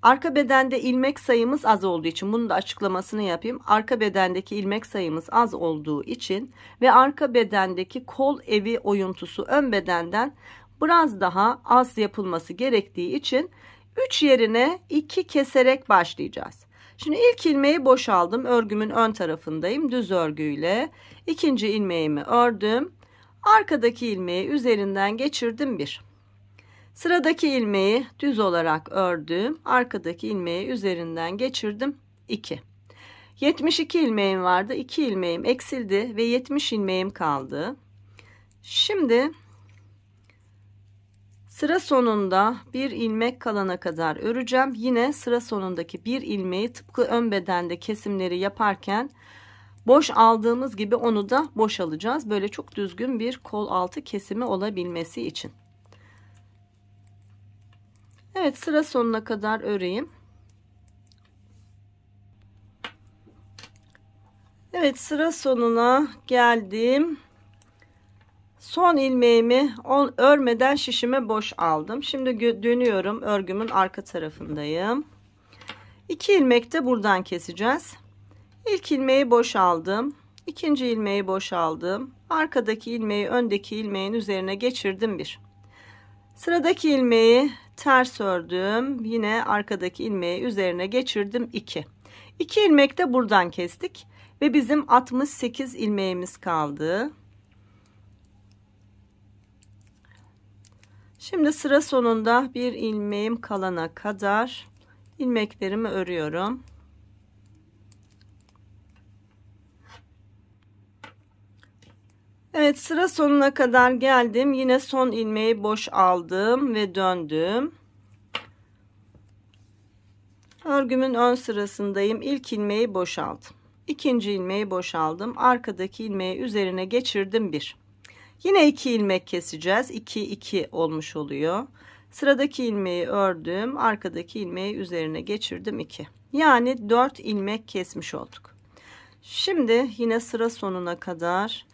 arka bedende ilmek sayımız az olduğu için bunun da açıklamasını yapayım. Arka bedendeki ilmek sayımız az olduğu için ve arka bedendeki kol evi oyuntusu ön bedenden biraz daha az yapılması gerektiği için 3 yerine 2 keserek başlayacağız. Şimdi ilk ilmeği boşaldım. Örgümün ön tarafındayım. Düz örgüyle ikinci ilmeğimi ördüm. Arkadaki ilmeği üzerinden geçirdim 1. Sıradaki ilmeği düz olarak ördüm. Arkadaki ilmeği üzerinden geçirdim 2. 72 ilmeğim vardı. 2 ilmeğim eksildi ve 70 ilmeğim kaldı. Şimdi sıra sonunda bir ilmek kalana kadar öreceğim. Yine sıra sonundaki bir ilmeği tıpkı ön bedende kesimleri yaparken boş aldığımız gibi onu da boş alacağız. Böyle çok düzgün bir kol altı kesimi olabilmesi için. Evet, sıra sonuna kadar öreyim. Evet, sıra sonuna geldim. Son ilmeğimi örmeden şişime boş aldım. Şimdi dönüyorum. Örgümün arka tarafındayım. 2 ilmek de buradan keseceğiz. İlk ilmeği boş aldım. İkinci ilmeği boş aldım. Arkadaki ilmeği öndeki ilmeğin üzerine geçirdim 1. Sıradaki ilmeği ters ördüm. Yine arkadaki ilmeği üzerine geçirdim 2. 2 ilmek de buradan kestik ve bizim 68 ilmeğimiz kaldı. Şimdi sıra sonunda bir ilmeğim kalana kadar ilmeklerimi örüyorum. Evet, sıra sonuna kadar geldim. Yine son ilmeği boş aldım ve döndüm. Örgümün ön sırasındayım. İlk ilmeği boşaldım. İkinci ilmeği boşaldım. Arkadaki ilmeği üzerine geçirdim 1. Yine 2 ilmek keseceğiz. 2 2 olmuş oluyor. Sıradaki ilmeği ördüm, arkadaki ilmeği üzerine geçirdim 2. Yani 4 ilmek kesmiş olduk. Şimdi yine sıra sonuna kadar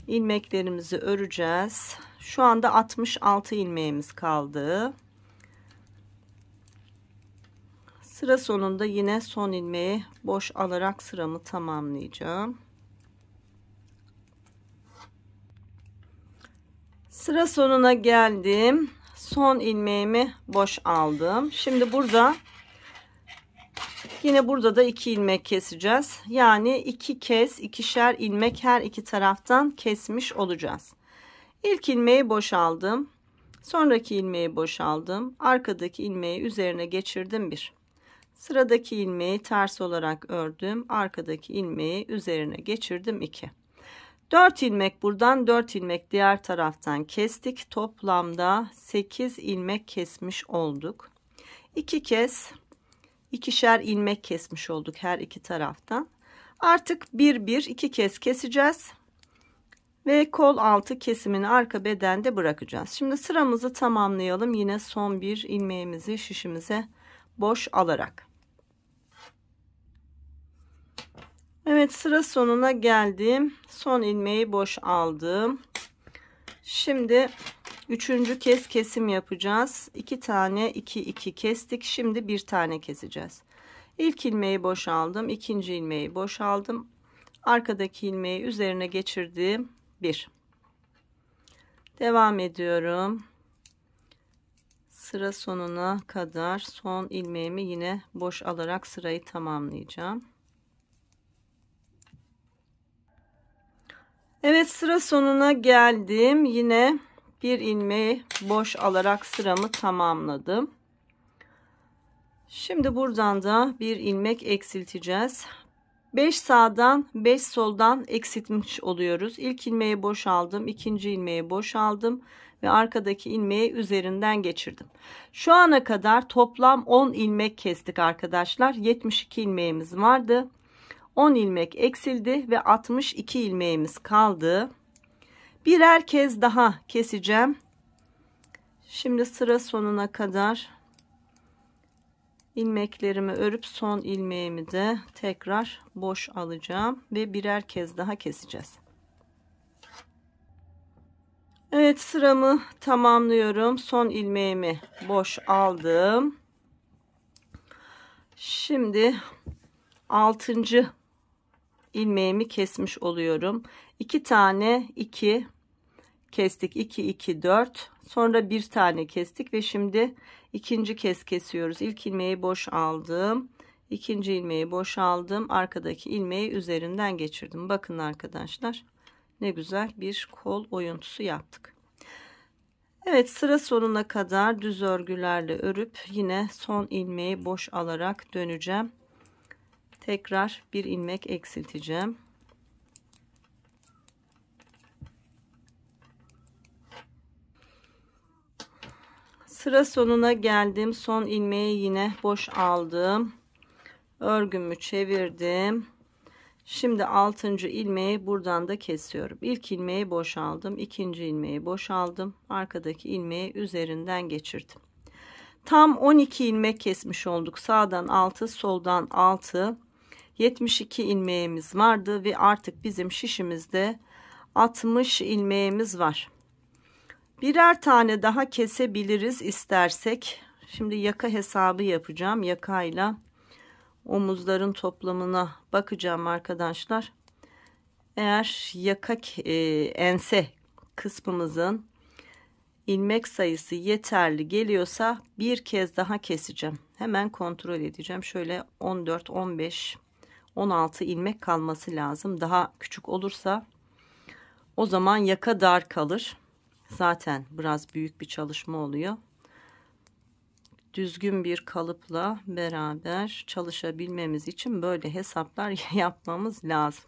ilmeklerimizi öreceğiz. Şu anda 66 ilmeğimiz kaldı. Sıra sonunda yine son ilmeği boş alarak sıramı tamamlayacağım. Sıra sonuna geldim. Son ilmeğimi boş aldım. Şimdi burada yine burada da 2 ilmek keseceğiz. Yani 2 kez ikişer ilmek her iki taraftan kesmiş olacağız. İlk ilmeği boşaldım. Sonraki ilmeği boşaldım. Arkadaki ilmeği üzerine geçirdim 1. Sıradaki ilmeği ters olarak ördüm. Arkadaki ilmeği üzerine geçirdim 2. 4 ilmek buradan, 4 ilmek diğer taraftan kestik. Toplamda 8 ilmek kesmiş olduk. 2 kez ikişer ilmek kesmiş olduk her iki taraftan. Artık 2 kez keseceğiz. Ve kol altı kesimini arka bedende bırakacağız. Şimdi sıramızı tamamlayalım. Yine son bir ilmeğimizi şişimize boş alarak. Evet, sıra sonuna geldim. Son ilmeği boş aldım. Şimdi 3. kez kesim yapacağız. 2 tane 2 2 kestik. Şimdi bir tane keseceğiz. İlk ilmeği boş aldım. İkinci ilmeği boş aldım. Arkadaki ilmeği üzerine geçirdim. 1. Devam ediyorum. Sıra sonuna kadar son ilmeğimi yine boş alarak sırayı tamamlayacağım. Evet, sıra sonuna geldim. Yine bir ilmeği boş alarak sıramı tamamladım. Şimdi buradan da bir ilmek eksilteceğiz. 5 sağdan 5 soldan eksiltmiş oluyoruz. İlk ilmeği boş aldım, ikinci ilmeği boş aldım ve arkadaki ilmeği üzerinden geçirdim. Şu ana kadar toplam 10 ilmek kestik arkadaşlar. 72 ilmeğimiz vardı. 10 ilmek eksildi ve 62 ilmeğimiz kaldı. Birer kez daha keseceğim. Şimdi sıra sonuna kadar ilmeklerimi örüp son ilmeğimi de tekrar boş alacağım ve birer kez daha keseceğiz. Evet, sıramı tamamlıyorum. Son ilmeğimi boş aldım. Şimdi 6. ilmeğimi kesmiş oluyorum. 2 tane 2 kestik. 2 2 4. Sonra bir tane kestik ve şimdi ikinci kez kesiyoruz. İlk ilmeği boş aldım. İkinci ilmeği boş aldım. Arkadaki ilmeği üzerinden geçirdim. Bakın arkadaşlar, ne güzel bir kol oyuntusu yaptık. Evet, sıra sonuna kadar düz örgülerle örüp yine son ilmeği boş alarak döneceğim. Tekrar bir ilmek eksilteceğim. Sıra sonuna geldim. Son ilmeği yine boş aldım. Örgümü çevirdim. Şimdi 6. ilmeği buradan da kesiyorum. İlk ilmeği boş aldım. İkinci ilmeği boş aldım. Arkadaki ilmeği üzerinden geçirdim. Tam 12 ilmek kesmiş olduk. Sağdan 6, soldan 6. 72 ilmeğimiz vardı ve artık bizim şişimizde 60 ilmeğimiz var. Birer tane daha kesebiliriz istersek. Şimdi yaka hesabı yapacağım. Yakayla omuzların toplamına bakacağım arkadaşlar. Eğer yaka ense kısmımızın ilmek sayısı yeterli geliyorsa bir kez daha keseceğim. Hemen kontrol edeceğim. Şöyle 14, 15, 16 ilmek kalması lazım. Daha küçük olursa o zaman yaka dar kalır. Zaten biraz büyük bir çalışma oluyor. Düzgün bir kalıpla beraber çalışabilmemiz için böyle hesaplar yapmamız lazım.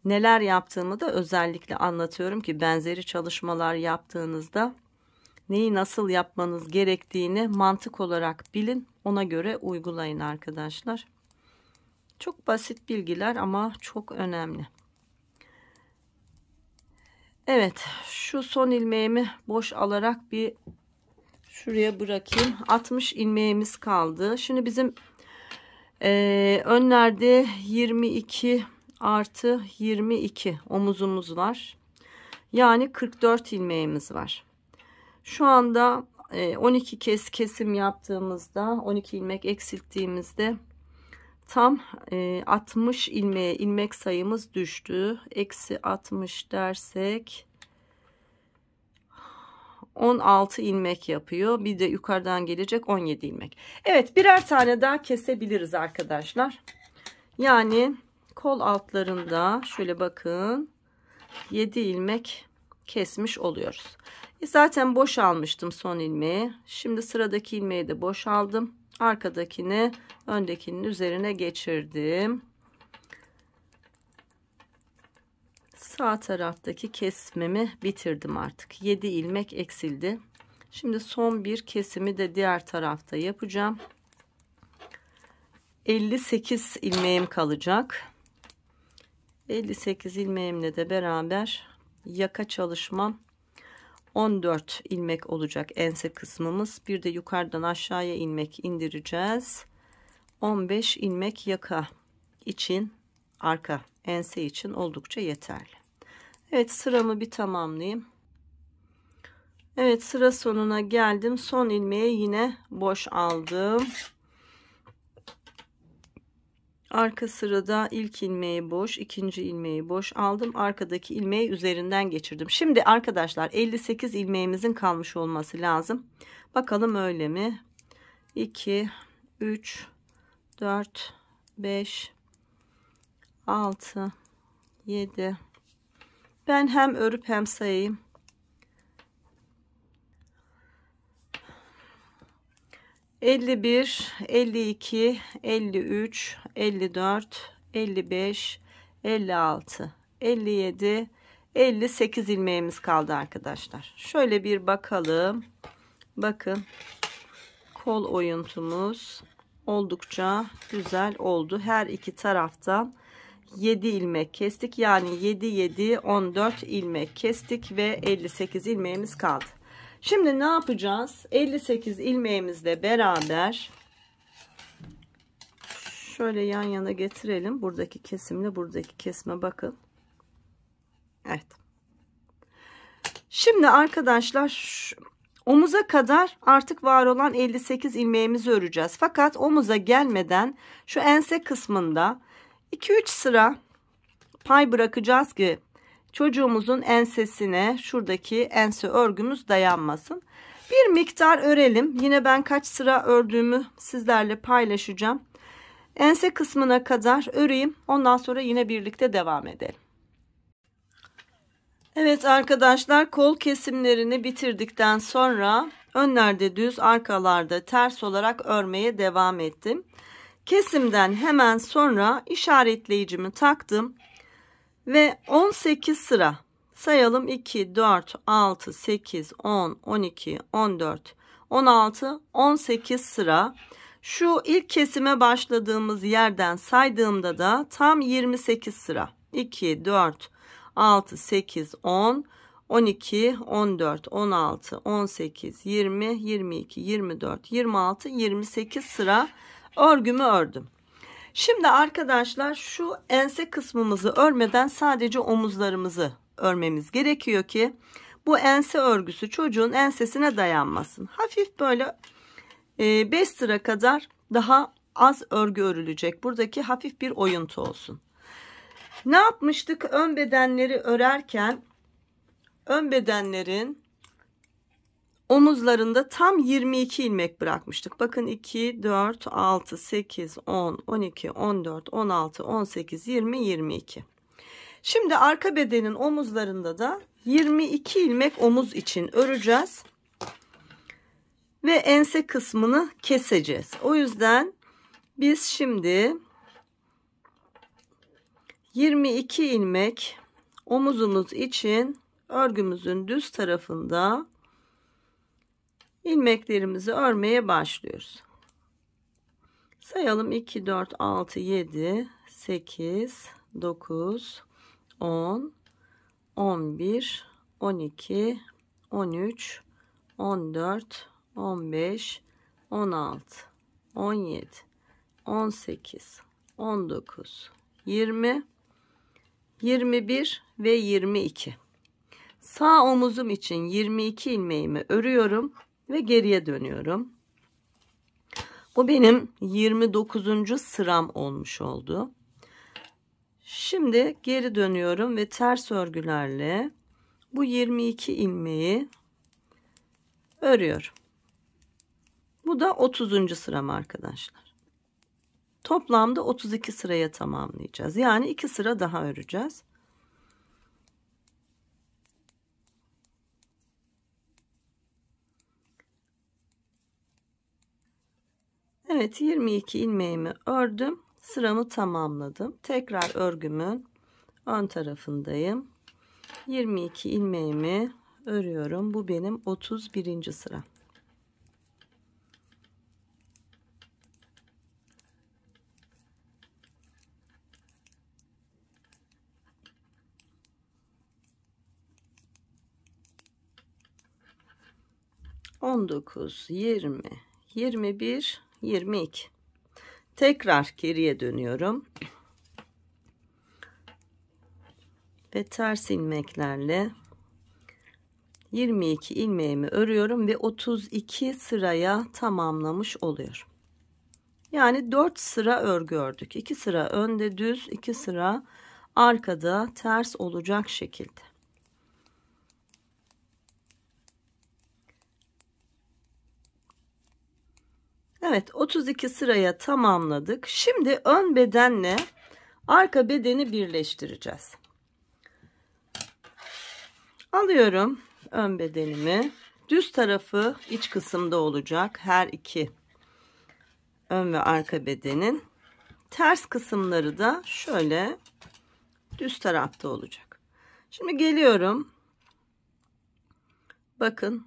Neler yaptığımı da özellikle anlatıyorum ki benzeri çalışmalar yaptığınızda neyi nasıl yapmanız gerektiğini mantık olarak bilin, ona göre uygulayın arkadaşlar. Çok basit bilgiler ama çok önemli. Evet, şu son ilmeğimi boş alarak bir şuraya bırakayım. 60 ilmeğimiz kaldı. Şimdi bizim önlerde 22 artı 22 omuzumuz var. Yani 44 ilmeğimiz var. Şu anda 12 kez kesim yaptığımızda, 12 ilmek eksilttiğimizde tam 60 ilmeğe ilmek sayımız düştü. Eksi 60 dersek 16 ilmek yapıyor. Bir de yukarıdan gelecek 17 ilmek. Evet, birer tane daha kesebiliriz arkadaşlar. Yani kol altlarında şöyle bakın 7 ilmek kesmiş oluyoruz. Zaten boş almıştım son ilmeği. Şimdi sıradaki ilmeği de boş aldım. Arkadakini öndekinin üzerine geçirdim. Sağ taraftaki kesmemi bitirdim artık. 7 ilmek eksildi. Şimdi son bir kesimi de diğer tarafta yapacağım. 58 ilmeğim kalacak. 58 ilmeğimle de beraber yaka çalışmam 14 ilmek olacak ense kısmımız. Bir de yukarıdan aşağıya ilmek indireceğiz. 15 ilmek yaka için, arka ense için oldukça yeterli. Evet, sıramı bir tamamlayayım. Evet, sıra sonuna geldim. Son ilmeği yine boş aldım. Arka sırada ilk ilmeği boş, ikinci ilmeği boş aldım. Arkadaki ilmeği üzerinden geçirdim. Şimdi arkadaşlar 58 ilmeğimizin kalmış olması lazım. Bakalım öyle mi? 2, 3, 4, 5, 6, 7. Ben hem örüp hem sayayım. 51, 52, 53, 54, 55, 56, 57, 58 ilmeğimiz kaldı arkadaşlar. Şöyle bir bakalım. Bakın, kol oyuntumuz oldukça güzel oldu. Her iki taraftan 7 ilmek kestik. Yani 7, 7, 14 ilmek kestik ve 58 ilmeğimiz kaldı. Şimdi ne yapacağız? 58 ilmeğimizle beraber şöyle yan yana getirelim. Buradaki kesimle buradaki kesime bakın. Evet. Şimdi arkadaşlar omuza kadar artık var olan 58 ilmeğimizi öreceğiz. Fakat omuza gelmeden şu ense kısmında 2-3 sıra pay bırakacağız ki çocuğumuzun ensesine şuradaki ense örgümüz dayanmasın. Bir miktar örelim. Yine ben kaç sıra ördüğümü sizlerle paylaşacağım. Ense kısmına kadar öreyim. Ondan sonra yine birlikte devam edelim. Evet arkadaşlar, kol kesimlerini bitirdikten sonra önlerde düz, arkalarda ters olarak örmeye devam ettim. Kesimden hemen sonra işaretleyicimi taktım. Ve 18 sıra sayalım. 2, 4, 6, 8, 10, 12, 14, 16, 18 sıra. Şu ilk kesime başladığımız yerden saydığımda da tam 28 sıra. 2, 4, 6, 8, 10, 12, 14, 16, 18, 20, 22, 24, 26, 28 sıra örgümü ördüm. Şimdi arkadaşlar şu ense kısmımızı örmeden sadece omuzlarımızı örmemiz gerekiyor ki bu ense örgüsü çocuğun ensesine dayanmasın. Hafif böyle 5 sıra kadar daha az örgü örülecek. Buradaki hafif bir oyuntu olsun. Ne yapmıştık? Ön bedenleri örerken ön bedenlerin omuzlarında tam 22 ilmek bırakmıştık. Bakın 2, 4, 6, 8, 10, 12, 14, 16, 18, 20, 22. Şimdi arka bedenin omuzlarında da 22 ilmek omuz için öreceğiz. Ve ense kısmını keseceğiz. O yüzden biz şimdi 22 ilmek omuzumuz için örgümüzün düz tarafında ilmeklerimizi örmeye başlıyoruz. Sayalım. 2, 4, 6, 7, 8, 9, 10, 11, 12, 13, 14, 15, 16, 17, 18, 19, 20, 21 ve 22. Sağ omuzum için 22 ilmeğimi örüyorum ve geriye dönüyorum. Bu benim 29. sıram olmuş oldu. Şimdi geri dönüyorum ve ters örgülerle bu 22 ilmeği örüyorum. Bu da 30. sıram arkadaşlar. Toplamda 32 sıraya tamamlayacağız. Yani 2 sıra daha öreceğiz. Evet, 22 ilmeğimi ördüm. Sıramı tamamladım. Tekrar örgümün ön tarafındayım. 22 ilmeğimi örüyorum. Bu benim 31. sıram. On dokuz, 20, 21, 22. Tekrar geriye dönüyorum. Ve ters ilmeklerle 22 ilmeğimi örüyorum ve 32 sıraya tamamlamış oluyorum. Yani 4 sıra örgü ördük. 2 sıra önde düz, 2 sıra arkada ters olacak şekilde. Evet, 32 sıraya tamamladık. Şimdi ön bedenle arka bedeni birleştireceğiz. Alıyorum ön bedenimi. Düz tarafı iç kısımda olacak. Her iki ön ve arka bedenin. Ters kısımları da şöyle düz tarafta olacak. Şimdi geliyorum. Bakın.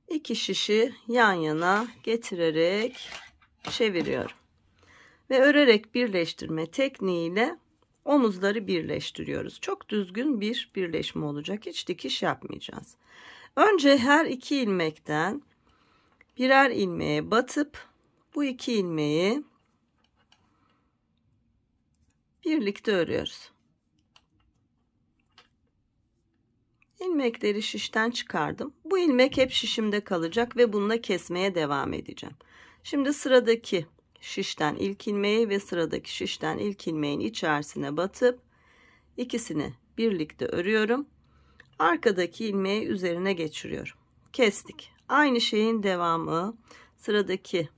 2 şişi yan yana getirerek çeviriyorum. Ve örerek birleştirme tekniğiyle omuzları birleştiriyoruz. Çok düzgün bir birleşme olacak. Hiç dikiş yapmayacağız. Önce her iki ilmekten birer ilmeğe batıp bu iki ilmeği birlikte örüyoruz. İlmekleri şişten çıkardım. Bu ilmek hep şişimde kalacak ve bununla kesmeye devam edeceğim. Şimdi sıradaki şişten ilk ilmeği ve sıradaki şişten ilk ilmeğin içerisine batıp ikisini birlikte örüyorum. Arkadaki ilmeği üzerine geçiriyorum. Kestik. Aynı şeyin devamı sıradaki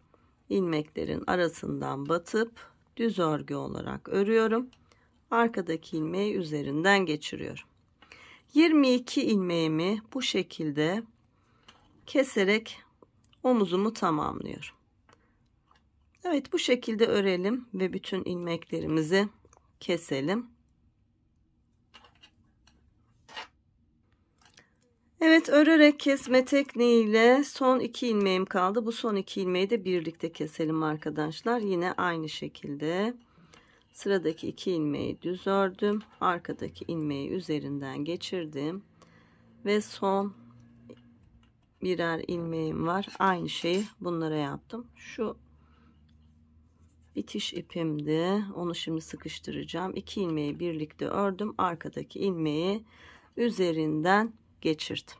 ilmeklerin arasından batıp düz örgü olarak örüyorum. Arkadaki ilmeği üzerinden geçiriyorum. 22 ilmeğimi bu şekilde keserek omuzumu tamamlıyorum. Evet, bu şekilde örelim ve bütün ilmeklerimizi keselim. Evet, örerek kesme tekniğiyle son 2 ilmeğim kaldı. Bu son 2 ilmeği de birlikte keselim arkadaşlar. Yine aynı şekilde sıradaki 2 ilmeği düz ördüm. Arkadaki ilmeği üzerinden geçirdim. Ve son birer ilmeğim var. Aynı şeyi bunlara yaptım. Şu bitiş ipimdi. Onu şimdi sıkıştıracağım. 2 ilmeği birlikte ördüm. Arkadaki ilmeği üzerinden geçirdim.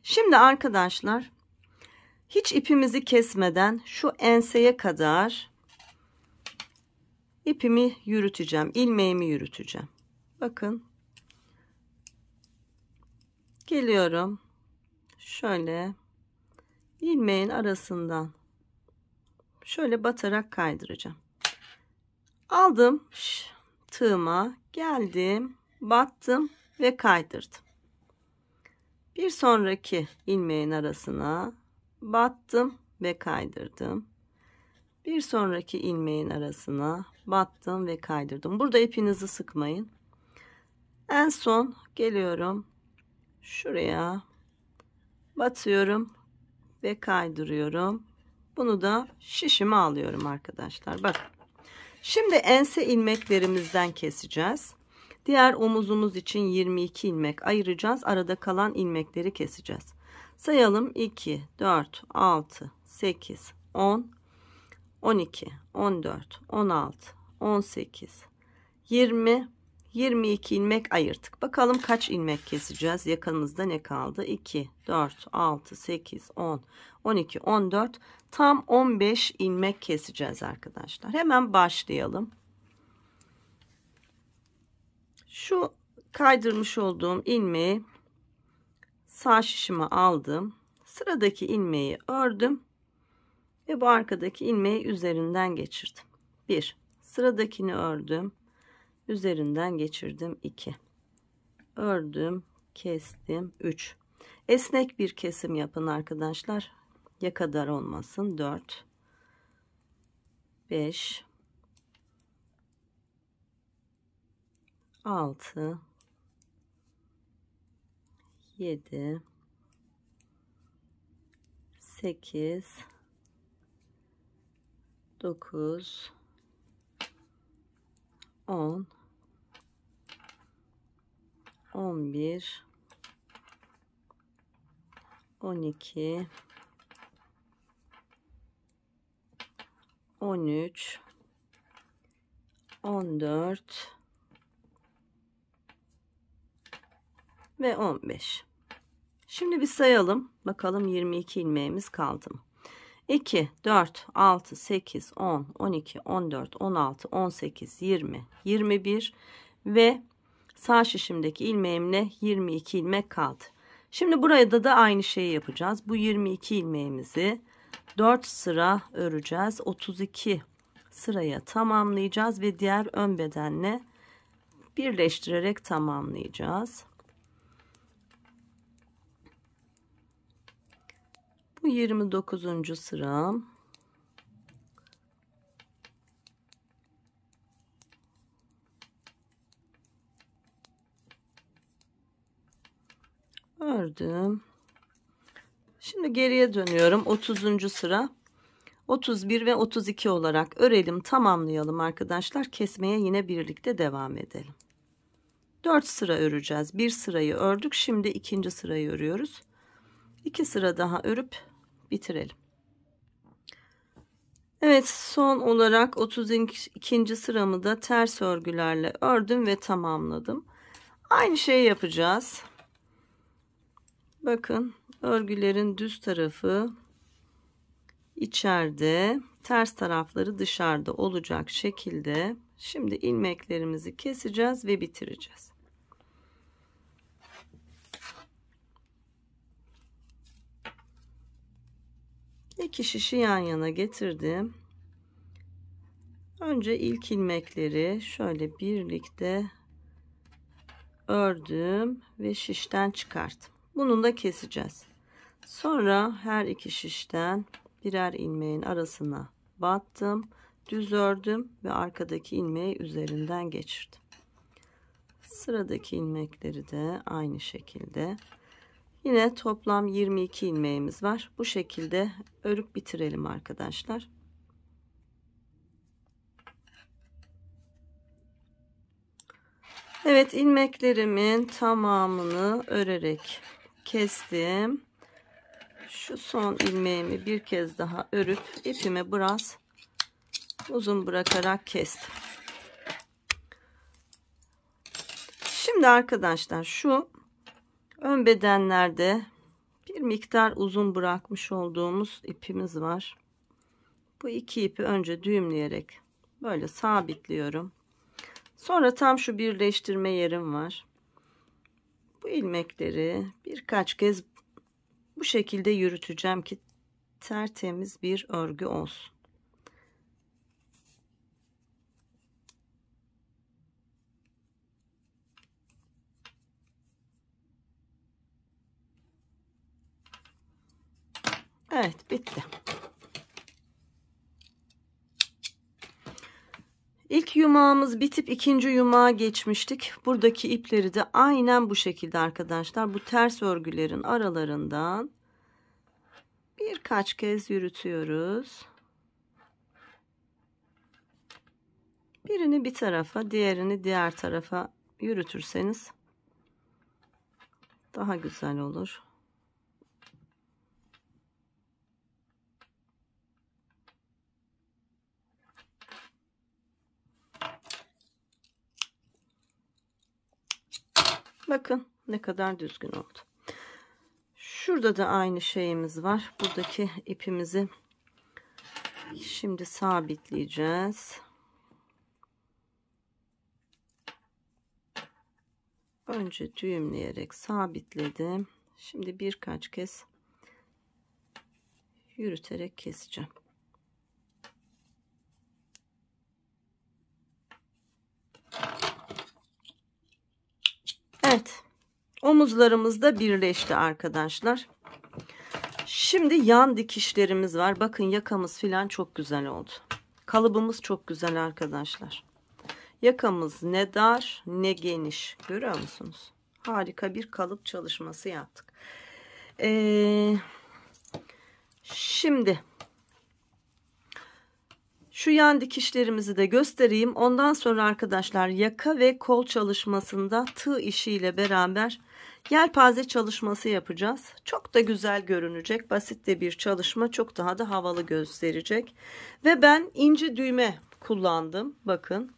Şimdi arkadaşlar hiç ipimizi kesmeden şu enseye kadar ipimi yürüteceğim. İlmeğimi yürüteceğim. Bakın. Geliyorum. Şöyle ilmeğin arasından şöyle batarak kaydıracağım. Aldım tığıma, geldim, battım ve kaydırdım. Bir sonraki ilmeğin arasına battım ve kaydırdım. Bir sonraki ilmeğin arasına battım ve kaydırdım. Burada ipinizi sıkmayın. En son geliyorum. Şuraya batıyorum ve kaydırıyorum. Bunu da şişime alıyorum arkadaşlar. Bakın. Şimdi ense ilmeklerimizden keseceğiz. Diğer omuzumuz için 22 ilmek ayıracağız. Arada kalan ilmekleri keseceğiz. Sayalım: 2, 4, 6, 8, 10, 12, 14, 16, 18, 20, 22 ilmek ayırdık. Bakalım kaç ilmek keseceğiz? Yakınımızda ne kaldı? 2, 4, 6, 8, 10, 12, 14. Tam 15 ilmek keseceğiz arkadaşlar. Hemen başlayalım. Şu kaydırmış olduğum ilmeği sağ şişime aldım. Sıradaki ilmeği ördüm ve bu arkadaki ilmeği üzerinden geçirdim. 1. Sıradakini ördüm. Üzerinden geçirdim. 2. Ördüm, kestim. 3. Esnek bir kesim yapın arkadaşlar. Yaka dar olmasın. 4. 5. 6. 7. 8. 9. 10. 11. 12. 13. 14 ve 15. Şimdi bir sayalım. Bakalım 22 ilmeğimiz kaldı mı? 2, 4, 6, 8, 10, 12, 14, 16, 18, 20, 21 ve sağ şişimdeki ilmeğimle 22 ilmek kaldı. Şimdi burada da aynı şeyi yapacağız. Bu 22 ilmeğimizi 4 sıra öreceğiz. 32 sıraya tamamlayacağız ve diğer ön bedenle birleştirerek tamamlayacağız. Bu 29. sıram. Ördüm. Şimdi geriye dönüyorum. 30. sıra. 31 ve 32 olarak örelim, tamamlayalım arkadaşlar. Kesmeye yine birlikte devam edelim. 4 sıra öreceğiz. Bir sırayı ördük. Şimdi ikinci sırayı örüyoruz. 2 sıra daha örüp bitirelim. Evet, son olarak 32. sıramı da ters örgülerle ördüm ve tamamladım. Aynı şeyi yapacağız. Bakın, örgülerin düz tarafı içeride, ters tarafları dışarıda olacak şekilde şimdi ilmeklerimizi keseceğiz ve bitireceğiz. İki şişi yan yana getirdim. Önce ilk ilmekleri şöyle birlikte ördüm ve şişten çıkarttım. Bunu da keseceğiz. Sonra her iki şişten birer ilmeğin arasına battım, düz ördüm ve arkadaki ilmeği üzerinden geçirdim. Sıradaki ilmekleri de aynı şekilde. Yine toplam 22 ilmeğimiz var. Bu şekilde örüp bitirelim arkadaşlar. Evet, ilmeklerimin tamamını örerek kestim. Şu son ilmeğimi bir kez daha örüp ipimi biraz uzun bırakarak kestim. Şimdi arkadaşlar şu ön bedenlerde bir miktar uzun bırakmış olduğumuz ipimiz var. Bu iki ipi önce düğümleyerek böyle sabitliyorum. Sonra tam şu birleştirme yerim var. Bu ilmekleri birkaç kez bu şekilde yürüteceğim ki tertemiz bir örgü olsun. Evet, bitti. İlk yumağımız bitip ikinci yumağa geçmiştik. Buradaki ipleri de aynen bu şekilde arkadaşlar. Bu ters örgülerin aralarından birkaç kez yürütüyoruz. Birini bir tarafa, diğerini diğer tarafa yürütürseniz daha güzel olur. Bakın ne kadar düzgün oldu. Şurada da aynı şeyimiz var. Buradaki ipimizi şimdi sabitleyeceğiz. Önce düğümleyerek sabitledim. Şimdi birkaç kez yürüterek keseceğim. Evet. Omuzlarımız da birleşti arkadaşlar. Şimdi yan dikişlerimiz var. Bakın yakamız filan çok güzel oldu. Kalıbımız çok güzel arkadaşlar. Yakamız ne dar ne geniş. Görüyor musunuz? Harika bir kalıp çalışması yaptık. Şimdi şu yan dikişlerimizi de göstereyim. Ondan sonra arkadaşlar yaka ve kol çalışmasında tığ işiyle beraber yelpaze çalışması yapacağız. Çok da güzel görünecek. Basit de bir çalışma. Çok daha da havalı gösterecek. Ve ben inci düğme kullandım. Bakın.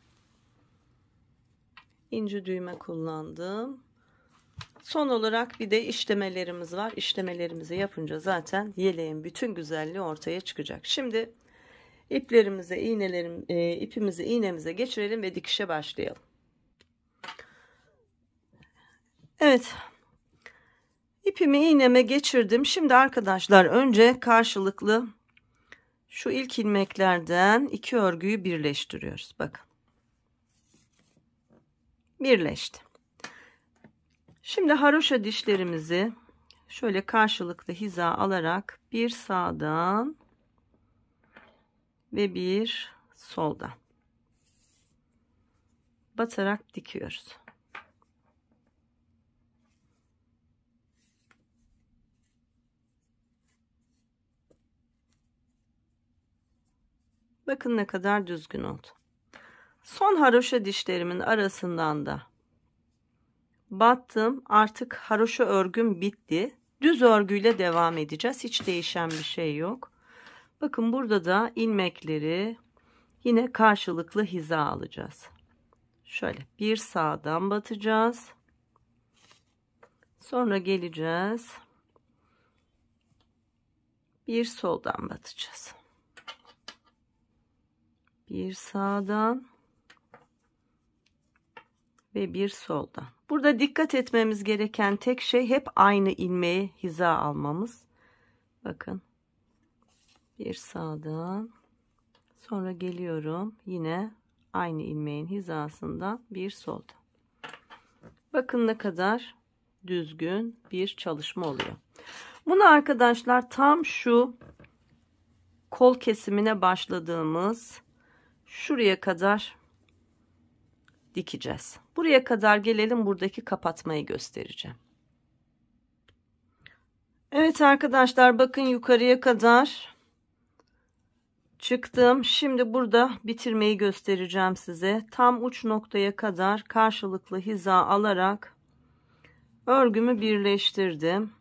İnci düğme kullandım. Son olarak bir de işlemelerimiz var. İşlemelerimizi yapınca zaten yeleğin bütün güzelliği ortaya çıkacak. Şimdi ipimizi iğnemize geçirelim ve dikişe başlayalım. Evet. İpimi iğneme geçirdim. Şimdi arkadaşlar önce karşılıklı şu ilk ilmeklerden iki örgüyü birleştiriyoruz. Bakın. Birleşti. Şimdi haroşa dişlerimizi şöyle karşılıklı hiza alarak bir sağdan ve bir soldan batarak dikiyoruz. Bakın ne kadar düzgün oldu. Son haroşa dişlerimin arasından da battım. Artık haroşa örgüm bitti. Düz örgüyle devam edeceğiz. Hiç değişen bir şey yok. Bakın burada da ilmekleri yine karşılıklı hiza alacağız. Şöyle bir sağdan batacağız. Sonra geleceğiz. Bir soldan batacağız. Bir sağdan ve bir soldan. Burada dikkat etmemiz gereken tek şey hep aynı ilmeği hiza almamız. Bakın. Bir sağdan. Sonra geliyorum. Yine aynı ilmeğin hizasından bir soldan. Bakın ne kadar düzgün bir çalışma oluyor. Bunu arkadaşlar tam şu kol kesimine başladığımız şuraya kadar dikeceğiz. Buraya kadar gelelim, buradaki kapatmayı göstereceğim. Evet arkadaşlar, bakın yukarıya kadar çıktım. Şimdi burada bitirmeyi göstereceğim size. Tam uç noktaya kadar karşılıklı hiza alarak örgümü birleştirdim.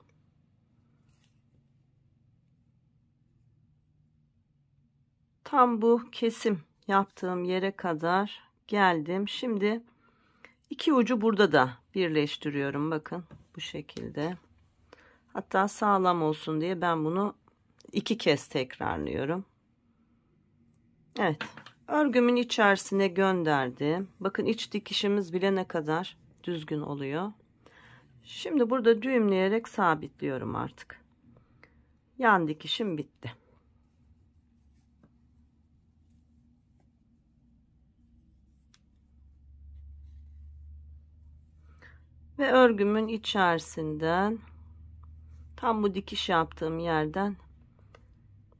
Tam bu kesim yaptığım yere kadar geldim. Şimdi iki ucu burada da birleştiriyorum. Bakın bu şekilde. Hatta sağlam olsun diye ben bunu iki kez tekrarlıyorum. Evet. Örgümün içerisine gönderdim. Bakın iç dikişimiz bile ne kadar düzgün oluyor. Şimdi burada düğümleyerek sabitliyorum artık. Yan dikişim bitti. Ve örgümün içerisinden tam bu dikiş yaptığım yerden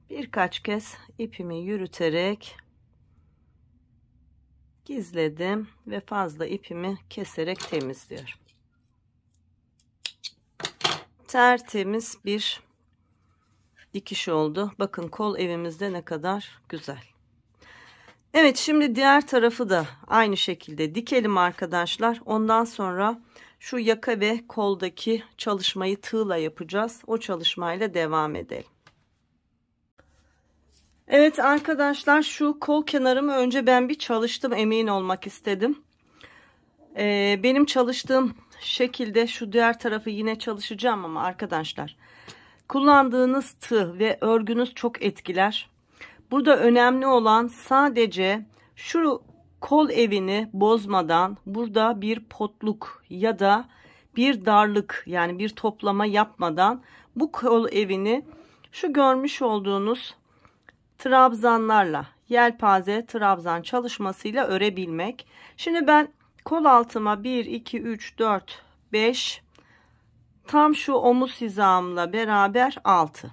birkaç kez ipimi yürüterek gizledim ve fazla ipimi keserek temizliyorum. Tertemiz bir dikiş oldu. Bakın kol evimizde ne kadar güzel. Evet, şimdi diğer tarafı da aynı şekilde dikelim arkadaşlar. Ondan sonra şu yaka ve koldaki çalışmayı tığla yapacağız. O çalışmayla devam edelim. Evet arkadaşlar, şu kol kenarımı önce ben bir çalıştım, emin olmak istedim. Benim çalıştığım şekilde şu diğer tarafı yine çalışacağım ama arkadaşlar, kullandığınız tığ ve örgünüz çok etkiler. Burada önemli olan sadece şu kol evini bozmadan burada bir potluk ya da bir darlık, yani bir toplama yapmadan bu kol evini şu görmüş olduğunuz trabzanlarla, yelpaze trabzan çalışmasıyla örebilmek. Şimdi ben kol altıma 1 2 3 4 5 tam şu omuz hizamla beraber 6,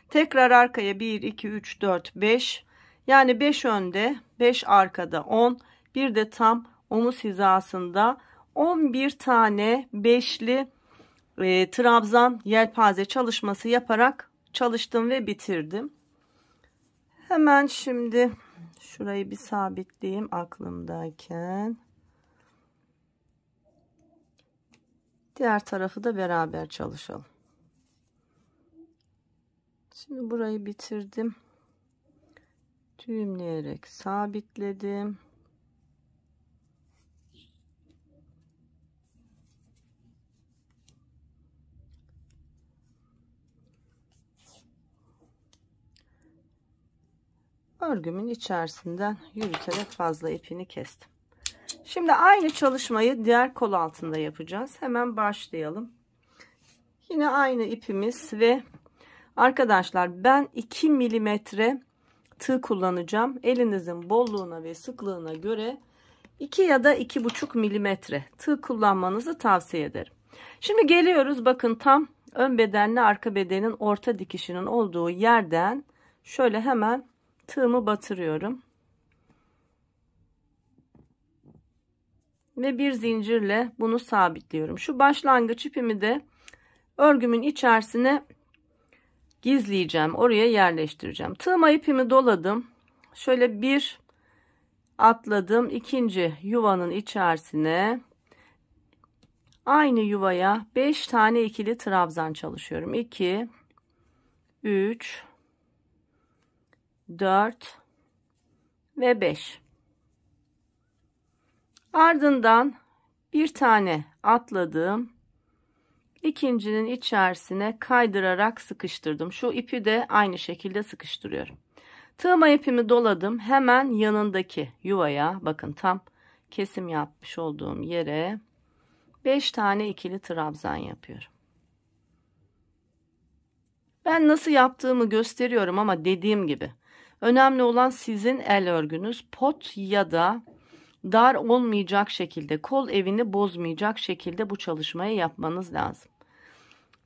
tekrar arkaya 1 2 3 4 5, yani 5 önde 5 arkada 10, bir de tam omuz hizasında 11 tane beşli trabzan yelpaze çalışması yaparak çalıştım ve bitirdim. Hemen şimdi şurayı bir sabitleyeyim aklımdayken. Diğer tarafı da beraber çalışalım. Şimdi burayı bitirdim. Düğümleyerek sabitledim. Örgümün içerisinden yürüterek fazla ipini kestim. Şimdi aynı çalışmayı diğer kol altında yapacağız. Hemen başlayalım. Yine aynı ipimiz ve arkadaşlar ben 2 milimetre tığ kullanacağım. Elinizin bolluğuna ve sıklığına göre 2 ya da 2,5 milimetre tığ kullanmanızı tavsiye ederim. Şimdi geliyoruz, bakın tam ön bedenle arka bedenin orta dikişinin olduğu yerden şöyle hemen tığımı batırıyorum. Ve bir zincirle bunu sabitliyorum. Şu başlangıç ipimi de örgümün içerisine gizleyeceğim. Oraya yerleştireceğim. Tığıma ipimi doladım. Şöyle bir atladım. İkinci yuvanın içerisine, aynı yuvaya 5 tane ikili trabzan çalışıyorum. 2 3 4 ve 5. Ardından bir tane atladım. İkincinin içerisine kaydırarak sıkıştırdım. Şu ipi de aynı şekilde sıkıştırıyorum. Tığıma ipimi doladım. Hemen yanındaki yuvaya, bakın tam kesim yapmış olduğum yere 5 tane ikili trabzan yapıyorum. Ben nasıl yaptığımı gösteriyorum ama dediğim gibi önemli olan sizin el örgünüz. Pot ya da dar olmayacak şekilde, kol evini bozmayacak şekilde bu çalışmayı yapmanız lazım.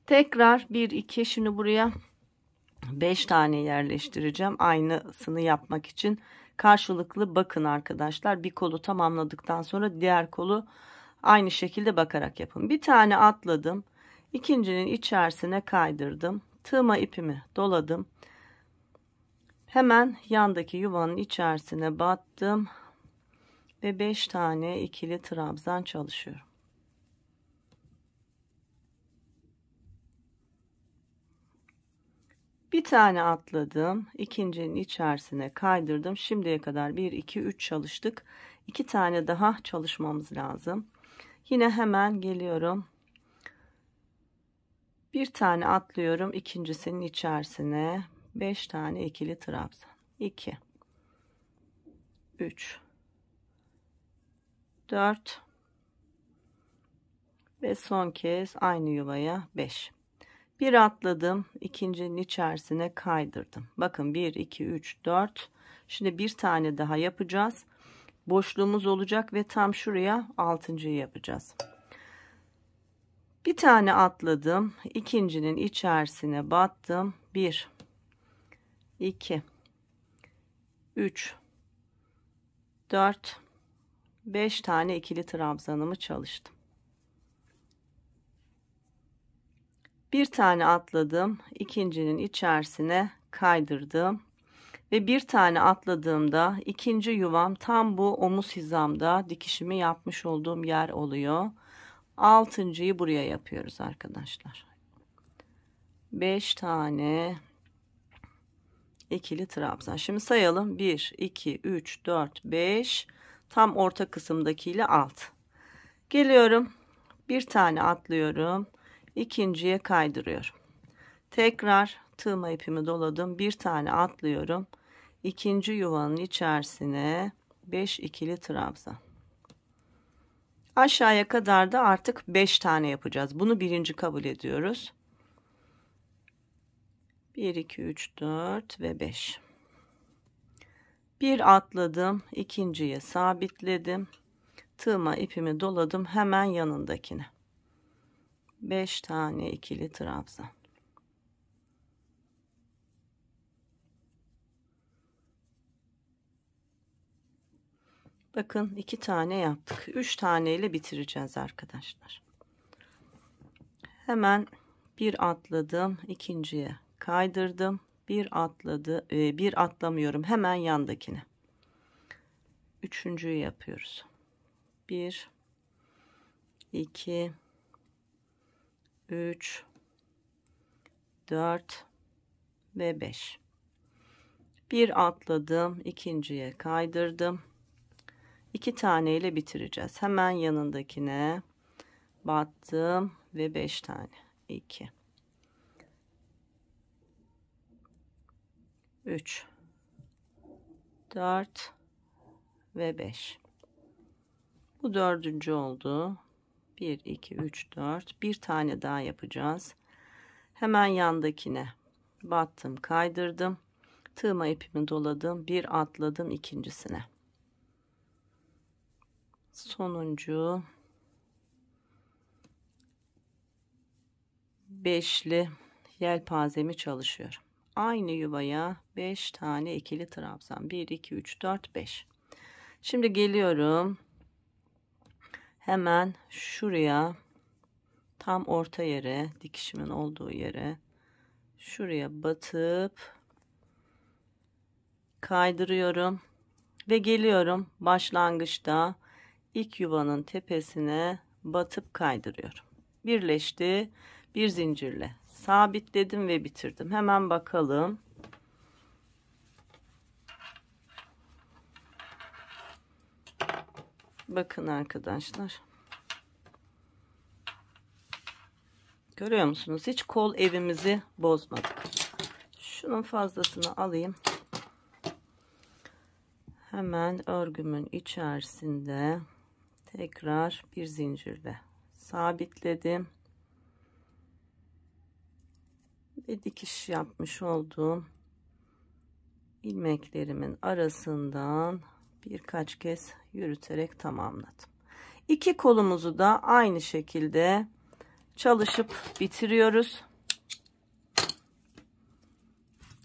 Tekrar 1 2, şimdi buraya 5 tane yerleştireceğim. Aynısını yapmak için karşılıklı bakın arkadaşlar. Bir kolu tamamladıktan sonra diğer kolu aynı şekilde bakarak yapın. Bir tane atladım. İkincinin içerisine kaydırdım. Tığıma ipimi doladım. Hemen yandaki yuvanın içerisine battım. Ve 5 tane ikili trabzan çalışıyorum. Bir tane atladım. İkincinin içerisine kaydırdım. Şimdiye kadar 1 2 3 çalıştık. 2 tane daha çalışmamız lazım. Yine hemen geliyorum. Bir tane atlıyorum. İkincisinin içerisine 5 tane ikili trabzan. 2 3 4 ve son kez aynı yuvaya 5. Bir atladım, ikincinin içerisine kaydırdım. Bakın 1 2 3 4. Şimdi bir tane daha yapacağız. Boşluğumuz olacak ve tam şuraya 6.'yı yapacağız. Bir tane atladım, ikincinin içerisine battım. 1 2 3 4 5 tane ikili trabzanımı çalıştım. Bir tane atladım, ikincinin içerisine kaydırdım Ve bir tane atladığımda ikinci yuvam tam bu omuz hizamda dikişimi yapmış olduğum yer oluyor. Altıncıyı buraya yapıyoruz arkadaşlar. 5 tane ikili trabzan. Şimdi sayalım. 1, 2, 3, 4, 5. Tam orta kısımdakiyle 6. Geliyorum. Bir tane atlıyorum. İkinciye kaydırıyorum. Tekrar tığma ipimi doladım. Bir tane atlıyorum. İkinci yuvanın içerisine 5 ikili trabzan. Aşağıya kadar da artık 5 tane yapacağız. Bunu birinci kabul ediyoruz. 1, 2, 3, 4 ve 5. Bir atladım. İkinciye sabitledim. Tığıma ipimi doladım. Hemen yanındakine. 5 tane ikili trabzan. Bakın 2 tane yaptık. 3 tane ile bitireceğiz arkadaşlar. Hemen bir atladım. İkinciye kaydırdım. Bir atlamıyorum. Hemen yandakine. Üçüncüyü yapıyoruz. 1, 2, 3, 4 ve 5. Bir atladım. İkinciye kaydırdım. 2 tane ile bitireceğiz. Hemen yanındakine battım ve 5 tane. 2, 3, 4 ve 5. Bu dördüncü oldu. 1, 2, 3, 4. Bir tane daha yapacağız. Hemen yandakine battım, kaydırdım. Tığıma ipimi doladım. Bir atladım ikincisine. Sonuncu beşli yelpazemi çalışıyorum. Aynı yuvaya 5 tane ikili trabzan. 1, 2, 3, 4, 5. Şimdi geliyorum. Hemen şuraya, tam orta yere, dikişimin olduğu yere, şuraya batıp kaydırıyorum ve geliyorum başlangıçta ilk yuvanın tepesine batıp kaydırıyorum. Birleşti. Bir zincirle sabitledim ve bitirdim. Hemen bakalım. Bakın arkadaşlar. Görüyor musunuz? Hiç kol evimizi bozmadık. Şunun fazlasını alayım. Hemen örgümün içerisinde tekrar bir zincirle sabitledim. Ve dikiş yapmış olduğum ilmeklerimin arasından birkaç kez yürüterek tamamladım. İki kolumuzu da aynı şekilde çalışıp bitiriyoruz.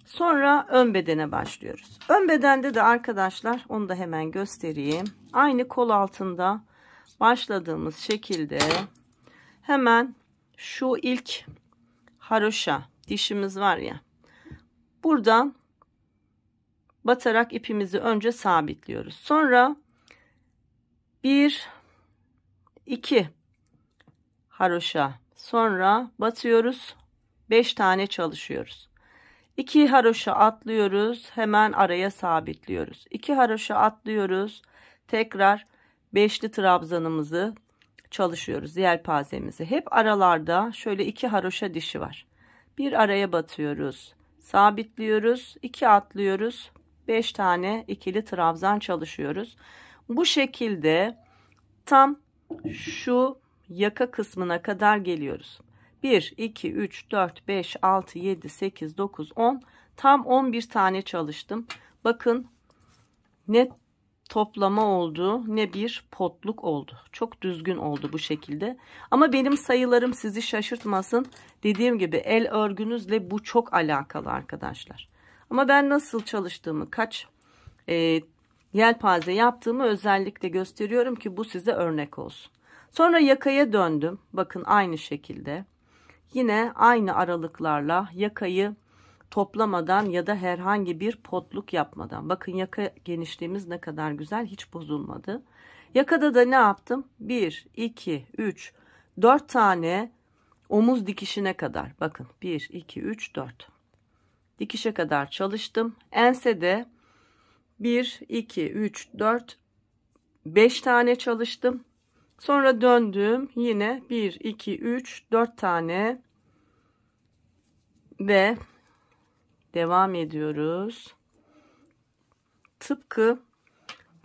Sonra ön bedene başlıyoruz. Ön bedende de arkadaşlar, onu da hemen göstereyim. Aynı kol altında başladığımız şekilde hemen şu ilk haroşa dişimiz var ya, buradan batarak ipimizi önce sabitliyoruz. Sonra 1 2 haroşa, sonra batıyoruz, 5 tane çalışıyoruz. 2 haroşa atlıyoruz, hemen araya sabitliyoruz. 2 haroşa atlıyoruz, tekrar beşli trabzanımızı çalışıyoruz, yelpazemizi. Hep aralarda şöyle 2 haroşa dişi var. Bir araya batıyoruz, sabitliyoruz, 2 atlıyoruz, 5 tane ikili trabzan çalışıyoruz. Bu şekilde tam şu yaka kısmına kadar geliyoruz. 1, 2, 3, 4, 5, 6, 7, 8, 9, 10. Tam 11 tane çalıştım. Bakın ne toplama oldu ne bir potluk oldu. Çok düzgün oldu bu şekilde. Ama benim sayılarım sizi şaşırtmasın. Dediğim gibi el örgünüzle bu çok alakalı arkadaşlar. Ama ben nasıl çalıştığımı, kaç yelpaze yaptığımı özellikle gösteriyorum ki bu size örnek olsun. Sonra yakaya döndüm. Bakın aynı şekilde. Yine aynı aralıklarla yakayı toplamadan ya da herhangi bir potluk yapmadan. Bakın yaka genişliğimiz ne kadar güzel, hiç bozulmadı. Yakada da ne yaptım? 1, 2, 3, 4 tane omuz dikişine kadar. Bakın 1, 2, 3, 4. Dikişe kadar çalıştım. Ensede 1, 2, 3, 4, 5 tane çalıştım. Sonra döndüm. Yine 1, 2, 3, 4 tane ve devam ediyoruz. Tıpkı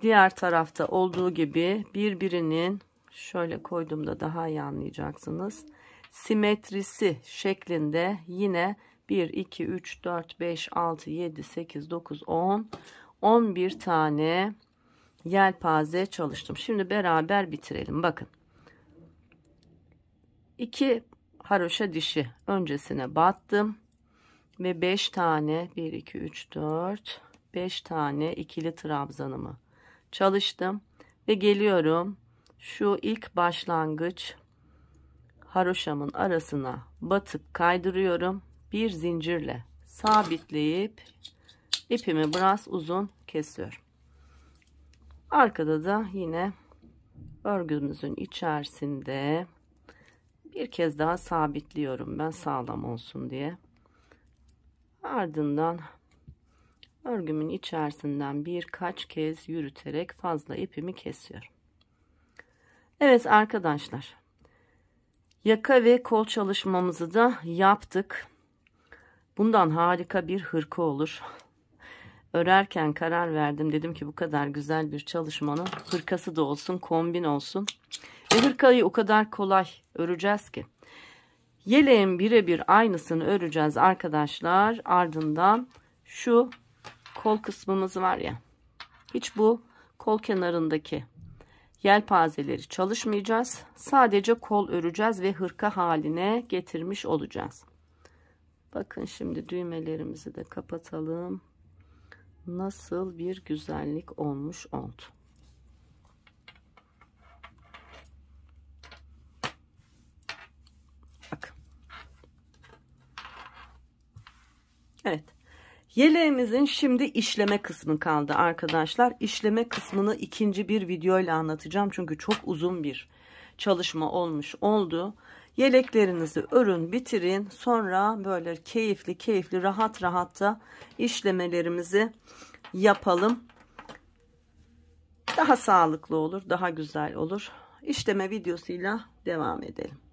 diğer tarafta olduğu gibi birbirinin, şöyle koyduğumda daha iyi anlayacaksınız, simetrisi şeklinde yine 1, 2, 3, 4, 5, 6, 7, 8, 9, 10, 11 tane yelpaze çalıştım. Şimdi beraber bitirelim. Bakın. 2 haroşa dişi öncesine battım ve 5 tane 1, 2, 3, 4, 5 tane ikili trabzanımı çalıştım ve geliyorum şu ilk başlangıç haroşamın arasına batıp kaydırıyorum. Bir zincirle sabitleyip ipimi biraz uzun kesiyorum. Arkada da yine örgümüzün içerisinde bir kez daha sabitliyorum ben, sağlam olsun diye. Ardından örgümün içerisinden birkaç kez yürüterek fazla ipimi kesiyorum. Evet arkadaşlar, yaka ve kol çalışmamızı da yaptık. Bundan harika bir hırka olur. Örerken karar verdim, dedim ki bu kadar güzel bir çalışmanın hırkası da olsun, kombin olsun. Ve hırkayı o kadar kolay öreceğiz ki. Yeleğin birebir aynısını öreceğiz arkadaşlar. Ardından şu kol kısmımız var ya, hiç bu kol kenarındaki yelpazeleri çalışmayacağız. Sadece kol öreceğiz ve hırka haline getirmiş olacağız. Bakın şimdi düğmelerimizi de kapatalım. Nasıl bir güzellik olmuş oldu. Bakın. Evet. Yeleğimizin şimdi işleme kısmı kaldı arkadaşlar. İşleme kısmını ikinci bir videoyla anlatacağım. Çünkü çok uzun bir çalışma olmuş oldu. Yeleklerinizi örün, bitirin. Sonra böyle keyifli rahat da işlemelerimizi yapalım. Daha sağlıklı olur, daha güzel olur. İşleme videosuyla devam edelim.